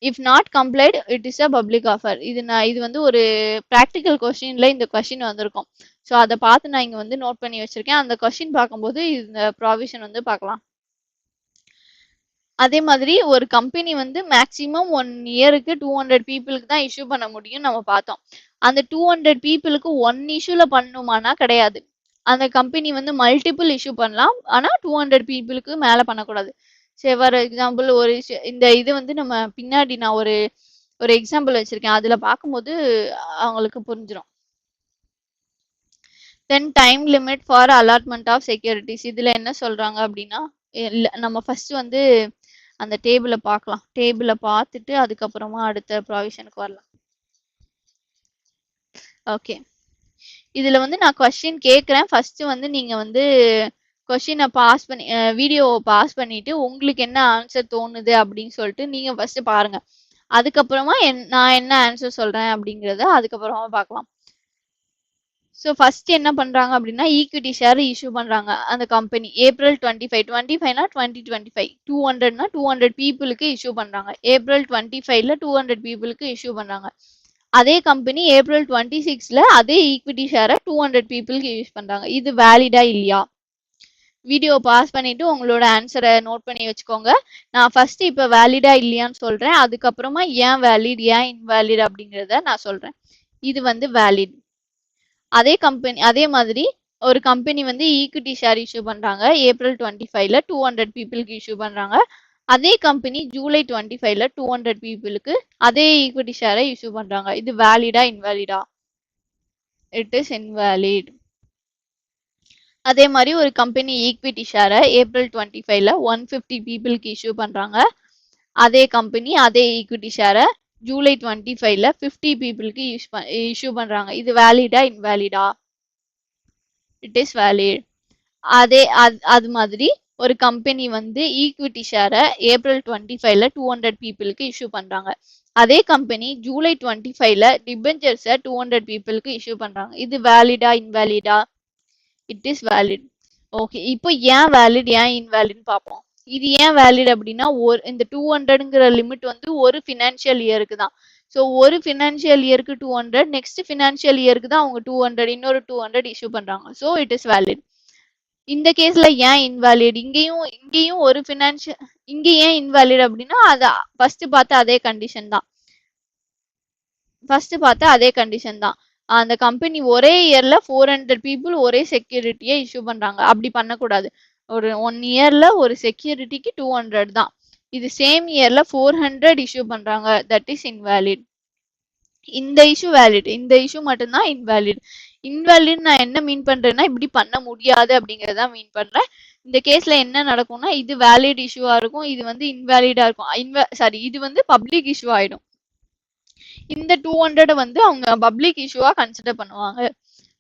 If not complied it is a public offer. இது வந்து ஒரு ப்ராக்டிக்கல் கொஸ்டின்ல இந்த கொஸ்டின் வந்திருக்கும். ஸோ அதை பார்த்து நான் இங்கே வந்து நோட் பண்ணி வச்சிருக்கேன். அந்த கொஸ்டின் பார்க்கும்போது இந்த ப்ராவிஷன் வந்து பார்க்கலாம். அதே மாதிரி ஒரு கம்பெனி வந்து மேக்சிமம் 1 இயருக்கு 200 பீப்புளுக்கு தான் இஷ்யூ பண்ண முடியும் நம்ம பார்த்தோம். அந்த 200 பீப்புளுக்கு 1 இஷ்யூல பண்ணுமானா கிடையாது. அந்த கம்பெனி வந்து மல்டிபிள் இஷ்யூ பண்ணலாம், ஆனா 200 பீப்புளுக்கு மேல பண்ணக்கூடாது. சரி, ஃபார் எக்ஸாம்பிள் இந்த இது வந்து நம்ம பின்னாடி நான் ஒரு ஒரு எக்ஸாம்பிள் வச்சிருக்கேன், அதுல பார்க்கும்போது அவங்களுக்கு புரிஞ்சிடும். Then time limit for allotment of securities. இதுல என்ன சொல்றாங்க அப்படின்னா, நம்ம ஃபர்ஸ்ட் வந்து அந்த டேபிளை பார்க்கலாம். டேபிளை பார்த்துட்டு அதுக்கப்புறமா அடுத்த ப்ராவிஷனுக்கு வரலாம். ஓகே, இதுல வந்து நான் கொஸ்டின் கேட்குறேன். ஃபர்ஸ்ட் வந்து நீங்க வந்து கொஸ்டினை பாஸ் பண்ணி வீடியோவை பாஸ் பண்ணிட்டு உங்களுக்கு என்ன ஆன்சர் தோணுது அப்படின்னு சொல்லிட்டு நீங்க ஃபர்ஸ்ட் பாருங்க. அதுக்கப்புறமா நான் என்ன ஆன்சர் சொல்றேன் அப்படிங்கிறத அதுக்கப்புறமா பார்க்கலாம். ஸோ ஃபர்ஸ்ட் என்ன பண்றாங்க அப்படின்னா ஈக்விட்டி ஷேர் இஷ்யூ பண்றாங்க அந்த கம்பெனி. ஏப்ரல் 25னா 2025, 200னா 200 பீப்புளுக்கு இஷ்யூ பண்றாங்க. ஏப்ரல் 25ல 200 பீப்புளுக்கு இஷ்யூ பண்றாங்க. அதே கம்பெனி ஏப்ரல் 26ல அதே ஈக்விட்டி ஷேரை 200 பீப்புளுக்கு யூஸ் பண்றாங்க. இது வேலிடா இல்லையா? வீடியோ பாஸ் பண்ணிட்டு உங்களோட ஆன்சரை நோட் பண்ணி வச்சுக்கோங்க. நான் ஃபர்ஸ்ட் இப்போ வேலிடா இல்லையான்னு சொல்றேன், அதுக்கப்புறமா ஏன் வேலிட் ஏன் இன்வேலிட் அப்படிங்கிறத நான் சொல்றேன். இது வந்து வேலிட். அதே மாதிரி ஒரு கம்பெனி வந்து ஈக்விட்டி ஷேர் இஷ்யூ பண்றாங்க. ஏப்ரல் 25ல 200 பீப்புளுக்கு இஷ்யூ பண்றாங்க. அதே கம்பெனி ஜூலை 25ல 200 பீப்புளுக்கு அதே ஈக்விட்டி ஷேரை இஷ்யூ பண்றாங்க. இது வேலிடா இன்வேலிடா? It is invalid. அதே மாதிரி ஒரு கம்பெனி ஈக்விட்டி ஷேரை ஏப்ரல் 25ல 150 பீப்புளுக்கு இஷ்யூ பண்றாங்க. அதே கம்பெனி அதே ஈக்விட்டி ஷேரை ஜூலை 25ல 50 பீப்புளுக்கு இஷ்யூ பண்றாங்க. இது வேலிடா இன்வேலிடா? It is valid. அது மாதிரி ஒரு கம்பெனி வந்து ஈக்விட்டி ஷேரை ஏப்ரல் 25ல 200 பீப்புளுக்கு இஷ்யூ பண்றாங்க. அதே கம்பெனி ஜூலை 25ல டிபெஞ்சர்ஸை 200 பீப்புளுக்கு இஷ்யூ பண்றாங்க. இது வேலிடா இன்வேலிடா? It is valid. ஓகே, இப்போ ஏன் வேலிட் ஏன் இன்வேலிட்னு பார்ப்போம். இது ஏன் வேலிட் அப்படின்னா இந்த 200ங்கிற லிமிட் வந்து ஒரு ஃபினான்ஷியல் இயருக்கு தான். ஸோ ஒரு ஃபினான்ஷியல் இயருக்கு 200, நெக்ஸ்ட் ஃபினான்ஷியல் இயருக்கு தான் அவங்க 200 இன்னொரு 200 இஷ்யூ பண்றாங்க. So it is valid. இந்த கேஸ்ல ஏன் இன்வேலிட்? இங்கேயும் ஒரு இங்க ஏன் இன்வேலிட் அப்படின்னா அதை ஃபர்ஸ்ட் பார்த்த அதே கண்டிஷன் தான். ஃபர்ஸ்ட் பார்த்தா அதே கண்டிஷன் தான். அந்த கம்பெனி ஒரே இயர்ல 400 பீப்புள் ஒரே செக்யூரிட்டியை இஷ்யூ பண்றாங்க. அப்படி பண்ணக்கூடாது. ஒரு 1 இயர்ல ஒரு செக்யூரிட்டிக்கு 200 தான். இது சேம் இயர்ல 400 இஷ்யூ பண்றாங்க. That is invalid. இந்த இஷ்யூ வேலிட், இந்த இஷ்யூ மட்டும்தான் இன்வேலிட். இன்வேலிட் நான் என்ன மீன் பண்றேன்னா இப்படி பண்ண முடியாது அப்படிங்கறத மீன் பண்றேன். இந்த கேஸ்ல என்ன நடக்கும்னா இது வேலிட் இஷ்யூவா இருக்கும், இது வந்து இன்வேலிடா இருக்கும். சாரி, இது வந்து பப்ளிக் இஷ்யூ ஆயிடும். இந்த 200 வந்து அவங்க பப்ளிக் இஷ்யூவா கன்சிடர் பண்ணுவாங்க.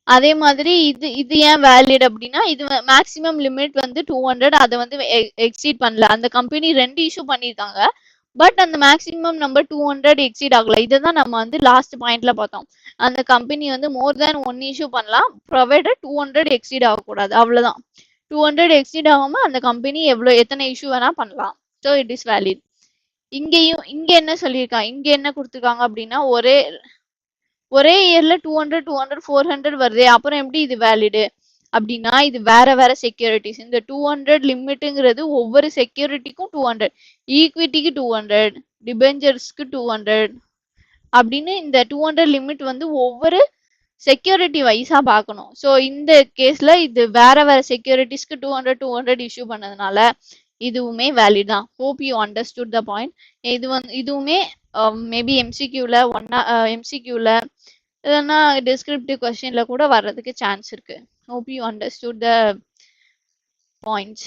அதே மாதிரி இது ஏன் வேலிட் அப்படின்னா இது மேக்ஸிமம் லிமிட் வந்து 200, அதை வந்து எக்ஸீட் பண்ணல. அந்த கம்பெனி 2 இஷ்யூ பண்ணிருக்காங்க, பட் அந்த மேக்ஸிமம் நம்பர் 200 எக்ஸீட் ஆகல. இதுதான் நம்ம வந்து லாஸ்ட் பாயிண்ட்ல பார்த்தோம். அந்த கம்பெனி வந்து மோர் தேன் 1 இஷ்யூ பண்ணலாம், ப்ரொவைடட் 200 எக்ஸீட் ஆகக்கூடாது. அவ்வளவுதான். 200 எக்ஸீட் ஆகாம அந்த கம்பெனி எத்தனை இஷ்யூ வேணா பண்ணலாம். So it is valid. இங்க என்ன சொல்லியிருக்காங்க, இங்க என்ன கொடுத்துருக்காங்க அப்படின்னா ஒரே இயர்ல 200 400 வருது. அப்புறம் எப்படி இது வேலிடு அப்படின்னா இது வேற வேற செக்யூரிட்டிஸ். இந்த 200 லிமிட்ங்கிறது ஒவ்வொரு செக்யூரிட்டிக்கும் 200, ஈக்விட்டிக்கு 200, டிபெஞ்சர்ஸ்க்கு 200 அப்படின்னு இந்த 200 லிமிட் வந்து ஒவ்வொரு செக்யூரிட்டி வைஸா பார்க்கணும். ஸோ இந்த கேஸ்ல இது வேற வேற செக்யூரிட்டிஸ்க்கு 200 இஷ்யூ பண்ணதுனால இதுவுமே வேலிட் தான். Hope you understood the point. இதுவுமே மேபி எம்சிக்யூல எம்சிக்யூல இல்லைன்னா டிஸ்கிரிப்டிவ் கொஸ்டின்ல கூட வர்றதுக்கு சான்ஸ் இருக்கு. Hope you understood the points.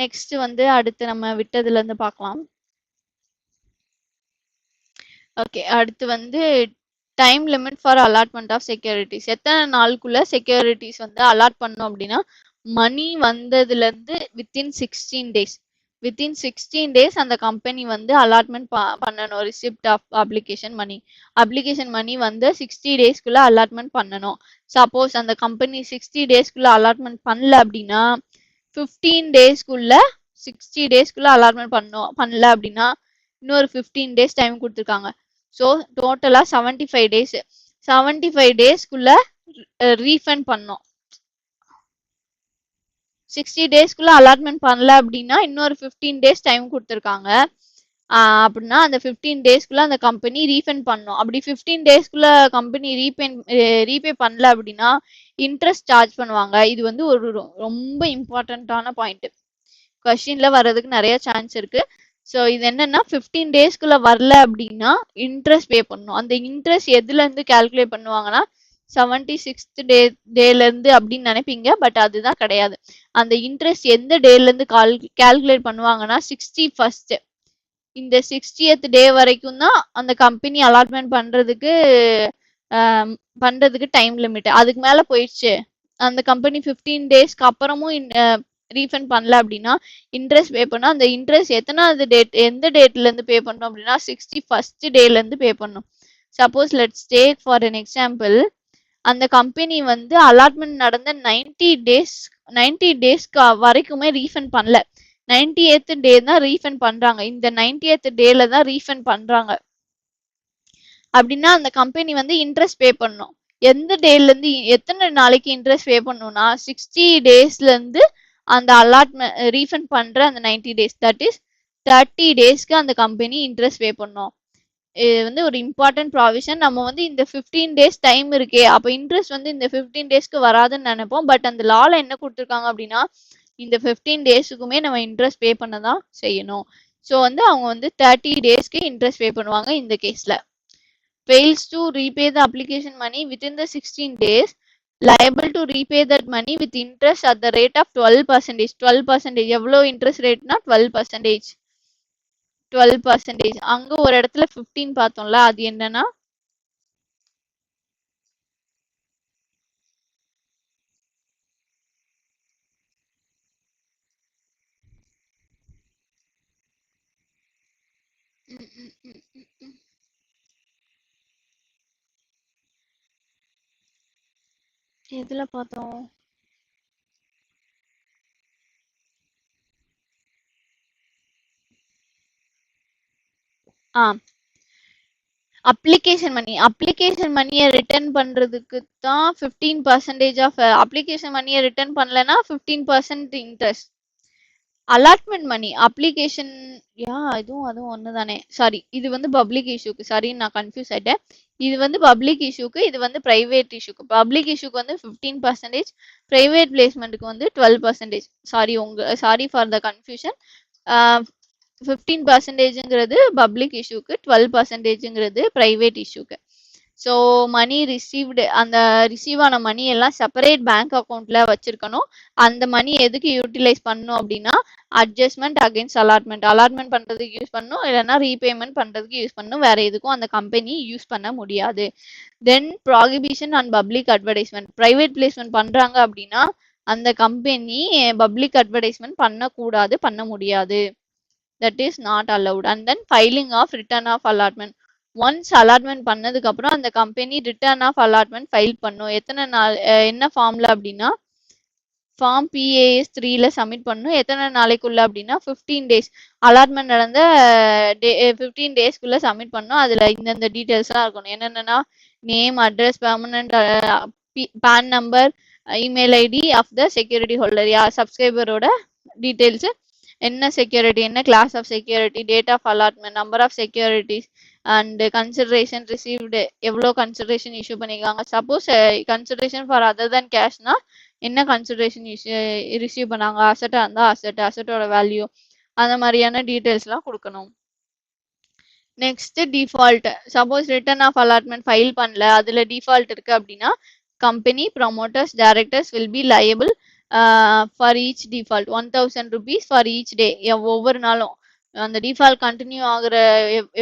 Next வந்து அடுத்து நம்ம விட்டதுல இருந்து பார்க்கலாம். ஓகே, அடுத்து வந்து time limit for allotment of securities. எத்தனை நாளுக்குள்ள செக்யூரிட்டிஸ் வந்து அலாட் பண்ணோம் அப்படின்னா மணி வந்ததுல இருந்து வித்தின் 16 டேஸ். வித்தின் 16 டேஸ் அந்த கம்பெனி வந்து அலாட்மெண்ட் பண்ணணும். Receipt of application money. Application money வந்து 60 டேஸ்க்குள்ள அலாட்மெண்ட் பண்ணணும். சப்போஸ் அந்த கம்பெனி 60 டேஸ்க்குள்ள அலாட்மெண்ட் பண்ணல அப்படின்னா 15 டேஸ்க்குள்ள 60 டேஸ்க்குள்ள அலாட்மெண்ட் பண்ணல அப்படின்னா இன்னொரு 15 டேஸ் டைம் கொடுத்துருக்காங்க. ஸோ டோட்டலா 75 டேஸ். 75 டேஸ்க்குள்ள ரீஃபண்ட் பண்ணோம். 60 டேஸ்க்குள்ள அலாட்மெண்ட் பண்ணல அப்படின்னா இன்னொரு 15 டேஸ் டைம் கொடுத்துருக்காங்க. அப்படின்னா அந்த 15 டேஸ்க்குள்ள அந்த கம்பெனி ரீஃபண்ட் பண்ணணும். அப்படி 15 டேஸ்க்குள்ள கம்பெனி ரீபே பண்ணல அப்படின்னா இன்ட்ரெஸ்ட் சார்ஜ் பண்ணுவாங்க. இது வந்து ஒரு ரொம்ப இம்பார்ட்டன்டான பாயிண்ட். கொஸ்டின்ல வர்றதுக்கு நிறைய சான்ஸ் இருக்கு. ஸோ இது என்னன்னா 15 டேஸ்க்குள்ள வரல அப்படின்னா இன்ட்ரெஸ்ட் பே பண்ணணும். அந்த இன்ட்ரெஸ்ட் எதுல இருந்து கால்குலேட் பண்ணுவாங்கன்னா 76th டேல இருந்து அப்படின்னு நினைப்பீங்க, பட் அதுதான் கிடையாது. அந்த இன்ட்ரெஸ்ட் எந்த டேல இருந்து கால்குலேட் பண்ணுவாங்கன்னா 61st. இந்த 60th டே வரைக்கும் தான் அந்த கம்பெனி அலாட்மெண்ட் பண்றதுக்கு டைம் லிமிட். அதுக்கு மேல போயிடுச்சு, அந்த கம்பெனி 15 டேஸ்க்கு அப்புறமும் ரீஃபண்ட் பண்ணல அப்படின்னா இன்ட்ரெஸ்ட் பே பண்ணா அந்த இன்ட்ரெஸ்ட் எத்தனாவது டேட், எந்த டேட்ல இருந்து பே பண்ணணும் அப்படின்னா 61st டேல இருந்து பே பண்ணணும். Suppose let's take for an example, அந்த கம்பெனி வந்து அலாட்மெண்ட் நடந்த 90 டேஸ்க்கு வரைக்குமே ரீஃபண்ட் பண்ணல. 90th டே தான் ரீஃபண்ட் பண்றாங்க. இந்த 90th டேல தான் ரீஃபண்ட் பண்றாங்க அப்படின்னா அந்த கம்பெனி வந்து இன்ட்ரெஸ்ட் பே பண்ணணும். எந்த டேல இருந்து எத்தனை நாளைக்கு இன்ட்ரெஸ்ட் பே பண்ணணும்னா 60 டேஸ்ல இருந்து அந்த அலாட்மெண்ட் ரீஃபண்ட் பண்ற அந்த 90 டேஸ், தட் இஸ் 30 டேஸ்க்கு அந்த கம்பெனி இன்ட்ரெஸ்ட் பே பண்ணணும். இது வந்து ஒரு இம்பார்ட்டன்ட் ப்ராவிஷன். நம்ம வந்து இந்த 15 டேஸ் டைம் இருக்கே, அப்போ இன்ட்ரெஸ்ட் வந்து இந்த 15 டேஸ்க்கு வராதுன்னு நினைப்போம். பட் அந்த லால என்ன கொடுத்துருக்காங்க அப்படின்னா இந்த 15 டேஸுக்குமே நம்ம இன்ட்ரெஸ்ட் பே பண்ண தான் செய்யணும். ஸோ வந்து அவங்க வந்து 30 டேஸ்க்கு இன்ட்ரெஸ்ட் பே பண்ணுவாங்க. இந்த கேஸ்ல fails to repay the application money within the 16 days, liable to repay that money with interest at the rate of 12%. 12% எவ்வளோ இன்ட்ரெஸ்ட் ரேட்னா 12%. 12%. அங்க ஒரு இடத்துல 15 பார்த்தோம்ல, அது என்னன்னா எதுல பார்த்தோம்? அப்ளிகேஷன் மணியை ரிட்டர்ன் பண்றதுக்கு தான் 15% ஆஃப் அப்ளிகேஷன் மணியை ரிட்டர்ன் பண்ணலன்னா 15% இன்ட்ரெஸ்ட். அலாட்மெண்ட் மணி அப்ளிகேஷன் இதுவும் அதுவும் ஒண்ணுதானே. சாரி, இது வந்து பப்ளிக் இஷ்யூக்கு. சாரி, நான் கன்ஃபியூஸ் ஆயிட்டேன். இது வந்து பப்ளிக் இஷ்யூக்கு, இது வந்து பிரைவேட் இஷ்யூக்கு. பப்ளிக் இஷ்யூக்கு வந்து 15%, பிரைவேட் பிளேஸ்மெண்ட்டுக்கு வந்து 12%. Sorry for the confusion. 15%ங்கிறது பப்ளிக் இஷ்யூக்கு, 12%ங்கிறது பிரைவேட் இஷ்யூக்கு. ஸோ மணி ரிசீவ்டு, அந்த ரிசீவ் ஆன மணி எல்லாம் செப்பரேட் பேங்க் அக்கௌண்ட்ல வச்சிருக்கணும். அந்த மணி எதுக்கு யூட்டிலைஸ் பண்ணணும் அப்படின்னா, அட்ஜஸ்ட்மெண்ட் அகைன்ஸ்ட் அலாட்மெண்ட், அலாட்மெண்ட் பண்றதுக்கு யூஸ் பண்ணணும், இல்லைன்னா ரீபேமெண்ட் பண்றதுக்கு யூஸ் பண்ணணும். வேற எதுக்கும் அந்த கம்பெனி யூஸ் பண்ண முடியாது. Then prohibition and public advertisement, private placement பண்றாங்க அப்படின்னா அந்த கம்பெனி பப்ளிக் அட்வர்டைஸ்மெண்ட் பண்ணக்கூடாது, பண்ண முடியாது. that is not allowed. And then filing of return of allotment. Once allotment பண்ணதுக்கு அப்புறம் அந்த company return of allotment file பண்ணும். எத்தனை நாள், என்ன ஃபார்ம்ல அப்படின்னா ஃபார்ம் PAS 3ல சப்மிட் பண்ணும். எத்தனை நாளைக்குள்ள அப்படின்னா 15 days. அலாட்மெண்ட் நடந்த 15 டேஸ்க்குள்ள சப்மிட் பண்ணும். அதுல இந்தந்த டீடைல்ஸ்லாம் இருக்கணும். என்னென்னா name, address, permanent PAN number, email ID of the security holder, சப்ஸ்கிரைபரோட டீடைல்ஸ், என்ன செக்யூரிட்டி, என்ன class of security, date of allotment, number of securities and consideration received, எவ்வளோ கன்சிடரேஷன் இஷ்யூ பண்ணியிருக்காங்க. Suppose consideration for other than கேஷ்னா என்ன consideration receive பண்ணாங்க, அசட்டா இருந்தால் அசட்டோட value, அந்த மாதிரியான டீட்டெயில்ஸ்லாம் கொடுக்கணும். Next default. Suppose return of allotment file பண்ணல, அதில் டிஃபால்ட் இருக்கு அப்படின்னா company promoters directors will be liable for each default 1000 rupees for each day. ஒவ்வொரு நாளும் அந்த டிஃபால்ட் கண்டினியூ ஆகுற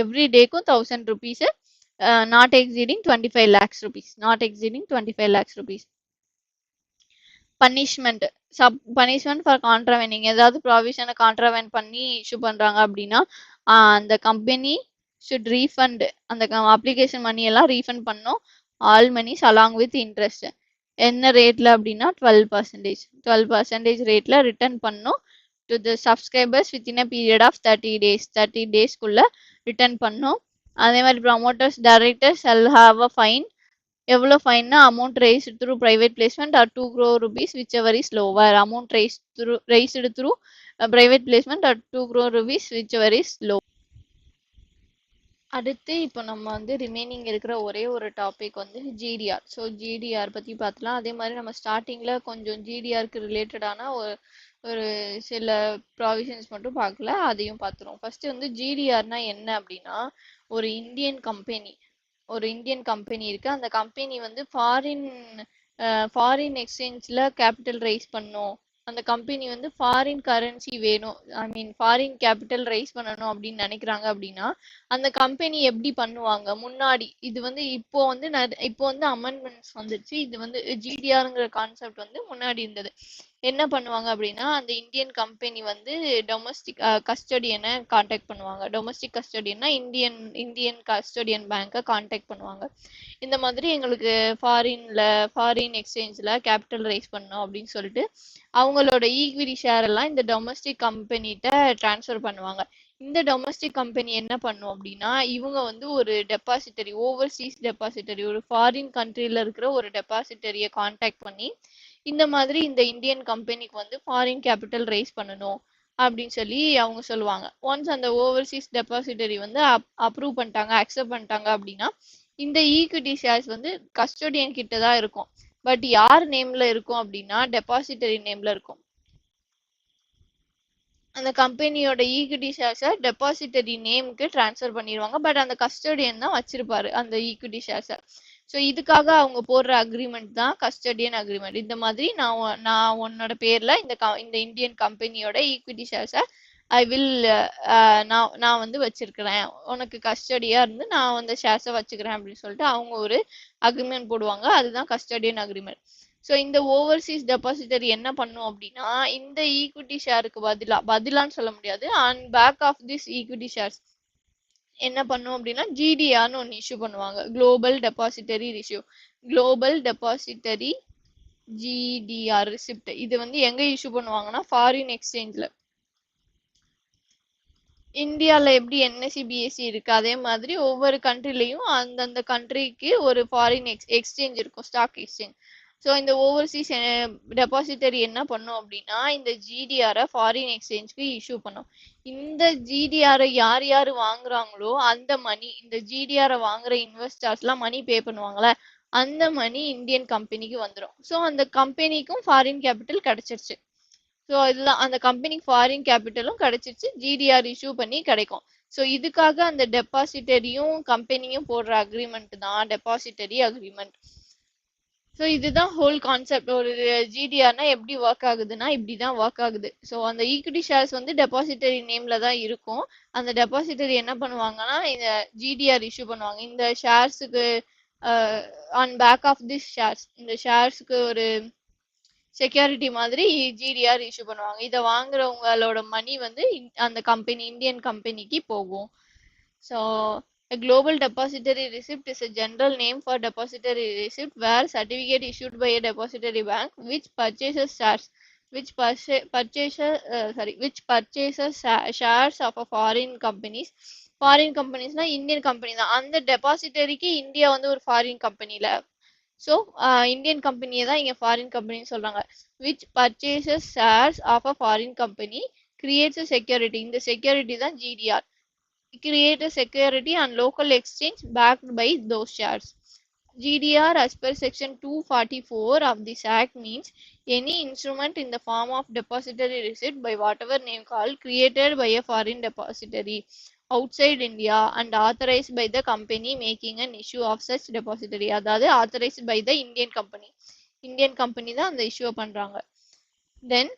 எவ்ரி டேக்கும் 1000 rupees, not exceeding 25 lakhs rupees, not exceeding 25 lakhs rupees. Punishment. Punishment for contravening, ஏதாவது ப்ராவிஷனை கான்ட்ராவெண்ட் பண்ணி இஷ்யூ பண்றாங்க அப்படின்னா அந்த கம்பெனி ஷுட் ரீஃபண்ட், அந்த அப்ளிகேஷன் மணி எல்லாம் ரீஃபண்ட் பண்ணும். All monies along with interest. என்ன ரேட்ல அப்படின்னா 12% ரேட்ல ரிட்டர்ன் பண்ணும் to the subscribers within a period of 30 days. 30 daysக்குள்ள ரிட்டர்ன் பண்ணும். அதே மாதிரி promoters directors shall have a fine. எவ்வளோ ஃபைன்னா amount raised through private placement or 2 crore rupees whichever is lower. Amount raised through private placement or 2 crore rupees whichever is low. அடுத்து இப்போ நம்ம வந்து ரிமைனிங் இருக்கிற ஒரே ஒரு டாபிக் வந்து ஜிடிஆர். ஸோ ஜிடிஆர் பற்றி பார்த்துலாம். அதே மாதிரி நம்ம ஸ்டார்டிங்கில் கொஞ்சம் ஜிடிஆருக்கு ரிலேட்டடான ஒரு சில ப்ராவிஷன்ஸ் மட்டும் பார்க்கல, அதையும் பார்த்துருவோம். ஃபர்ஸ்ட் வந்து ஜிடிஆர்னா என்ன அப்படின்னா, ஒரு இந்தியன் கம்பெனி இருக்கு. அந்த கம்பெனி வந்து ஃபாரின் எக்ஸ்சேஞ்சில் கேபிட்டல் ரைஸ் பண்ணும். அந்த கம்பெனி வந்து ஃபாரின் கரன்சி வேணும், ஐ மீன் ஃபாரின் கேபிட்டல் ரைஸ் பண்ணணும் அப்படின்னு நினைக்கிறாங்க அப்படின்னா அந்த கம்பெனி எப்படி பண்ணுவாங்க முன்னாடி. இது வந்து இப்போ வந்து அமெண்ட்மெண்ட்ஸ் வந்துருச்சு. இது வந்து ஜிடிஆர்ங்கிற கான்செப்ட் வந்து முன்னாடி இருந்தது. என்ன பண்ணுவாங்க அப்படின்னா அந்த இந்தியன் கம்பெனி வந்து டொமஸ்டிக் கஸ்டடியனை கான்டாக்ட் பண்ணுவாங்க. டொமஸ்டிக் கஸ்டடியன்னா இந்தியன் கஸ்டடியன் பேங்கை கான்டாக்ட் பண்ணுவாங்க. இந்த மாதிரி எங்களுக்கு ஃபாரின் எக்ஸ்சேஞ்சில் கேபிட்டல் ரைஸ் பண்ணோம் அப்படின்னு சொல்லிட்டு அவங்களோட ஈக்விட்டி ஷேர் எல்லாம் இந்த டொமஸ்டிக் கம்பெனிகிட்ட டிரான்ஸ்ஃபர் பண்ணுவாங்க. இந்த டொமஸ்டிக் கம்பெனி என்ன பண்ணும் அப்படின்னா இவங்க வந்து ஒரு டெபாசிட்டரி, ஓவர்சீஸ் டெபாசிட்டரி, ஒரு ஃபாரின் கண்ட்ரில இருக்கிற ஒரு டெபாசிட்டரியை கான்டாக்ட் பண்ணி இந்த மாதிரி இந்த இந்தியன் கம்பெனிக்கு வந்து ஃபாரின் கேபிட்டல் ரைஸ் பண்ணணும் அப்படின்னு சொல்லி அவங்க சொல்லுவாங்க. ஒன்ஸ் அந்த ஓவர்சீஸ் டெபாசிட்டரி வந்து அப்ரூவ் பண்ணிட்டாங்க, அக்செப்ட் பண்ணிட்டாங்க அப்படின்னா இந்த ஈக்விட்டி ஷேர்ஸ் வந்து கஸ்டோடியன் கிட்ட தான் இருக்கும். பட் யார் நேம்ல இருக்கும் அப்படின்னா டெபாசிட்டரி நேம்ல இருக்கும். அந்த கம்பெனியோட ஈக்விட்டி ஷேர்ஸை டெபாசிட்டரி நேமுக்கு டிரான்ஸ்ஃபர் பண்ணிடுவாங்க. பட் அந்த கஸ்டோடியன் தான் வச்சிருப்பாரு அந்த ஈக்விட்டி ஷேர்ஸை. ஸோ இதுக்காக அவங்க போடுற அக்ரிமெண்ட் தான் கஸ்டடியன் அக்ரிமெண்ட். இந்த மாதிரி நான் உன்னோட பேர்ல இந்த இந்தியன் கம்பெனியோட ஈக்விட்டி ஷேர்ஸை ஐ வில் நான் வந்து வச்சிருக்கிறேன், உனக்கு கஸ்டடியா இருந்து நான் அந்த ஷேர்ஸை வச்சுக்கிறேன் அப்படின்னு சொல்லிட்டு அவங்க ஒரு அக்ரிமெண்ட் போடுவாங்க. அதுதான் கஸ்டடியன் அக்ரிமெண்ட். ஸோ இந்த ஓவர்சீஸ் டெபாசிட்டரி என்ன பண்ணும் அப்படின்னா இந்த ஈக்விட்டி ஷேருக்கு பதிலான்னு சொல்ல முடியாது, and back of this equity shares என்ன பண்ணும் அப்படின்னா ஜிடிஆர்னு ஒன்று இஷ்யூ பண்ணுவாங்க. Global depository GDR receipt. இது வந்து எங்க இஷ்யூ பண்ணுவாங்கன்னா ஃபாரின் எக்ஸ்சேஞ்சில். இந்தியாவில் எப்படி என்எஸ்சி பிஎஸ்சி இருக்கு அதே மாதிரி ஒவ்வொரு கண்ட்ரிலையும் அந்தந்த கண்ட்ரிக்கு ஒரு ஃபாரின் எக்ஸ்சேஞ்ச் இருக்கும், ஸ்டாக் எக்ஸ்சேஞ்ச். ஸோ இந்த ஓவர்சீஸ் டெபாசிட்டரி என்ன பண்ணும் அப்படின்னா இந்த ஜிடிஆரை ஃபாரின் எக்ஸ்சேஞ்ச்க்கு இஷ்யூ பண்ணும். இந்த ஜிடிஆரை யார் யார் வாங்குறாங்களோ அந்த மணி, இந்த ஜிடிஆரை வாங்குற இன்வெஸ்டர்ஸ்லாம் மணி பே பண்ணுவாங்கல்ல, அந்த மணி இந்தியன் கம்பெனிக்கு வந்துடும். ஸோ அந்த கம்பெனிக்கும் ஃபாரின் கேபிட்டல் கிடைச்சிருச்சு. ஸோ இதெல்லாம் அந்த கம்பெனிக்கு ஃபாரின் கேபிட்டலும் கிடைச்சிருச்சு, ஜிடிஆர் இஷ்யூ பண்ணி கிடைக்கும். ஸோ இதுக்காக அந்த டெபாசிட்டரியும் கம்பெனியும் போடுற அக்ரிமெண்ட் தான் டெபாசிட்டரி அக்ரிமெண்ட். ஸோ இதுதான் ஹோல் கான்செப்ட். ஒரு ஜிடிஆர்னா எப்படி ஒர்க் ஆகுதுன்னா இப்படி தான் ஒர்க் ஆகுது. ஸோ அந்த ஈக்விட்டி ஷேர்ஸ் வந்து டெபாசிட்டரி நேம்ல தான் இருக்கும். அந்த டெபாசிட்டரி என்ன பண்ணுவாங்கன்னா இந்த ஜிடிஆர் இஷ்யூ பண்ணுவாங்க. இந்த ஷேர்ஸுக்கு on back of this shares, இந்த ஷேர்ஸுக்கு ஒரு செக்யூரிட்டி மாதிரி ஜிடிஆர் இஷ்யூ பண்ணுவாங்க. இதை வாங்குறவங்களோட மணி வந்து அந்த கம்பெனி, இந்தியன் கம்பெனிக்கு போகும். So a global depository receipt is a general name for depository receipt where certificate issued by a depository bank which purchases shares, shares of a foreign companies. Foreign கம்பெனிஸ்னா Indian company தான். அந்த டெபாசிட்டரிக்கு India வந்து ஒரு foreign கம்பெனில, so Indian கம்பெனியை தான் இங்கே foreign கம்பெனின்னு சொல்றாங்க. Which purchases shares of a foreign company creates a security. இந்த செக்யூரிட்டி தான் GDR. Create a security on local exchange backed by those shares. GDR as per section 244 of this act means any instrument in the form of depository receipt by whatever name called created by a foreign depository outside India and authorized by the company making an issue of such depository. அதாவது authorized by the Indian company தான் அந்த issue பண்றாங்க. Then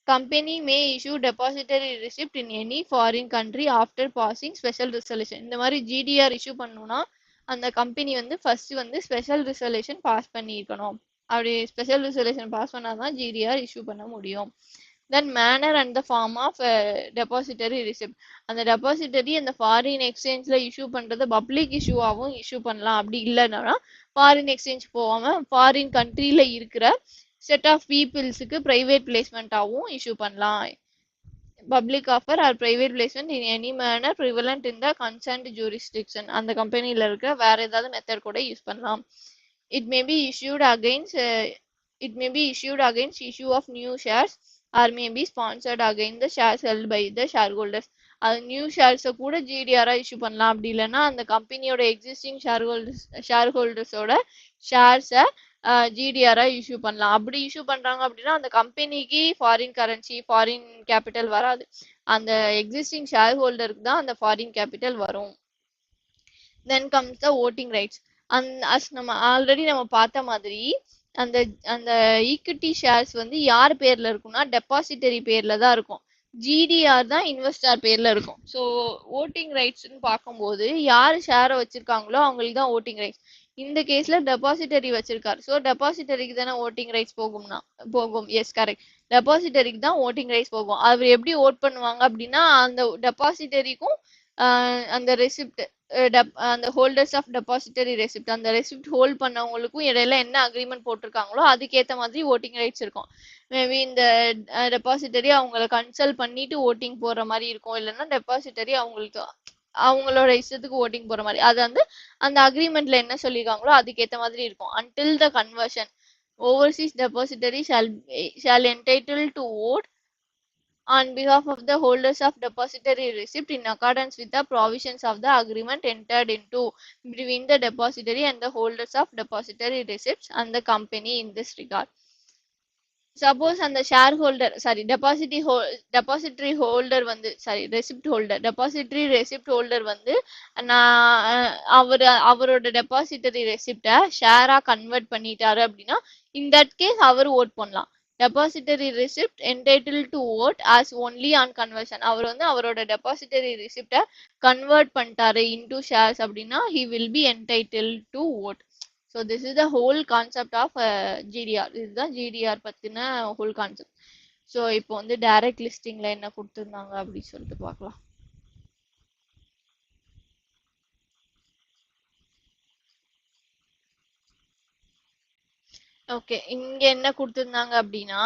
company may issue depository receipt in any foreign country after passing special resolution. இந்த மாதிரி GTR issue பண்ணணும்னா அந்த company வந்து first வந்து ஸ்பெஷல் ரிசல்யூஷன் பாஸ் பண்ணியிருக்கணும். அப்படி ஸ்பெஷல் ரிசல்யூஷன் பாஸ் பண்ணாதான் ஜிடிஆர் இஷ்யூ பண்ண முடியும். Then manner and the form of depository receipt. அந்த டெபாசிட்டரி அந்த ஃபாரின் எக்ஸ்சேஞ்சில் இஷ்யூ பண்ணுறது பப்ளிக் இஷ்யூவாகவும் இஷ்யூ பண்ணலாம். அப்படி இல்லைன்னா ஃபாரின் எக்ஸ்சேஞ்ச் போகாமல் ஃபாரின் கண்ட்ரியில் இருக்கிற செட் ஆஃப் பீப்புள்ஸுக்கு பிரைவேட் பிளேஸ்மெண்ட்டாகவும் இஷ்யூ பண்ணலாம். Public offer or private placement in any manner prevalent in the concerned jurisdiction. அந்த கம்பெனியில் இருக்கிற வேற ஏதாவது மெத்தட் கூட யூஸ் பண்ணலாம். It may be issued against issue of new shares or may be sponsored against the shares held by the share holders. அது new ஷேர்ஸை கூட ஜிடிஆரா இஷ்யூ பண்ணலாம். அப்படி இல்லைன்னா அந்த கம்பெனியோட எக்ஸிஸ்டிங் ஷேர் ஹோல்டர்ஸோட ஷேர்ஸை ஜிடிஆரா இஷ்யூ பண்ணலாம். அப்படி இஷ்யூ பண்றாங்க அப்படின்னா அந்த கம்பெனிக்கு ஃபாரின் கரன்சி, ஃபாரின் கேபிட்டல் வராது. அந்த எக்ஸிஸ்டிங் ஷேர் ஹோல்டருக்கு தான் அந்த ஃபாரின் கேபிட்டல் வரும். Then comes the voting rights. நம்ம ஆல்ரெடி நம்ம பார்த்த மாதிரி அந்த அந்த ஈக்விட்டி ஷேர்ஸ் வந்து யார் பேர்ல இருக்கும்னா டெபாசிட்டரி பேர்ல தான் இருக்கும். ஜிடிஆர் தான் இன்வெஸ்டர் பேர்ல இருக்கும். ஸோ ஓட்டிங் ரைட்ஸ்ன்னு பார்க்கும்போது யார் ஷேரை வச்சிருக்காங்களோ அவங்களுக்கு தான் ஓட்டிங் ரைட்ஸ். இந்த கேஸ்ல டெபாசிட்டரி வச்சிருக்காரு. ஸோ டெபாசிட்டரிக்கு தானே ஓட்டிங் ரைட்ஸ் போகும். Yes, correct. டெபாசிட்டரிக்கு தான் ஓட்டிங் ரைட்ஸ் போகும். அவர் எப்படி ஓட் பண்ணுவாங்க அப்படின்னா அந்த டெபாசிட்டரிக்கும் அந்த ரெசிப்ட், அந்த ஹோல்டர்ஸ் ஆஃப் டெபாசிட்டரி ரெசிப்ட், அந்த ரெசிப்ட் ஹோல்ட் பண்ணவங்களுக்கும் இடையில என்ன அக்ரிமெண்ட் போட்டிருக்காங்களோ அதுக்கேற்ற மாதிரி ஓட்டிங் ரைட்ஸ் இருக்கும். மேபி இந்த டெபாசிட்டரி அவங்கள கன்சல்ட் பண்ணிட்டு ஓட்டிங் போடுற மாதிரி இருக்கும். இல்லைன்னா டெபாசிட்டரி அவங்களோட இஷ்டத்துக்கு ஓட்டிங் போற மாதிரி. அது வந்து அந்த அக்ரிமெண்ட்ல என்ன சொல்லிருக்காங்களோ அதுக்கேற்ற மாதிரி இருக்கும். Until the conversion overseas depository shall entitled to vote on behalf of the holders of depository receipt in accordance with the provisions of the agreement entered into between the depository and the holders of depository receipts and the company in this regard. Suppose அந்த share holder depository holder வந்து depository receipt holder வந்து அவரோட depository ரெசிப்டை ஷேரா convert பண்ணிட்டாரு அப்படின்னா in that case அவர் vote பண்ணலாம். Depository receipt entitle to vote as only on conversion. அவர் வந்து அவரோட டெபாசிட்டரி ரெசிப்டை கன்வெர்ட் பண்ணிட்டாரு இன்டு ஷேர்ஸ் அப்படின்னா he will be entitled to vote. So this is the whole concept of GDR. இதுதான் GDR பத்தின whole concept. So இப்போ வந்து டைரக்ட் லிஸ்டிங்ல என்ன கொடுத்திருந்தாங்க அப்படி சொல்லிட்டு பார்க்கலாம். ஓகே, இங்க என்ன கொடுத்திருந்தாங்க அப்படின்னா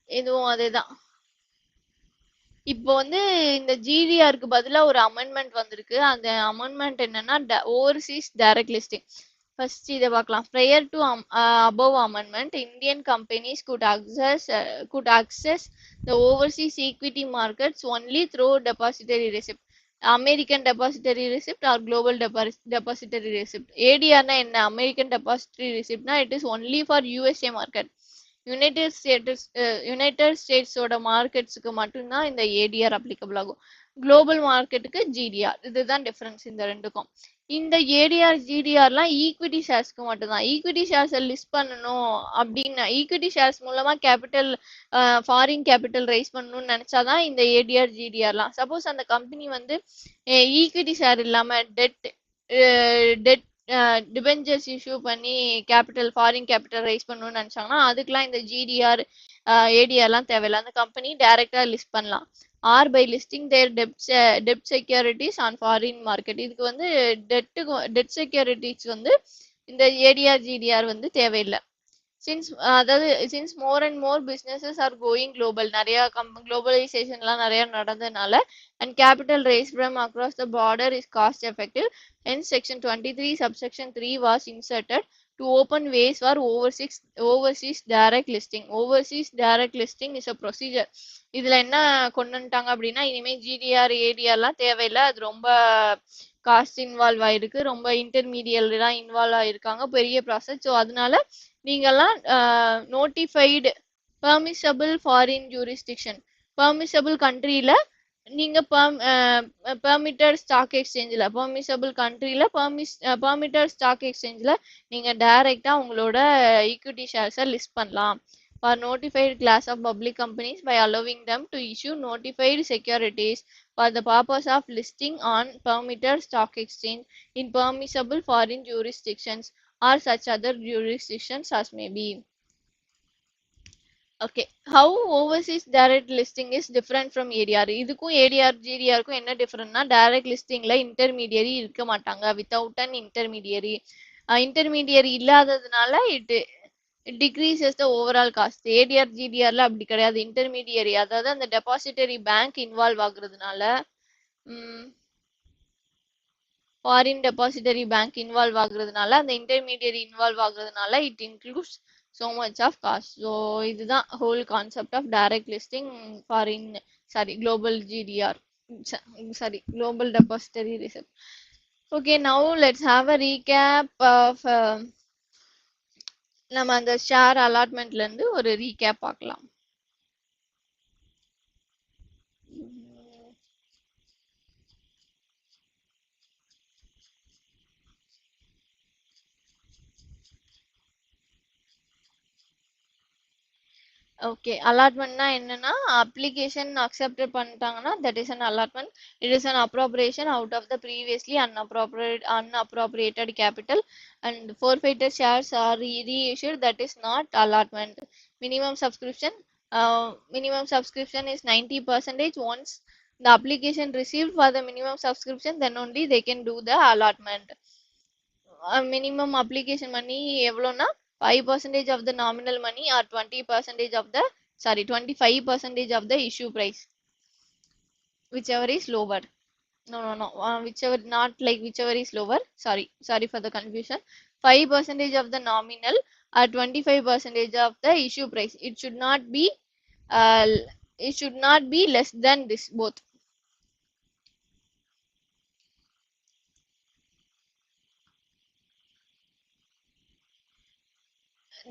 இதுவும் அதேதான். இப்போ வந்து இந்த ஜிடிஆருக்கு பதிலா ஒரு அமெண்ட்மெண்ட் வந்திருக்கு. அந்த அமெண்ட்மெண்ட் என்னன்னா ஓவர்சீஸ் டைரக்ட் லிஸ்டிங். First இத பார்க்கலாம். Prior to above amendment, Indian companies could access the overseas equity markets only through depository receipt. American depository receipt or global depository receipt. ADR na enna? American depository receipt na it is only for USA market. United ஸ்டேட்ஸோட மார்க்கெட்ஸுக்கு மட்டும்தான் இந்த ADR applicable ஆகும். Global மார்க்கெட்டுக்கு GDR. இதுதான் difference இந்த ரெண்டுக்கும். இந்த ஏடிஆர் ஜிடிஆர்லாம் ஈக்விட்டி ஷேர்ஸ்க்கு மட்டும்தான். ஈக்விட்டி ஷேர்ஸை லிஸ்ட் பண்ணணும் அப்படின்னா ஈக்விட்டி ஷேர்ஸ் மூலமா கேபிட்டல் ஃபாரின் கேபிட்டல் ரைஸ் பண்ணணும்னு நினைச்சாதான் இந்த ஏடிஆர் ஜிடிஆர்லாம். சப்போஸ் அந்த கம்பெனி வந்து ஈக்விட்டி ஷேர் இல்லாம டெட் டிபெஞ்சர்ஸ் இஷ்யூ பண்ணி ஃபாரின் கேபிட்டல் ரைஸ் பண்ணணும்னு நினைச்சாங்கன்னா அதுக்கெல்லாம் இந்த ஜிடிஆர் ஏடிஆர்லாம் தேவையில்லை. அந்த கம்பெனி டைரக்டா லிஸ்ட் பண்ணலாம். ஆர் பை லிஸ்டிங் தேர் டெப்ட் செக்யூரிட்டிஸ் ஆன் ஃபாரின் மார்க்கெட். இதுக்கு வந்து டெட் செக்யூரிட்டிஸ் வந்து இந்த ஏடிஆர் ஜிடிஆர் வந்து தேவையில்லை. since more and more businesses are going global, நிறைய குளோபலைசேஷன்லாம் நிறைய நடந்ததுனால and capital raised from across the border is cost effective. Hence section 23 subsection 3 was inserted to open ways for overseas direct listing. Overseas direct listing is a procedure. இதுல என்ன கொண்டு வந்துட்டாங்க அப்படின்னா இனிமே GTR ஏடிஆர்லாம் தேவையில்லை. அது ரொம்ப காஸ்ட் இன்வால்வ் ஆயிருக்கு. ரொம்ப இன்டர்மீடியட்லாம் இன்வால்வ் ஆயிருக்காங்க. பெரிய ப்ராசஸ். ஸோ அதனால நீங்கெல்லாம் notified permissible foreign jurisdiction permissible கண்ட்ரியில நீங்க பெர்மிட்டட் ஸ்டாக் எக்ஸ்சேஞ்சில் பெர்மிசபிள் கண்ட்ரியில பெர்மிட்டட் ஸ்டாக் எக்ஸ்சேஞ்சில் நீங்க டைரக்டா உங்களோட ஈக்விட்டி ஷேர்ஸை லிஸ்ட் பண்ணலாம். For notified class of public companies by allowing them to issue notified securities for the purpose of listing on permitted stock exchange in permissible foreign jurisdictions or such other jurisdictions as may be. Okay, how overseas direct listing is different from ADR? இதுக்கும் ADR GDRக்கும் என்ன டிஃபரன்ட்னா direct லிஸ்டிங்ல intermediary இருக்க மாட்டாங்க. Without an intermediary இல்லாததுனால it decreases the overall cost. ADR GDRல அப்படி கிடையாது. இன்டர்மீடியரி அதாவது அந்த டெபாசிட்டரி பேங்க் இன்வால்வ் ஆகுறதுனால ஃபாரின் டெபாசிட்டரி பேங்க் இன்வால்வ் ஆகுறதுனால அந்த இன்டர்மீடியரி இன்வால்வ் ஆகுறதுனால it includes so much of cost. So இதுதான் whole concept of direct listing global GDR global depository receipt. Okay, now let's have a recap of நம்ம அந்த share அலாட்மெண்ட்ல இருந்து ஒரு recap பார்க்கலாம். Okay, அலாட்மெண்ட்னா என்னன்னா அப்ளிகேஷன் அக்செப்ட் பண்ணிட்டாங்கன்னா that is an allotment. It is an appropriation out of the previously unappropriated capital and forfeited shares are reissued. That is not allotment. Minimum subscription is 90%. Once the application received for the minimum subscription, then only they can do the allotment. Minimum application money எவ்வளோனா 5% of the nominal money or 25% of the issue price, whichever is lower. No, whichever is lower. Sorry for the confusion. 5% of the nominal or 25% of the issue price. It should not be less than this both.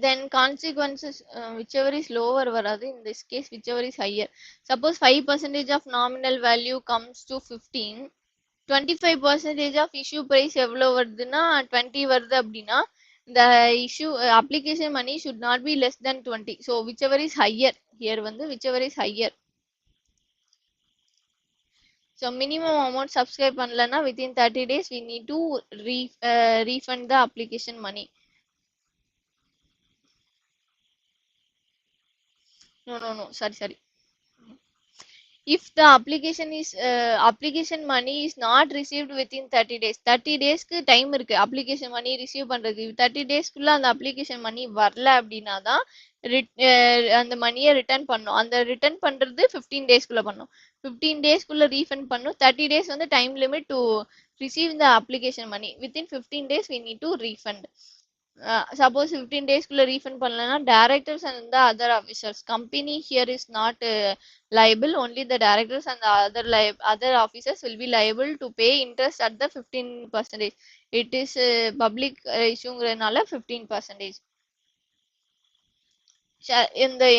Then consequences, whichever is lower varadu. In this case, whichever is higher. Suppose 5% of nominal value comes to 15, 25% of issue price எவ்வளோ வருதுன்னா 20 வருது அப்படின்னா the issue application money should not be less than 20. So whichever is higher, here வந்து whichever is higher. So minimum amount subscribe பண்ணலன்னா within 30 days we need to refund the application money. No, sorry. If the application money is not received within 30 days, 30 daysக்கு time இருக்கு application money receive பண்றதுக்கு. 30 daysக்குள்ள அந்த application money வரல அப்படின்னா தான் அந்த மணியை return பண்ணும். அந்த ரிட்டர்ன் பண்றது 15 daysக்குள்ள பண்ணும். 15 daysக்குள்ள ரீஃபண்ட் பண்ணும். 30 days வந்து time limit to receive the application money. Within 15 days, we need to refund. Suppose 15 days kulla refund பண்ணலனா directors and the other officers, company here is not liable, only the directors and the other officers will be liable to pay interest at the 15%. It is public issueங்கறனால 15%.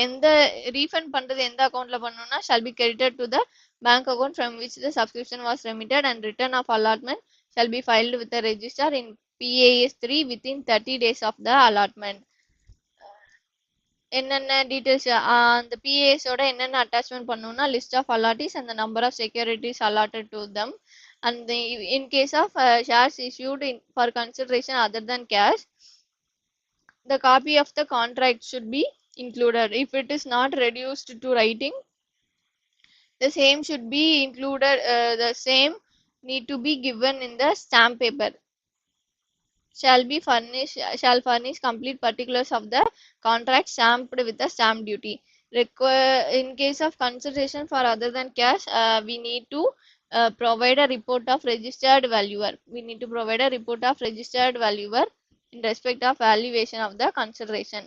எந்த refund பண்றது எந்த அக்கவுண்ட்ல பண்ணனும்னா shall be credited to the bank account from which the subscription was remitted, and return of allotment shall be filed with the register in PAS 3 within 30 days of the allotment. என்னென்ன details அந்த PAS ஓட என்னென்ன attachment பண்ணனும்னா list of allottees and the number of securities allotted to them, and in case of shares issued for consideration other than cash, the copy of the contract should be included. If it is not reduced to writing, the same should be included. The same need to be given in the stamp paper. Shall furnish complete particulars of the contract stamped with the stamp duty. In case of consideration for other than cash, we need to provide a report of registered valuer. We need to provide a report of registered valuer in respect of valuation of the consideration.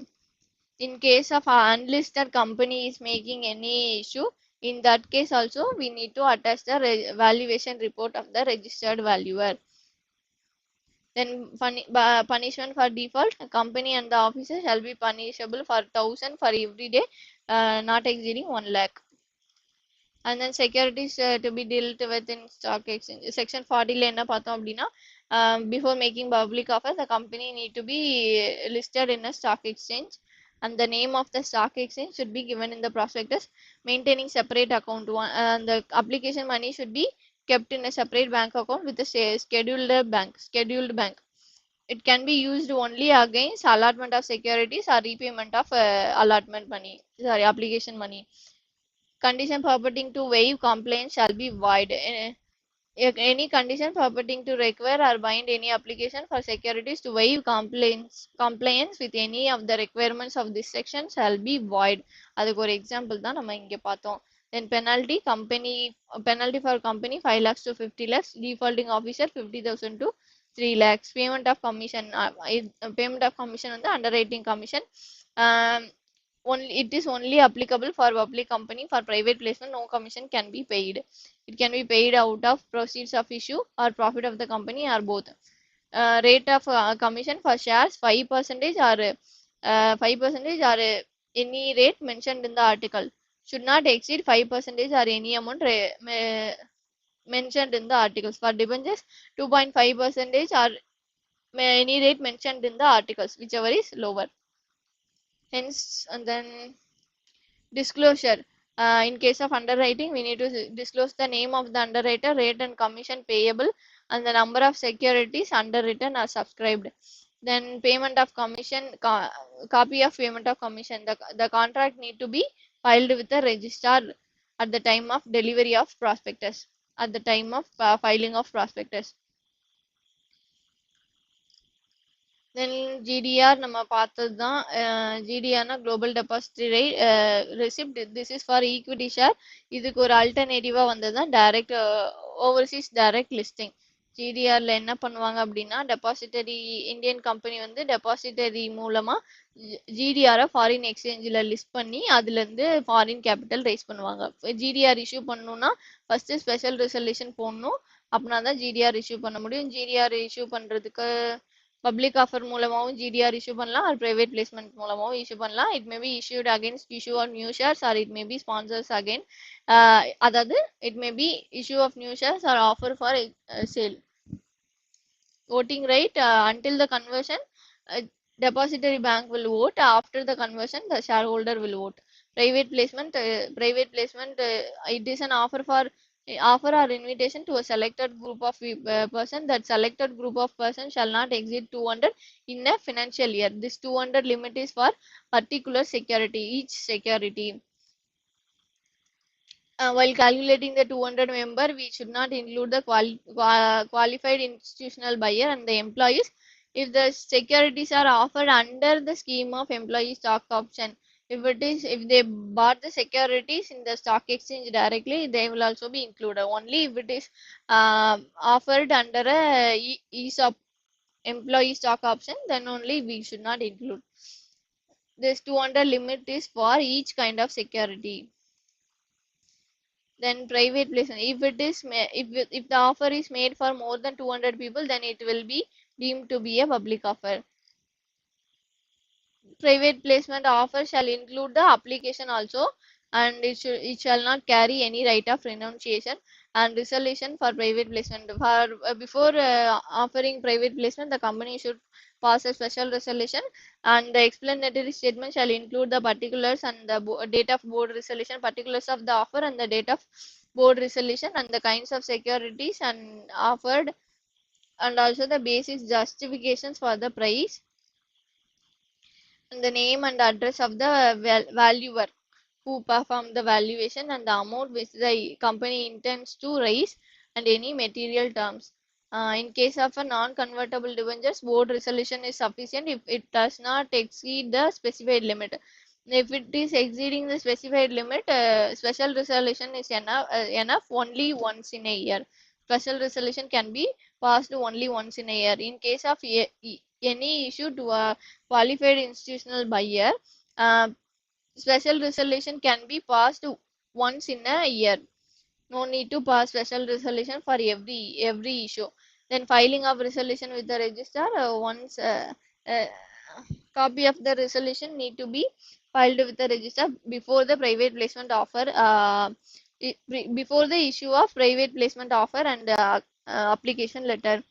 In case of an unlisted company is making any issue, in that case also we need to attach the valuation report of the registered valuer. Then punishment for default, a company and the officer shall be punishable for 1,000 for every day not exceeding 1 lakh. And then securities to be dealt with in stock exchange. Section 40 ல என்ன பார்த்தோம் அப்படின்னா, before making public offer, the company need to be listed in a stock exchange, and the name of the stock exchange should be given in the prospectus. Maintaining separate account, and the application money should be kept in a separate bank account with a scheduled bank. It can be used only against allotment of securities or repayment of application money. Condition purporting to waive compliance shall be void. Any condition purporting to require or bind any application for securities to waive compliance with any of the requirements of this section shall be void. அதுக்கு ஒரு example தான் நம்ம இங்க பார்த்தோம். Then penalty for company 5 lakhs to 50 lakhs, defaulting officer 50,000 to 3 lakhs. Payment of commission வந்து underwriting commission. It is only applicable for public company. For private placement, no commission can be paid. It can be paid out of proceeds of issue or profit of the company, or both. Rate of commission for shares 5% or 5% or any rate mentioned in the article. Should not exceed 5% or any amount mentioned in the articles. For debentures 2.5% or any rate mentioned in the articles, whichever is lower. Hence, and then disclosure. In case of underwriting, we need to disclose the name of the underwriter, rate and commission payable, and the number of securities underwritten or subscribed. Then payment of commission, copy of payment of commission. The contract need to be filed with the registrar at the time of delivery of prospectus, at the time of filing of prospectus. Then GDR நம்ம பார்த்தது தான். GDRனா Global Depository Receipt. This is for equity share. இதுக்கு ஒரு அல்டர்னேட்டிவா வந்தது தான் direct overseas direct listing. GDRல என்ன பண்ணுவாங்க அப்படின்னா, டெபாசிட்டரி இந்தியன் கம்பெனி வந்து டெபாசிட்டரி மூலமா GDR ஃபாரின் எக்ஸ்சேஞ்சில் லிஸ்ட் பண்ணி அதுல இருந்து ஃபாரின் கேபிட்டல் ரைஸ் பண்ணுவாங்க. GDR இஷ்யூ பண்ணணும்னா ஃபர்ஸ்ட் ஸ்பெஷல் ரெசல்யூஷன் போடணும், அப்படின்னா தான் GDR இஷ்யூ பண்ண முடியும். GDR இஷ்யூ பண்றதுக்கு பப்ளிக் ஆஃபர் மூலமாகவும் GDR இஷ்யூ பண்ணலாம், ஆர் பிரைவேட் பிளேஸ்மெண்ட் மூலமாகவும் இஷ்யூ பண்ணலாம். It may be issued against issue of new shares, or it may B sponsors again. அதாவது it may be issue of new shares or offer for sale. Voting right until the conversion, depository bank will vote. After the conversion, the shareholder will vote. Private placement, it is an offer or invitation to a selected group of person. That selected group of person shall not exceed 200 in a financial year. This 200 limit is for particular security, each security. While calculating the 200 member, we should not include the qualified institutional buyer and the employees if the securities are offered under the scheme of employee stock option. If they bought the securities in the stock exchange directly, they will also be included. Only if it is offered under a ESOP, employee stock option, then only we should not include. This 200 limit is for each kind of security. Then private placement, if it is if the offer is made for more than 200 people, then it will be deemed to be a public offer. Private placement offer shall include the application also, and it shall not carry any right of renunciation and resolution for private placement. For before offering private placement, the company should pass a special resolution, and the explanatory statement shall include the particulars and the date of board resolution, particulars of the offer and the date of board resolution, and the kinds of securities and offered, and also the basic justifications for the price, and the name and address of the valuer who performed the valuation, and the amount which the company intends to raise, and any material terms. In case of a non-convertible debentures, board resolution is sufficient if it does not exceed the specified limit. If it is exceeding the specified limit, special resolution is enough only once in a year. Special resolution can be passed only once in a year. In case of any issue to a qualified institutional buyer, uh, special resolution can be passed once in a year. No need to pass special resolution for every issue. Then filing of resolution with the registrar, once uh, copy of the resolution need to be filed with the registrar before the private placement offer, before the issue of private placement offer and application letter.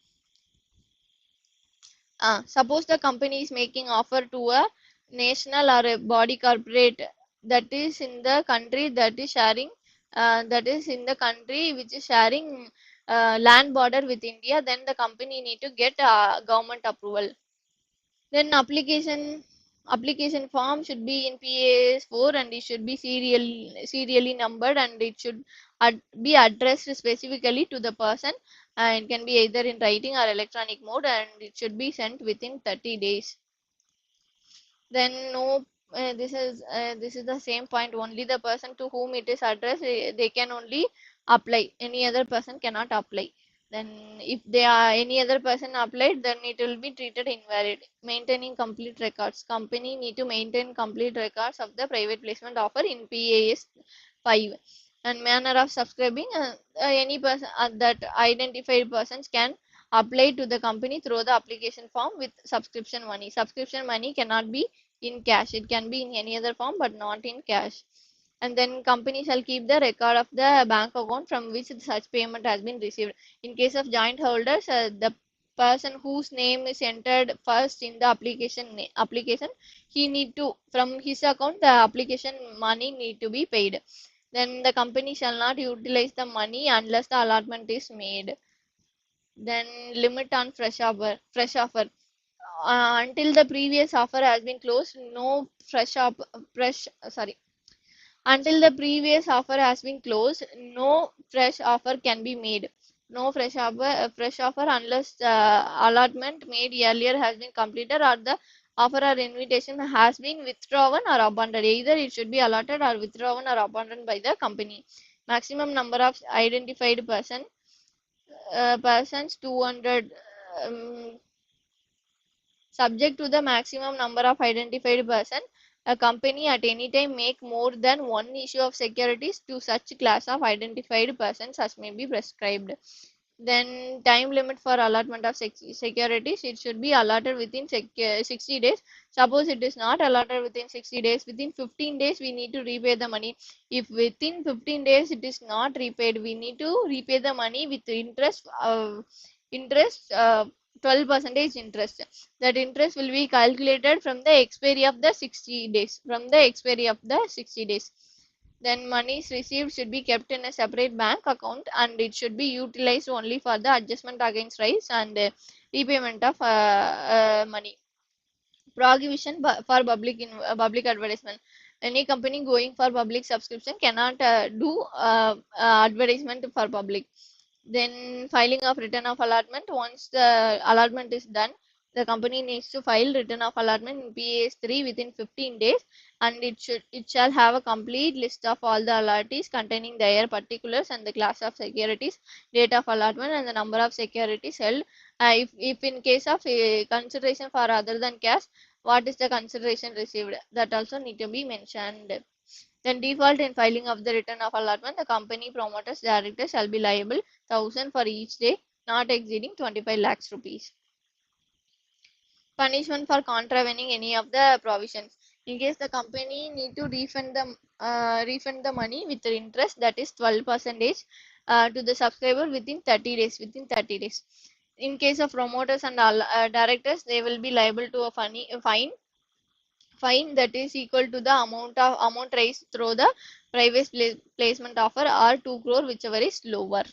Suppose the company is making offer to a national or a body corporate that is in the country that is sharing, that is in the country which is sharing land border with India, then the company need to get government approval. Then application form should be in PAS4, and it should be serially numbered, and it should be addressed specifically to the person, and it can be either in writing or electronic mode, and it should be sent within 30 days. Then no, this is the same point. Only the person to whom it is addressed, they can only apply. Any other person cannot apply. Then if they are any other person applied, then it will be treated invalid. Maintaining complete records, company need to maintain complete records of the private placement offer in PAS 5. And manner of subscribing, any person that identified persons can apply to the company through the application form with subscription money. Subscription money cannot be in cash, it can be in any other form but not in cash. And then company shall keep the record of the bank account from which such payment has been received. In case of joint holders, the person whose name is entered first in the application, he need to, from his account, the application money need to be paid. Then the company shall not utilize the money unless the allotment is made. Then limit on fresh offer, until the previous offer has been closed, no fresh sorry until the previous offer has been closed, no fresh offer can be made. No fresh offer unless the allotment made earlier has been completed, or the offer or invitation has been withdrawn or abandoned. Either it should be allotted or withdrawn or abandoned by the company. Maximum number of identified persons 200. Subject to the maximum number of identified person, a company at any time make more than one issue of securities to such class of identified persons as may be prescribed. Then time limit for allotment of securities, it should be allotted within 60 days. Suppose it is not allotted within 60 days, within 15 days we need to repay the money. If within 15 days it is not repaid, we need to repay the money with interest 12 percentage interest. That interest will be calculated from the expiry of the 60 days. Then monies received should be kept in a separate bank account, and it should be utilized only for the adjustment against rights and repayment of money. Prohibition for public advertisement. Any company going for public subscription cannot do advertisement for public. Then filing of return of allotment. Once the allotment is done, the company needs to file return of allotment in PAS3 within 15 days, and it shall have a complete list of all the alertees containing their particulars and the class of securities, date of allotment, and the number of securities held. If in case of consideration for other than cash, what is the consideration received, that also need to be mentioned. Then default in filing of the return of allotment, the company promoters directors shall be liable 1,000 for each day not exceeding 25 lakhs rupees. Punishment for contravening any of the provisions. In case the company need to refund the money with the interest, that is 12 percentage to the subscriber within 30 days. In case of promoters and directors, they will be liable to a fine that is equal to the amount raised through the private placement offer or 2 crore, whichever is lower.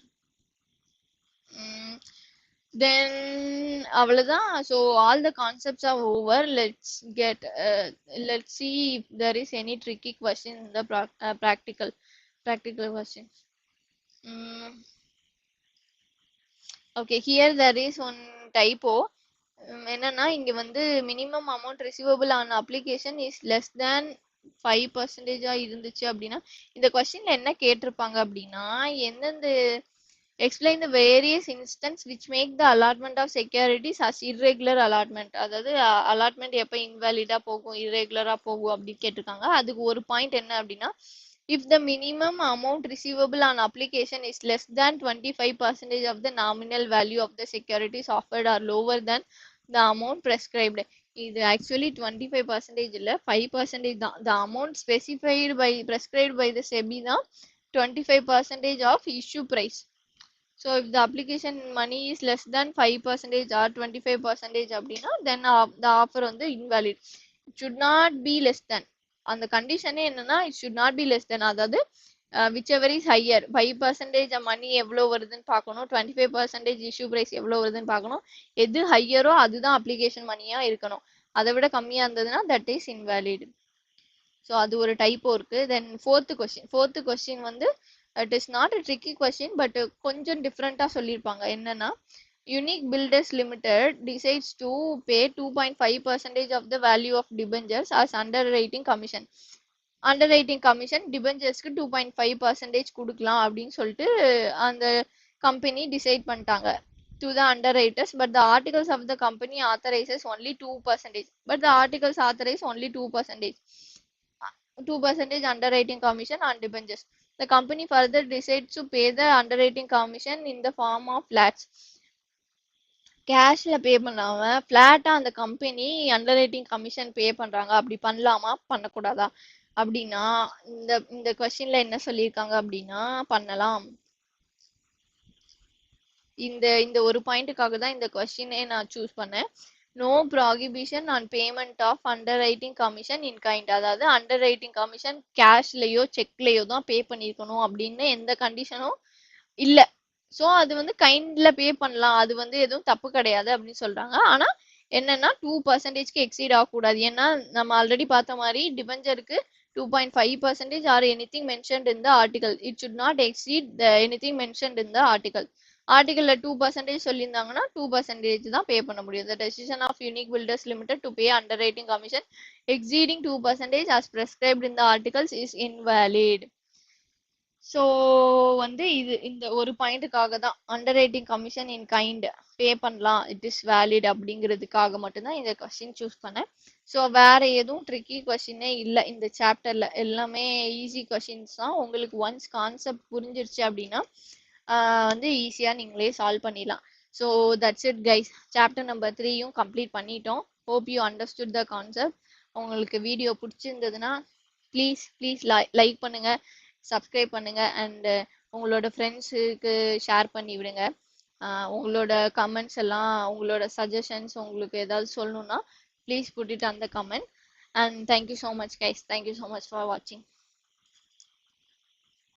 Then அவ்வளவுதான். So all the concepts are over. Let's see if there is any tricky question in the practical questions. Okay, here there is one typo. என்னன்னா இங்க வந்து minimum amount receivable on application is less தேன் 5% இருந்துச்சு அப்படின்னா, இந்த கொஸ்டின்ல என்ன கேட்டிருப்பாங்க அப்படின்னா, எந்தெந்த explain the various instances which make the allotment of securities as irregular allotment. அதாவது allotment எப்ப invalid போகும், irregular போகும் அப்படி கேட்டிருக்காங்க. அதுக்கு ஒரு பாயிண்ட் என்ன அப்படின்னா, if the minimum amount receivable on application is less than 25% of the nominal value of the securities offered or lower than the amount prescribed. இது actually 25% இல்ல, 5% தான். The amount specified by prescribed by the SEBI தான் 25% of issue price. So if the application money is less than 5% or 25% அப்படின்னா, then the offer வந்து invalid. It should not be less than. அந்த கண்டிஷனே என்னன்னா, it should not be less than. அதாவது whichever is higher, 5% மணி எவ்வளவு வருதுன்னு பார்க்கணும், 25% issue price எவ்வளவு வருதுன்னு பார்க்கணும். எது ஹையரோ அதுதான் அப்ளிகேஷன் மணியா இருக்கணும். அதை விட கம்மியா இருந்ததுன்னா தட் இஸ் இன்வேலிட். ஸோ அது ஒரு டைப்போ இருக்கு. தென் ஃபோர்த்து கொஸ்டின் வந்து it is not a tricky question, but கொஞ்சம் டிஃப்ரெண்டா சொல்லியிருப்பாங்க. என்னன்னா, unique builders limited decides to pay 2.5% of the value of debentures as underwriting commission. Underwriting commission டிபெஞ்சர்ஸ்க்கு 2.5% கொடுக்கலாம் அப்படின்னு சொல்லிட்டு அந்த கம்பெனி டிசைட் பண்ணிட்டாங்க to the underwriters, but the articles of the company authorizes only 2%. But the articles authorize only 2%. 2% underwriting commission on debentures. The company further decides to pay the underwriting commission in the form of flats. கேஷ்ல பே பண்ணாம பிளாட்டா அந்த company underwriting commission பே பண்றாங்க. அப்படி பண்ணலாமா பண்ணக்கூடாதா அப்படின்னா, இந்த இந்த கொஸ்டின்ல என்ன சொல்லியிருக்காங்க அப்படின்னா, பண்ணலாம். இந்த இந்த ஒரு பாயிண்ட்டுக்காக தான் இந்த கொஸ்டினே நான் சூஸ் பண்ணேன். No prohibition on payment of underwriting commission in kind. அதாவது அண்டர்ரைட்டிங் கமிஷன் கேஷ்லயோ செக்லயோ தான் பே பண்ணிருக்கணும் அப்படின்னு எந்த கண்டிஷனும் இல்ல. ஸோ அது வந்து கைண்ட்ல பே பண்ணலாம், அது வந்து எதுவும் தப்பு கிடையாது அப்படின்னு சொல்றாங்க. ஆனா என்னன்னா 2%க்கு எக்ஸீட் ஆகக்கூடாது. ஏன்னா நம்ம ஆல்ரெடி பார்த்த மாதிரி டிபெஞ்சருக்கு 2.5% or anything mentioned in the article. It should not exceed the anything mentioned in the article. ஆர்டிகல்ல 2% சொல்லியிருந்தாங்கன்னா 2% தான் பே பண்ண முடியும். The decision of Unique Builders Limited to pay underwriting commission exceeding 2% as prescribed in the articles is invalid. So வந்து இது இந்த ஒரு பாயிண்ட்டுக்காக தான் அண்டர்ரைட்டிங் கமிஷன் இன் கைண்ட் பே பண்ணலாம், இட் இஸ் வேலிட் அப்படிங்கிறதுக்காக மட்டும்தான் இந்த கொஸ்டின் சூஸ் பண்ணேன். ஸோ வேற எதுவும் ட்ரிக்கி கொஸ்டினே இல்லை இந்த சாப்டர்ல, எல்லாமே ஈஸி கொஸ்டின்ஸ் தான். உங்களுக்கு ஒன்ஸ் கான்செப்ட் புரிஞ்சிருச்சு அப்படின்னா வந்து ஈஸியாக நீங்களே சால்வ் பண்ணிடலாம். So that's it guys. Chapter number 3யும் கம்ப்ளீட் பண்ணிட்டோம். Hope you understood the concept. உங்களுக்கு வீடியோ பிடிச்சிருந்ததுன்னா ப்ளீஸ் லைக் பண்ணுங்க, சப்ஸ்கிரைப் பண்ணுங்க, அண்ட் உங்களோட ஃப்ரெண்ட்ஸுக்கு ஷேர் பண்ணி விடுங்க. உங்களோட கமெண்ட்ஸ் எல்லாம், உங்களோட சஜஷன்ஸ், உங்களுக்கு ஏதாவது சொல்லணும்னா please put it on the comment. And thank you so much guys. Thank you so much for வாட்சிங்.